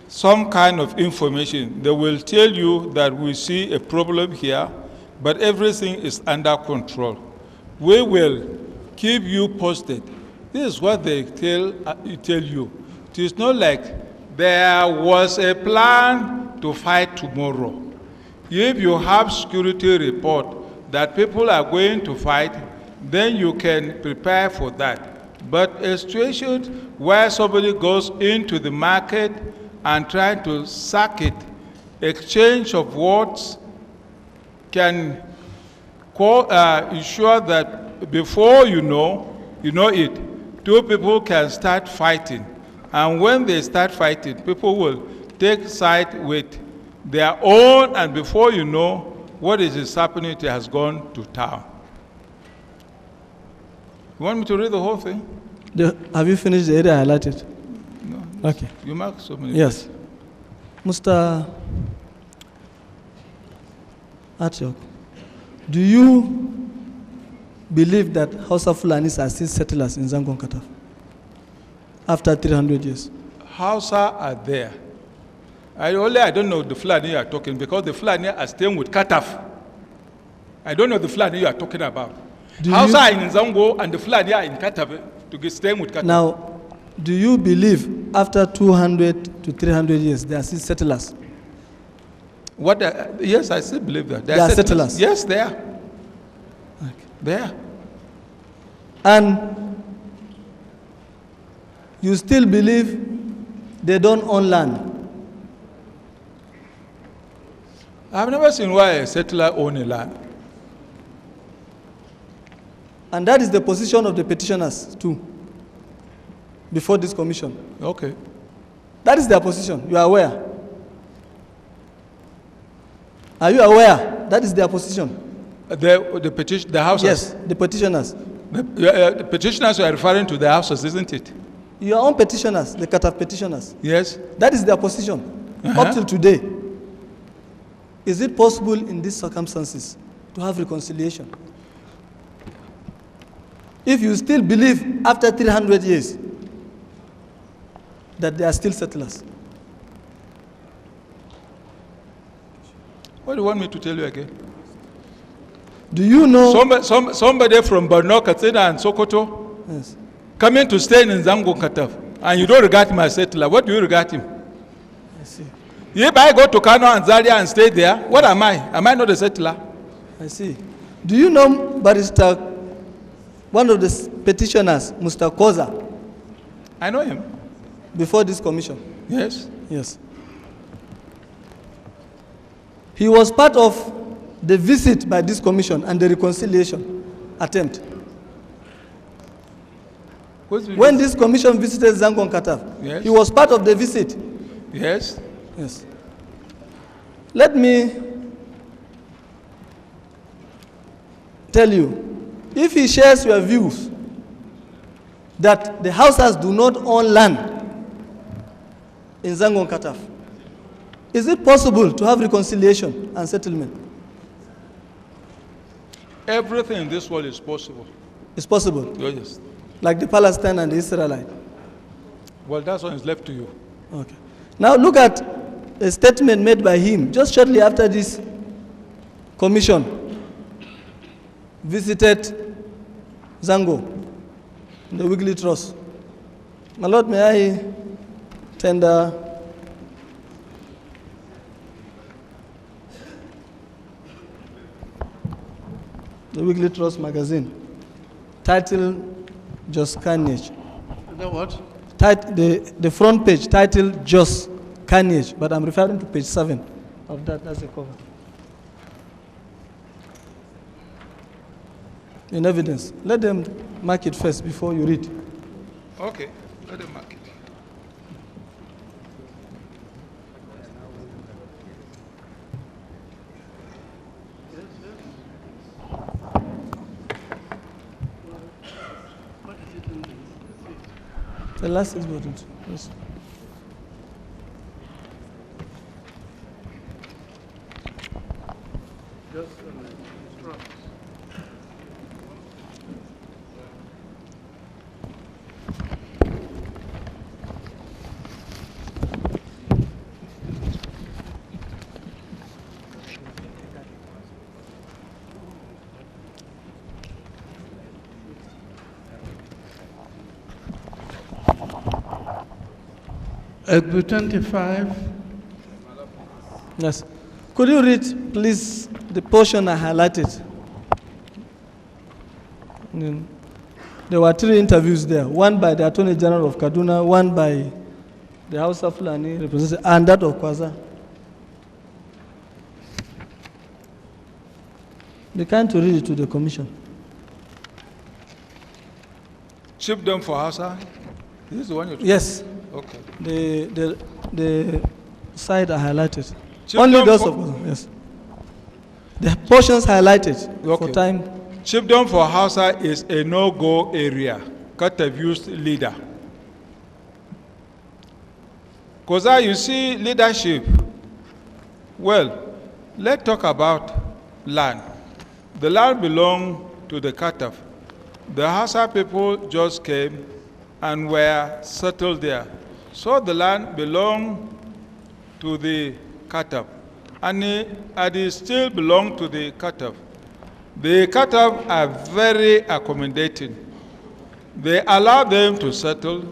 some kind of information. They will tell you that we see a problem here, but everything is under control. We will keep you posted. This is what they tell you. It is not like there was a plan to fight tomorrow. If you have security report that people are going to fight, then you can prepare for that. But a situation where somebody goes into the market and trying to sack it, exchange of words can ensure that before you know it, two people can start fighting. And when they start fighting, people will take side with their own, and before you know what is happening, it has gone to town. You want me to read the whole thing? Have you finished the area highlighted? No. Okay. You marked so many. Yes. Mr. Atiok, do you believe that Hausa Fulanis are still settlers in Zangon Kataf after 300 years? Hausa are there. I don't know the Fulani you are talking, because the Fulani are staying with Kataf. I don't know the Fulani you are talking about. Hausa are in Zango and the Fulani are in Kataf to staying with Kataf. Now, do you believe after 200 to 300 years they are still settlers? Yes, I still believe that. They are settlers? Yes, they are. Okay. They are. And you still believe they don't own land? I've never seen why a settler own a land. And that is the position of the petitioners too, before this commission. Okay. That is their position. You are aware? Are you aware? That is their position. The houses? Yes, the petitioners. The petitioners are referring to the houses, isn't it? Your own petitioners, the Kataf petitioners. Yes. That is their position up till today. Is it possible in these circumstances to have reconciliation? If you still believe after 300 years that they are still settlers. What do you want me to tell you again? Do you know? Somebody from Borno, Katsina and Sokoto, yes, coming to stay in Zangon Kataf, and you don't regard him as settler. What do you regard him? I see. If I go to Kano and Zaria and stay there, what am I? Am I not a settler? I see. Do you know Barrister, one of the petitioners, Mr. Koza? I know him. Before this commission? Yes. Yes. He was part of the visit by this commission and the reconciliation attempt. When this commission visited Zangon Kataf, yes, he was part of the visit. Yes. Yes. Let me tell you, if he shares your views that the Hausas do not own land in Zangon Kataf, is it possible to have reconciliation and settlement? Everything in this world is possible. It's possible? Yes. Like the Palestine and the Israelite? Well, that one is left to you. Okay. Now look at a statement made by him just shortly after this commission visited Zangon, the weekly trust. My Lord, may I tender the weekly trust magazine, titled Just Carnage. The what? The front page titled Just Carnage, but I'm referring to page 7 of that. That's the cover. In evidence. Let them mark it first before you read. Okay, let them mark it. The last is buttons. Yes. Exhibit 25. Yes. Could you read, please, the portion I highlighted? There were 3 interviews there, one by the Attorney General of Kaduna, one by the House of Fulani representative, and that of Kwaza. Be kind to read it to the commission. Chiefdom for Hausa? This is the one you're talking Yes. Okay. The side I highlighted. Chiefdom Only those of us, yes. The portions highlighted for time. Chiefdom for Hausa is a no-go area. Kataf used leader. Because you see leadership. Well, let's talk about land. The land belongs to the Kataf. The Hausa people just came and were settled there. So the land belonged to the Kataf, and it still belongs to the Kataf. The Kataf are very accommodating. They allow them to settle,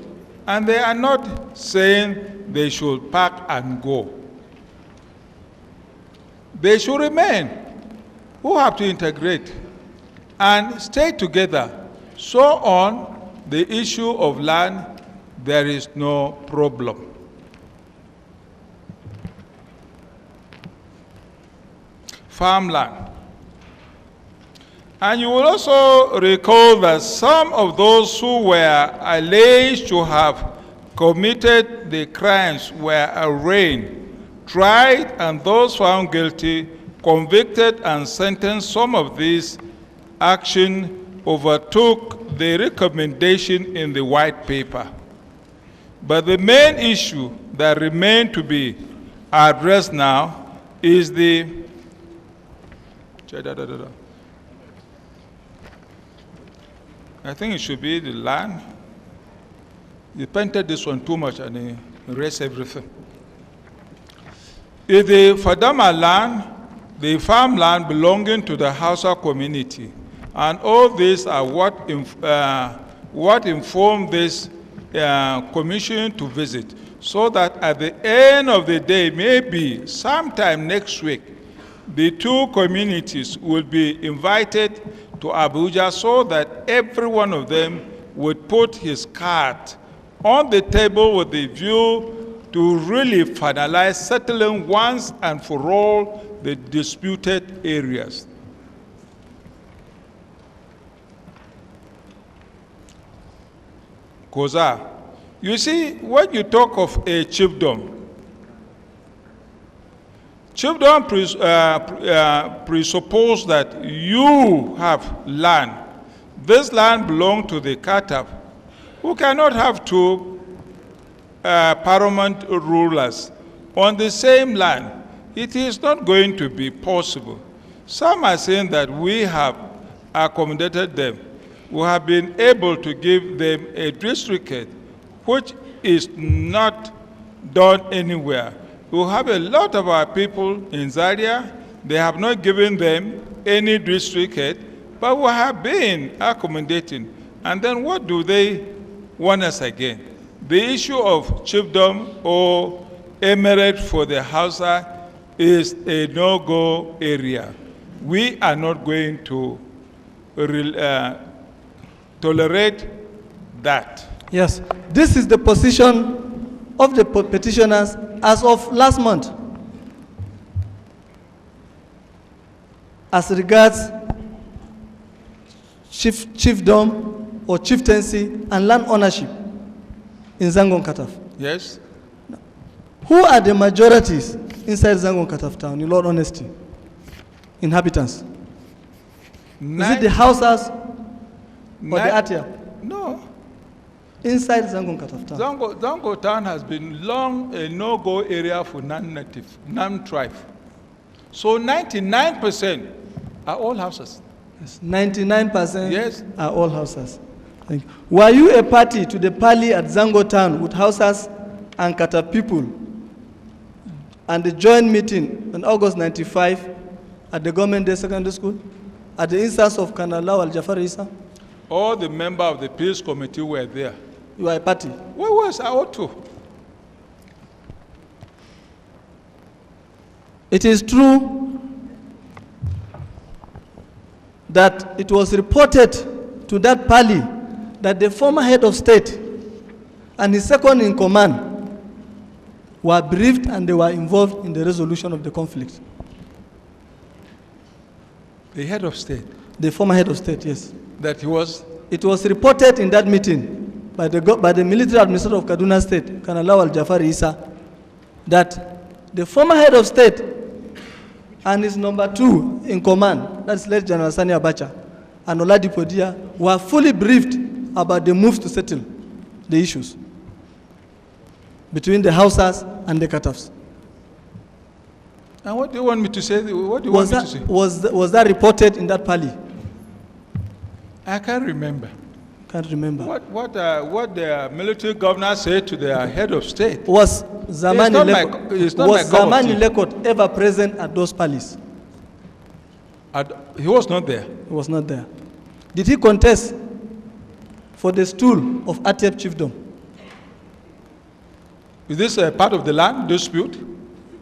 and they are not saying they should pack and go. They should remain, who have to integrate and stay together. So on the issue of land, there is no problem. Farmland. And you will also recall that some of those who were alleged to have committed the crimes were arraigned, tried, and those found guilty, convicted, and sentenced. Some of these actions overtook the recommendation in the white paper. But the main issue that remains to be addressed now is the I think it should be the land. You painted this one too much and you erased everything. Is the Fadama land, the farmland belonging to the Hausa community. And all these are what informed this commission to visit. So that at the end of the day, maybe sometime next week, the 2 communities will be invited to Abuja so that every one of them would put his card on the table with the view to really finalize settling once and for all the disputed areas. Koza, you see, when you talk of a chiefdom presuppose that you have land. This land belongs to the Kataf, who cannot have 2 paramount rulers on the same land. It is not going to be possible. Some are saying that we have accommodated them. We have been able to give them a district which is not done anywhere. We have a lot of our people in Zaria. They have not given them any district head, but we have been accommodating. And then what do they want us again? The issue of chiefdom or emirate for the Hausa is a no-go area. We are not going to tolerate that. Yes, this is the position of the petitioners as of last month. As regards chiefdom or chieftaincy and land ownership in Zangon Kataf. Yes. Who are the majorities inside Zangon Kataf town, in all honesty? Inhabitants. Is it the Hausas or the Atia? No. Inside Zangon Kataf town. Zangon town has been long a no-go area for non-native, non-tribe. So 99% are all houses. Yes, 99% yes. are all houses. Thank you. Were you a party to the parley at Zango town with houses and Kataf people and the joint meeting on August 95 at the Government Day Secondary School at the instance of Kanalaw Al-Jafar Isa? All the members of the peace committee were there. You are a party? Where was I ought to? It is true that it was reported to that parley that the former head of state and his second in command were briefed and they were involved in the resolution of the conflict. The head of state? The former head of state, yes. That he was? It was reported in that meeting by the military administrator of Kaduna State, Kanalaw Al-Jafar Isa, that the former head of state and his number 2 in command, that's late General Sani Abacha, and Oladipo Dia, were fully briefed about the moves to settle the issues between the Hausas and the Katafs. And what do you want me to say? What do you want me to say? Was that reported in that parley? I can't remember. Can't remember. What the military governor said to the head of state? Was Zamani Lekot ever present at those parleys? He was not there. He was not there. Did he contest for the stool of Atiep chiefdom? Is this a part of the land dispute?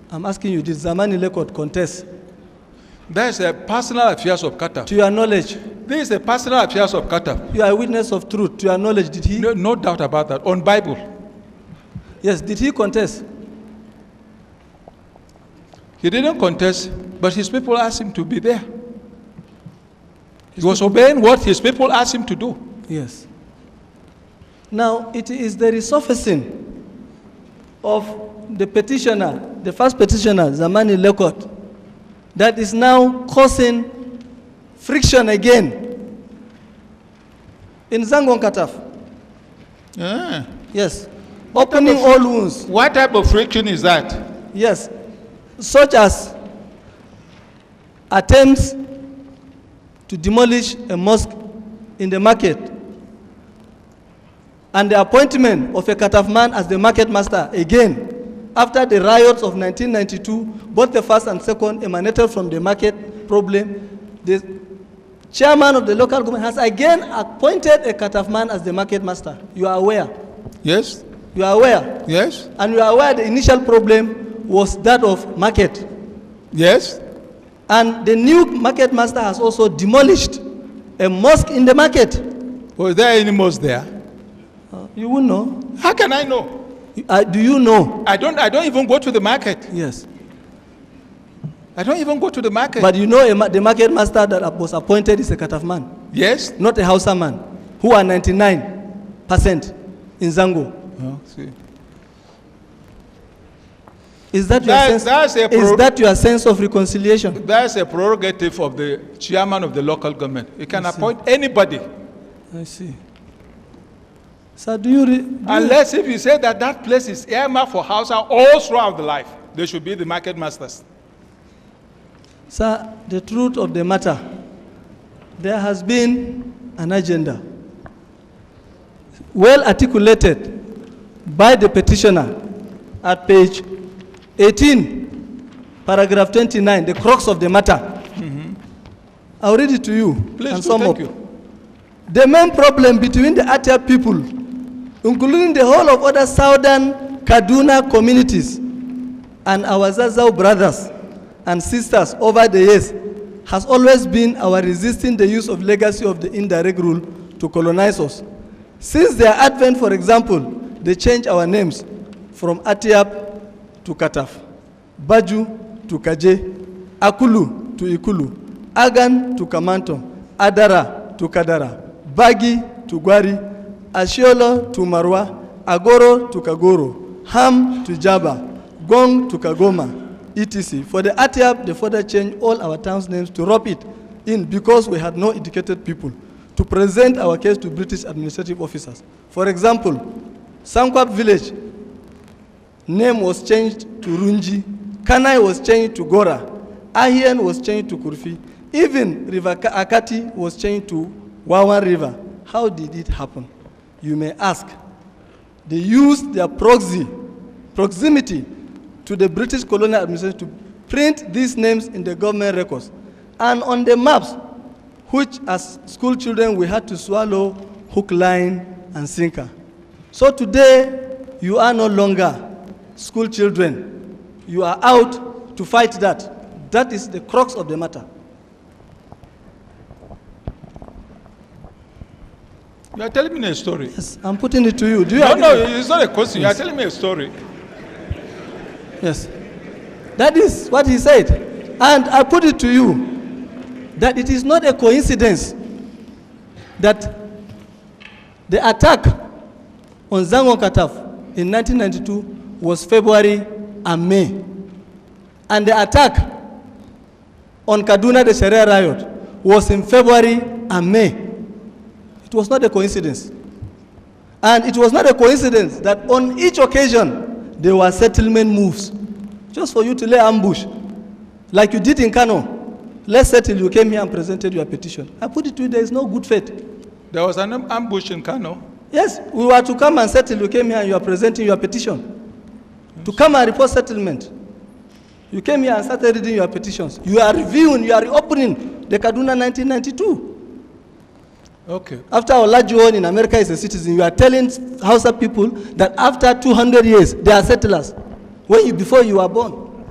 I'm asking you, did Zamani Lekot contest? That is a personal affairs of Kataf. To your knowledge? This is a personal affairs of Kataf. You are a witness of truth. To your knowledge, did he? No doubt about that. On Bible. Yes, did he contest? He didn't contest, but his people asked him to be there. He was obeying what his people asked him to do. Yes. Now, it is the resurfacing of the petitioner, the first petitioner, Zamani Lekot, that is now causing friction again in Zangon Kataf. Yes. Opening all wounds. What type of friction is that? Yes. Such as attempts to demolish a mosque in the market and the appointment of a Kataf man as the market master again. After the riots of 1992, both the first and second emanated from the market problem. The chairman of the local government has again appointed a Kataf man as the market master. You are aware? Yes. You are aware? Yes. And you are aware the initial problem was that of market? Yes. And the new market master has also demolished a mosque in the market. Was there any mosque there? You won't know. How can I know? Do you know? I don't even go to the market. Yes. I don't even go to the market. But you know the market master that was appointed is a Kataf man. Yes. Not a Hausa man, who are 99% in Zango. Oh, see. Is that your sense of reconciliation? That's a prerogative of the chairman of the local government. He can appoint anybody. I see. So do you unless if you say that place is earmarked for Hausa all throughout the life, they should be the market masters. Sir, the truth of the matter, there has been an agenda well articulated by the petitioner at page 18, paragraph 29, the crux of the matter. I'll read it to you. Please and do, sum thank up. you. The main problem between the Atiap people, including the whole of other southern Kaduna communities, and our Zazau brothers and sisters over the years, has always been our resisting the use of legacy of the indirect rule to colonize us. Since their advent, for example, they changed our names from Atiap to Kataf, Baju to Kaje, Akulu to Ikulu, Agan to Kamantom, Adara to Kadara, Bagi to Gwari, Ashiolo to Marwa, Agoro to Kagoro, Ham to Jaba, Gong to Kagoma, etc. For the Atiap, they further changed all our towns' names to rub it in because we had no educated people to present our case to British administrative officers. For example, Sankwap village name was changed to Runji, Kanai was changed to Gora, Ahien was changed to Kurfi, even River Akati was changed to Wawan River. How did it happen? You may ask. They used their proximity to the British colonial administration to print these names in the government records and on the maps, which as school children we had to swallow hook, line, and sinker. So today, you are no longer school children. You are out to fight that. That is the crux of the matter. You are telling me a story. Yes, I'm putting it to you. Do you No, agree? no, it's not a question. Yes. You are telling me a story. Yes. That is what he said. And I put it to you that it is not a coincidence that the attack on Zangon Kataf in 1992 was February and May. And the attack on Kaduna, the Sharia riot, was in February and May. It was not a coincidence. And it was not a coincidence that on each occasion, there were settlement moves, just for you to lay ambush, like you did in Kano. Let's settle, you came here and presented your petition. I put it to you, there is no good faith. There was an ambush in Kano. Yes, we were to come and settle, you came here and you are presenting your petition. Yes. To come and report settlement. You came here and started reading your petitions. You are reviewing, you are reopening the Kaduna 1992. Okay. After Olajuwon in America is a citizen, you are telling Hausa people that after 200 years, they are settlers, before you were born.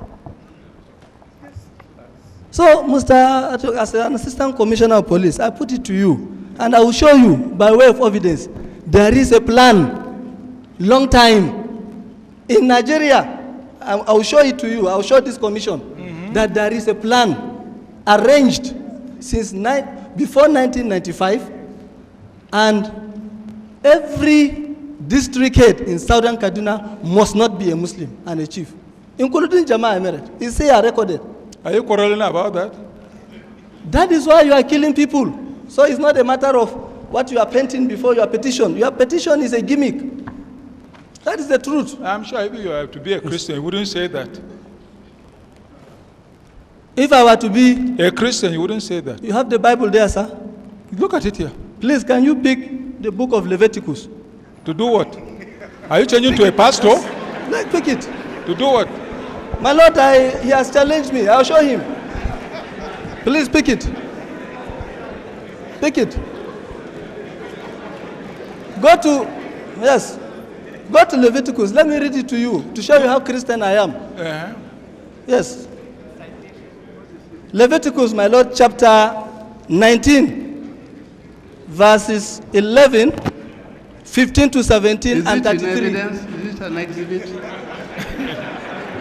So, as an assistant commissioner of police, I put it to you, and I will show you, by way of evidence, there is a plan, long time. In Nigeria, I will show it to you, I will show this commission, that there is a plan arranged since before 1995, and every district head in southern Kaduna must not be a Muslim and a chief, including Jama Emirate. It's here recorded. Are you quarreling about that? That is why you are killing people. So it's not a matter of what you are painting before your petition. Your petition is a gimmick. That is the truth. I'm sure if you have to be a Christian, you wouldn't say that. If I were to be a Christian, you wouldn't say that. You have the Bible there, sir. Look at it here. Please, can you pick the book of Leviticus? To do what? Are you changing to a pastor? Let's pick it. To do what? My Lord, he has challenged me. I'll show him. Please pick it. Pick it. Go to Leviticus. Let me read it to you to show you how Christian I am. Yes. Leviticus, my Lord, chapter 19, verses 11, 15 to 17, and 33. Is it an exhibit?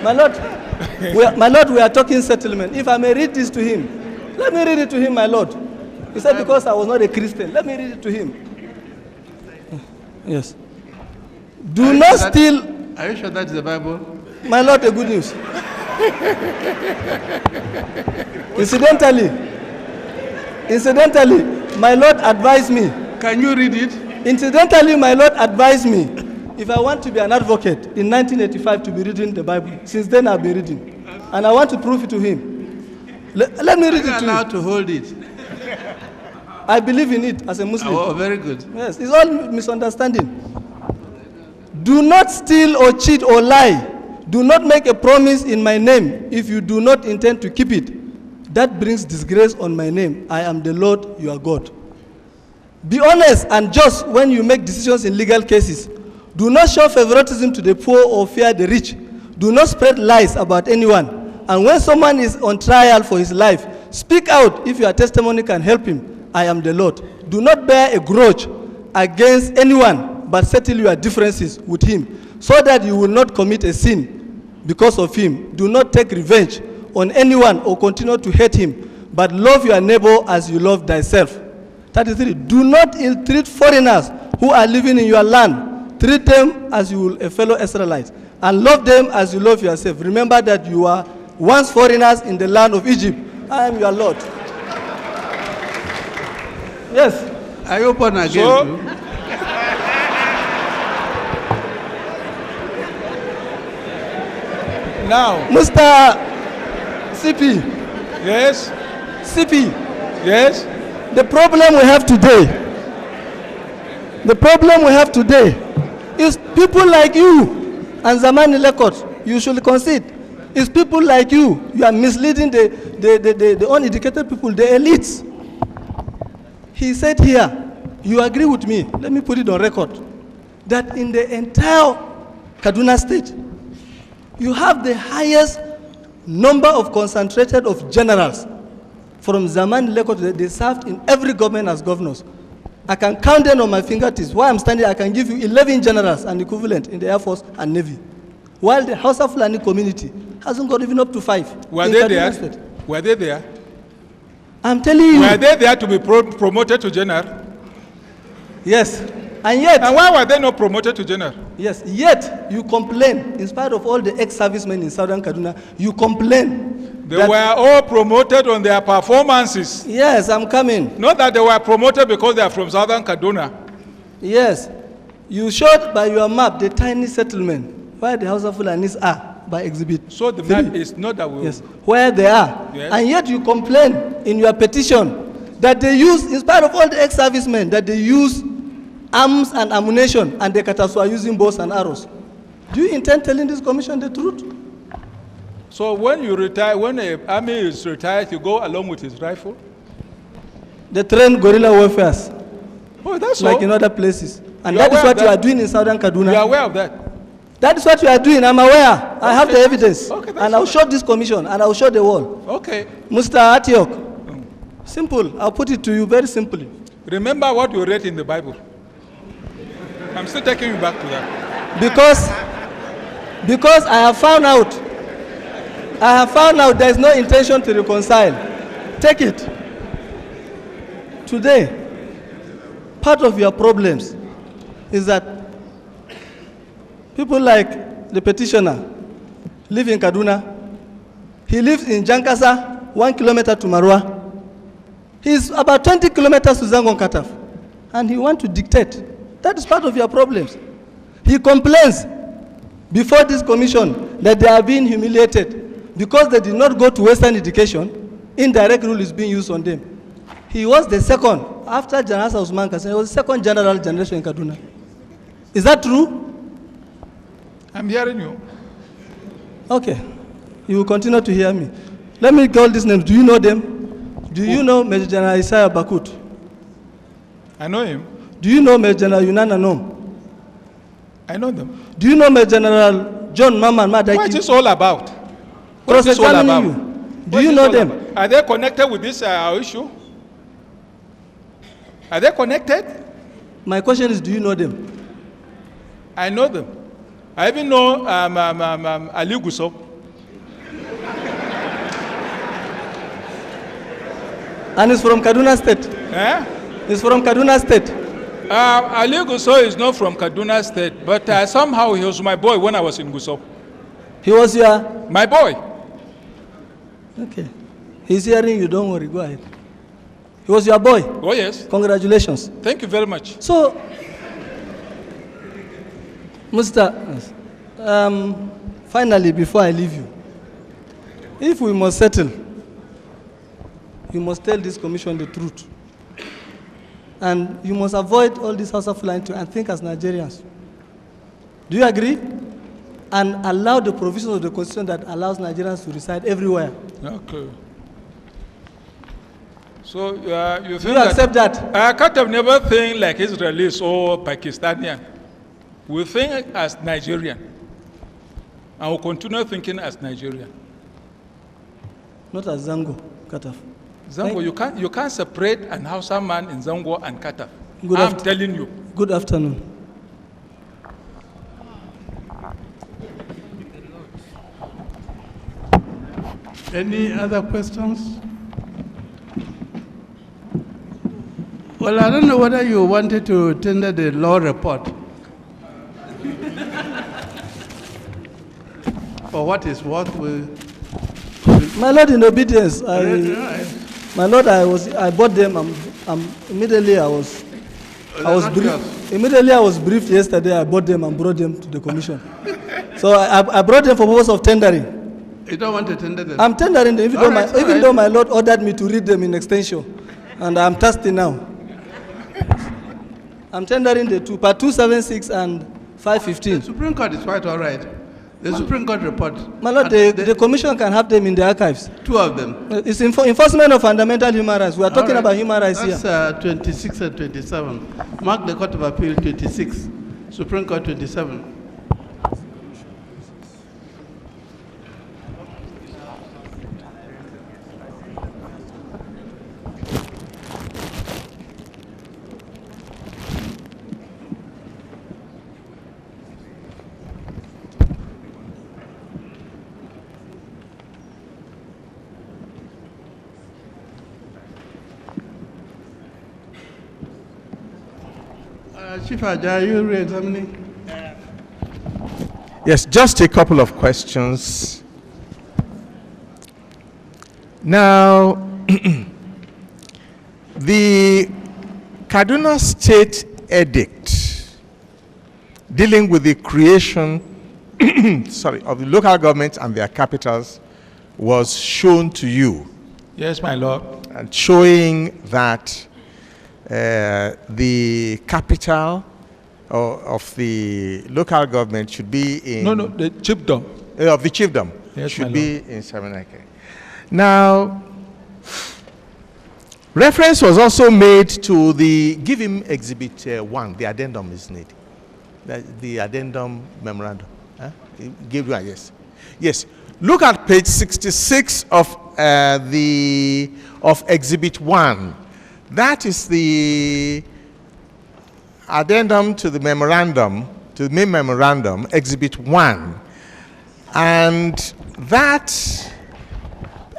My Lord, we are talking settlement. If I may read this to him, let me read it to him, my Lord. He said, because I was not a Christian. Let me read it to him. Yes. Do not steal. Are you sure that's the Bible? My Lord, the good news. Incidentally, my Lord advised me. Can you read it? Incidentally, my Lord advised me, if I want to be an advocate in 1985 to be reading the Bible. Since then I've been reading. And I want to prove it to him. Let me read it to you. Are you allowed to hold it? I believe in it as a Muslim. Oh, very good. Yes, it's all misunderstanding. Do not steal or cheat or lie Do not make a promise in my name if you do not intend to keep it. That brings disgrace on my name. I am the Lord your God. Be honest and just when you make decisions in legal cases. Do not show favoritism to the poor or fear the rich. Do not spread lies about anyone. And when someone is on trial for his life, speak out if your testimony can help him. I am the Lord. Do not bear a grudge against anyone, but settle your differences with him, so that you will not commit a sin because of him. Do not take revenge on anyone or continue to hate him, but love your neighbor as you love thyself. 33. Do not ill-treat foreigners who are living in your land. Treat them as you will a fellow Israelite, and love them as you love yourself. Remember that you are once foreigners in the land of Egypt. I am your Lord. Yes. I open again. So, now, Mr. CP. yes, CP. yes. The problem we have today is people like you and Zamani Lekot. You should concede. It's people like you. You are misleading the uneducated people, the elites. He said here, you agree with me, let me put it on record, that in the entire Kaduna state, you have the highest number of concentrated of generals from Zaman Lekot. They served in every government as governors. I can count them on my fingertips. While I'm standing, I can give you 11 generals and equivalent in the Air Force and Navy. While the Hausa Fulani community hasn't got even up to 5. Were they there? Were they there? I'm telling you. Were they there to be promoted to general? Yes. And yet. And why were they not promoted to general? Yes. Yet, you complain, in spite of all the ex-servicemen in Southern Kaduna, you complain. They were all promoted on their performances. Yes, I'm coming. Not that they were promoted because they are from Southern Kaduna. Yes. You showed by your map the tiny settlement where the Hausa Fulanis are by exhibit. So the map is not that way. Yes, where they are. Yes. And yet you complain in your petition that they use, in spite of all the ex-servicemen, that they use arms and ammunition, and the Kataf are using bows and arrows. Do you intend telling this commission the truth? So when you retire, when an army is retired, you go along with his rifle? They train guerrilla warfare. Oh, that's like so? in other places. And that is what you are doing in Southern Kaduna. You are aware of that? That is what you are doing. I'm aware. I have the evidence. Okay, and I'll show this commission, and I'll show the world. Okay. Mr. Atiok, simple. I'll put it to you very simply. Remember what you read in the Bible. I'm still taking you back to that. Because I have found out there is no intention to reconcile. Take it. Today, part of your problems is that people like the petitioner live in Kaduna. He lives in Jankasa, 1 kilometer to Marwa. He's about 20 kilometers to Zangon Kataf. And he wants to dictate. That is part of your problems. He complains before this commission that they are being humiliated because they did not go to Western education. Indirect rule is being used on them. He was the second, after General Usman Kassim, he was the second general generation in Kaduna. Is that true? I'm hearing you. Okay. You will continue to hear me. Let me call these names. Do you know them? Do you know Major General Isaiah Bakut? I know him. Do you know Major General Yunana Nom? I know them. Do you know Major General John Maman Madaki? What is this all about? What is this all about? Do you know them? Are they connected with this issue? Are they connected? My question is, do you know them? I know them. I even know Ali Gusau. And he's from Kaduna State. Eh? He's from Kaduna State. Ali Gusau is not from Kaduna State, but somehow he was my boy when I was in Gusau. He was your? My boy. Okay. He's hearing you, don't worry, go ahead. He was your boy? Oh, yes. Congratulations. Thank you very much. So, Mr. Finally, before I leave you, if we must settle, you must tell this commission the truth. And you must avoid all this Hausa Fulani and think as Nigerians. Do you agree? and allow the provisions of the Constitution that allows Nigerians to reside everywhere. Okay. So you think Do you accept that? Kataf never think like Israelis or Pakistani. We think as Nigerian. And we'll continue thinking as Nigerian. Not as Zango, Kataf. Zango, you can't separate an Hausa man in Zango and Kataf. I'm telling you. Good afternoon. Any other questions? Well, I don't know whether you wanted to tender the law report. For what is worth, My Lord, in obedience, my Lord, I bought them. Immediately I was briefed yesterday. I bought them and brought them to the commission. So I brought them for purpose of tendering. You don't want to tender them? I'm tendering them, even though my Lord ordered me to read them in extension, and I'm thirsty now. I'm tendering the two, part 276 and 515. The Supreme Court is quite all right. The Supreme Court report. My Lord, the Commission can have them in the archives. Two of them. It's enforcement of fundamental human rights. We are talking about human rights here. That's 26 and 27. Mark the Court of Appeal 26, Supreme Court 27. Chief Aja, are you re-examining? Yes, just a couple of questions. Now, the Kaduna State Edict dealing with the creation of the local governments and their capitals was shown to you. Yes, my Lord. And showing that the capital of the local government should be in... No, the chiefdom. Of the chiefdom. Yes, should be in Saminaka. Now, reference was also made to the, give him Exhibit 1, the addendum is needed. The addendum memorandum. Huh? Give you, yes. Yes. Look at page 66 of Exhibit 1. That is the addendum to the memorandum, to the main memorandum, Exhibit 1. And that,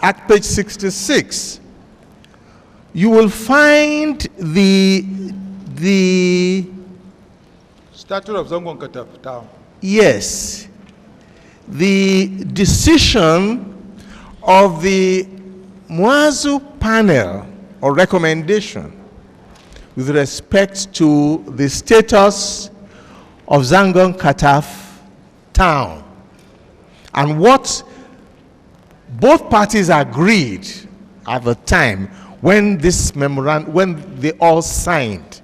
at page 66, you will find the Statute of Zangon Kataf Town. Yes. The decision of the Muazu panel or recommendation with respect to the status of Zangon Kataf town and what both parties agreed at the time when this memorandum, when they all signed.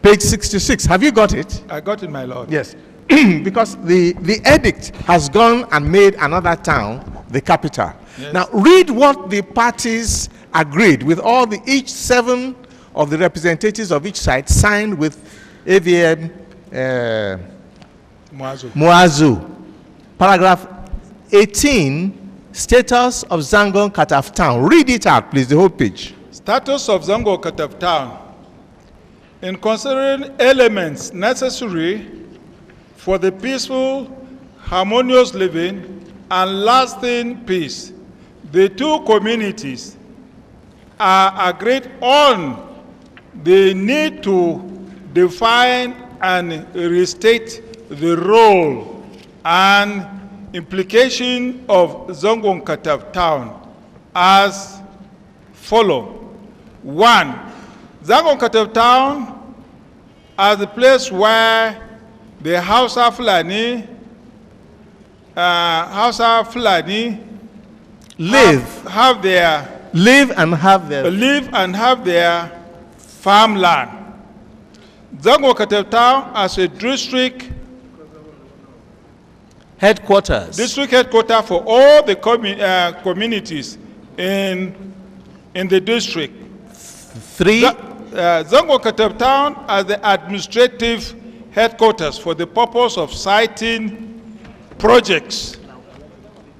Page 66, have you got it? I got it, my Lord. Yes, because the edict has gone and made another town the capital. Yes. Now read what the parties agreed with all each 7 of the representatives of each side signed with AVM Muazu. Paragraph 18, status of Zangon Kataf town. Read it out, please, the whole page. Status of Zangon Kataf town. In considering elements necessary for the peaceful, harmonious living and lasting peace, the two communities are agreed on the need to define and restate the role and implication of Zangon Kataf town as follow. 1. Zangon Kataf town as the place where the Hausa Fulani live and have their farmland. Zangon Kataf town as a district headquarters. District headquarters for all the communities in the district. 3. Zangon Kataf Town as the administrative headquarters for the purpose of citing projects.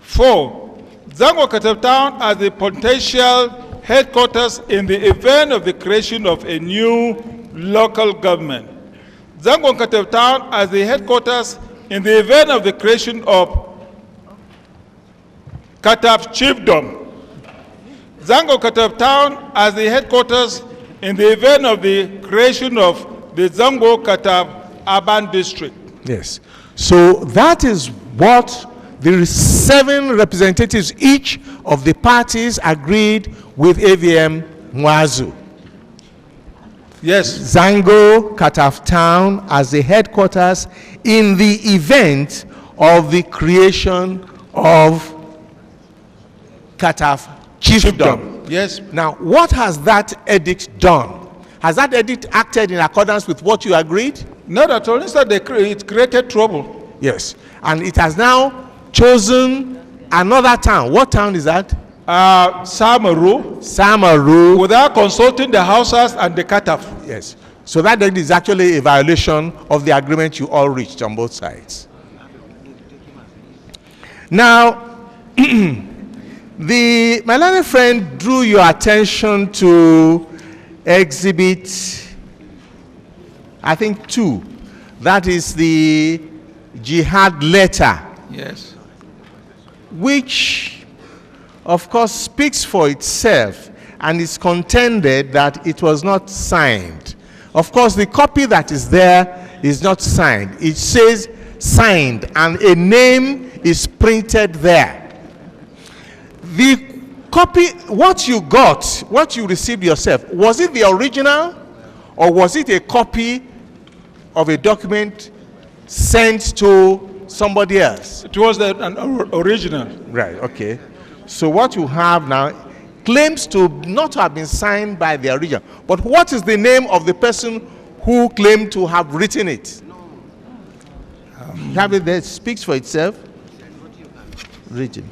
4. Zangon Kataf Town as the potential headquarters in the event of the creation of a new local government. Zangon Kataf Town as the headquarters in the event of the creation of Kataf Chiefdom. Zangon Kataf Town as the headquarters in the event of the creation of the Zangon Kataf Urban District. Yes. So that is what the 7 representatives each of the parties agreed with AVM Mwazu. Yes. Zango Kataf Town as the headquarters in the event of the creation of Kataf Chiefdom. Yes. Now, what has that edict done? Has that edict acted in accordance with what you agreed? Not at all. Instead, it created trouble. Yes. And it has now chosen another town. What town is that? Samaru. Samaru. Without consulting the Hausas and the Kataf. Yes. So that is actually a violation of the agreement you all reached on both sides. Now, my learned friend drew your attention to exhibit, I think 2. That is the jihad letter. Yes. Which, of course, speaks for itself and is contended that it was not signed. Of course, the copy that is there is not signed. It says signed and a name is printed there. The copy, what you got, what you received yourself, was it the original or was it a copy of a document sent to somebody else? It was an original. Right, okay. So what you have now claims to not have been signed by the original. But what is the name of the person who claimed to have written it? You have it there, it speaks for itself. Written.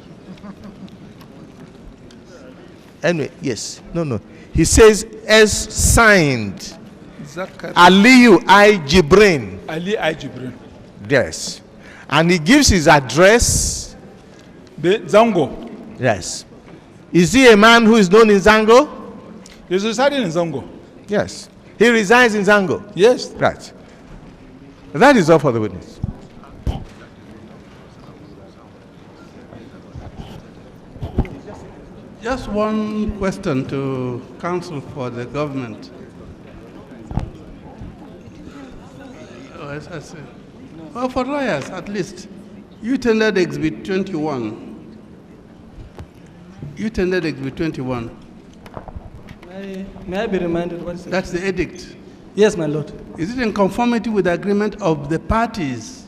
Anyway, yes. No. He says, as signed. Aliyu I. Jibrin. Ali I. Jibrin. Yes. And he gives his address. The Zango. Yes. Is he a man who is known in Zango? He's residing in Zango. Yes. He resides in Zango? Yes. Right. That is all for the witness. Just one question to counsel for the government. Well, for lawyers, at least, you tendered Exhibit 21. You tendered Exhibit 21. May I be reminded what is it? That's the edict. Yes, my lord. Is it in conformity with the agreement of the parties?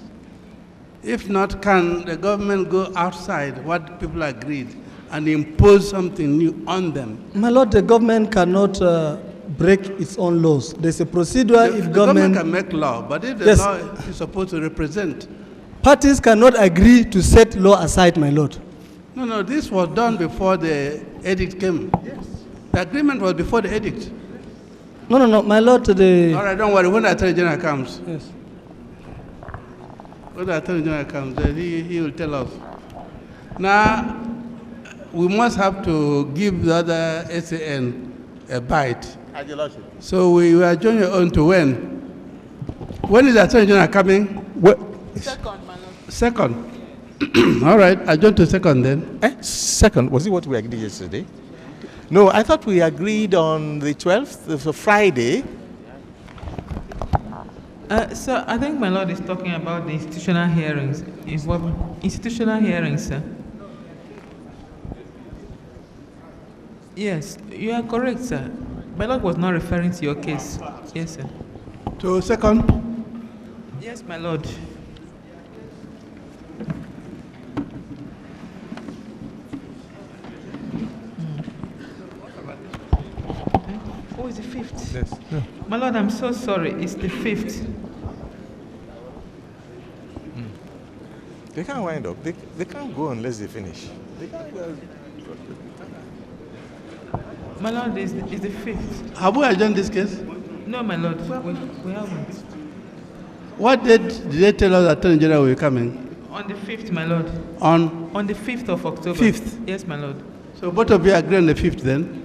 If not, can the government go outside what people agreed and impose something new on them? My lord, the government cannot break its own laws. There's a procedure The if government can make law, but if the law is supposed to represent. Parties cannot agree to set law aside, my lord. No, this was done before the edict came. Yes. The agreement was before the edict. No, my lord, All right, don't worry, when the Attorney General comes. Yes. When the Attorney General comes, then he will tell us. Now, we must have to give the other SAN a bite. So we are adjourn your own to when? When is the Attorney General coming? What? Second, my lord. Second. All right, adjourn to second then. Second, was it what we agreed yesterday? No, I thought we agreed on the 12th, so Friday. So I think my lord is talking about the institutional hearings. Institutional hearings, sir. Yes, you are correct, sir. My lord was not referring to your case. Yes, sir. To second? Yes, my lord. Oh, it's the 5th. Yes. No. My lord, I'm so sorry. It's the 5th. They can't wind up. They can't go unless they finish. They can't go. My lord, is the 5th. Have we adjourned this case? No, my lord, we haven't. What date did they tell us that Attorney General will be coming? On the 5th, my lord. On the 5th of October. 5th? Yes, my lord. So both of you agree on the 5th then?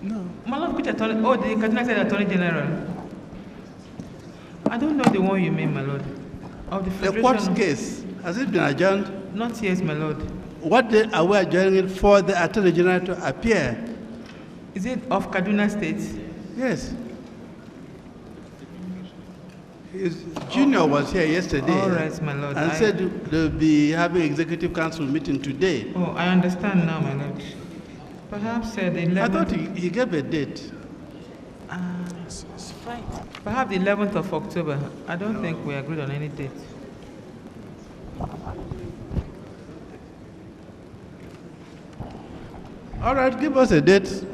No. My lord, which attorney? Oh, the Kaduna State Attorney General. I don't know the one you mean, my lord. Of the Federation. The court's case, has it been adjourned? Not yet, my lord. What day are we adjourning for the Attorney General to appear? Is it of Kaduna State? Yes. His junior was here yesterday. All right, my lord. And said they'll be having executive council meeting today. Oh, I understand now, my lord. Perhaps the 11th. I thought he gave a date. It's right. Perhaps the 11th of October. I don't think we agreed on any date. All right, give us a date.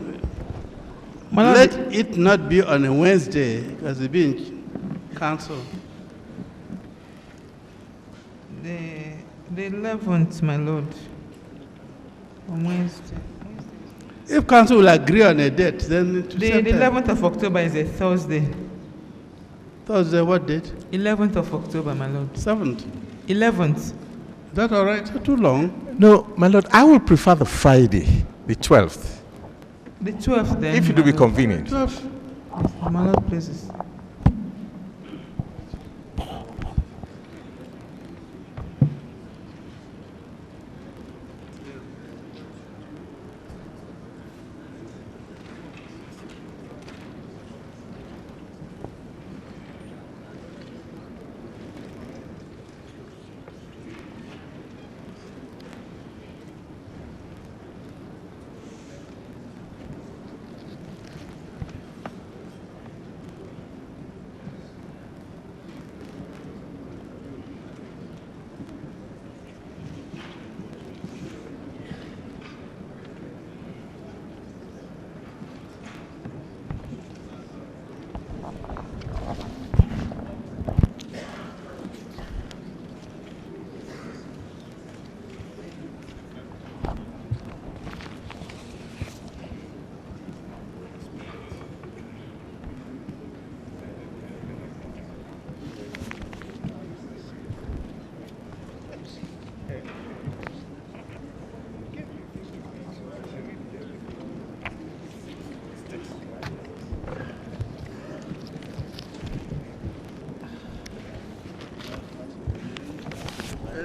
Let it not be on a Wednesday, because it's being council. The 11th, my lord. On Wednesday. If council will agree on a date, then the 11th of October is a Thursday. Thursday, what date? 11th of October, my lord. 7th. 11th. Is that all right? Too long? No, my lord, I would prefer the Friday, the 12th. The 12th then. If it will be convenient. 12th. My lord, places.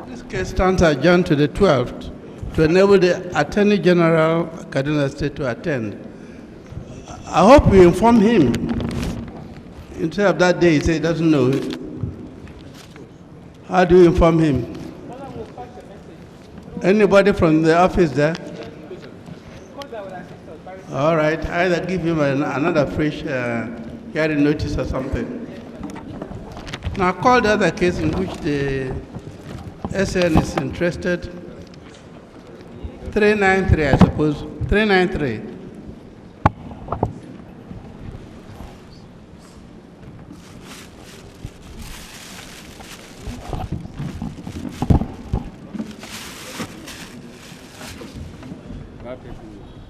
This case stands adjourned to the 12th to enable the Attorney General of Kaduna State to attend. I hope we inform him. Instead of that day, he said he doesn't know it. How do you inform him? Anybody from the office there? All right, either give him another fresh hearing notice or something. Now call the other case in which the SN is interested. 393, I suppose. 393.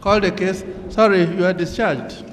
Call the case. Sorry, you are discharged.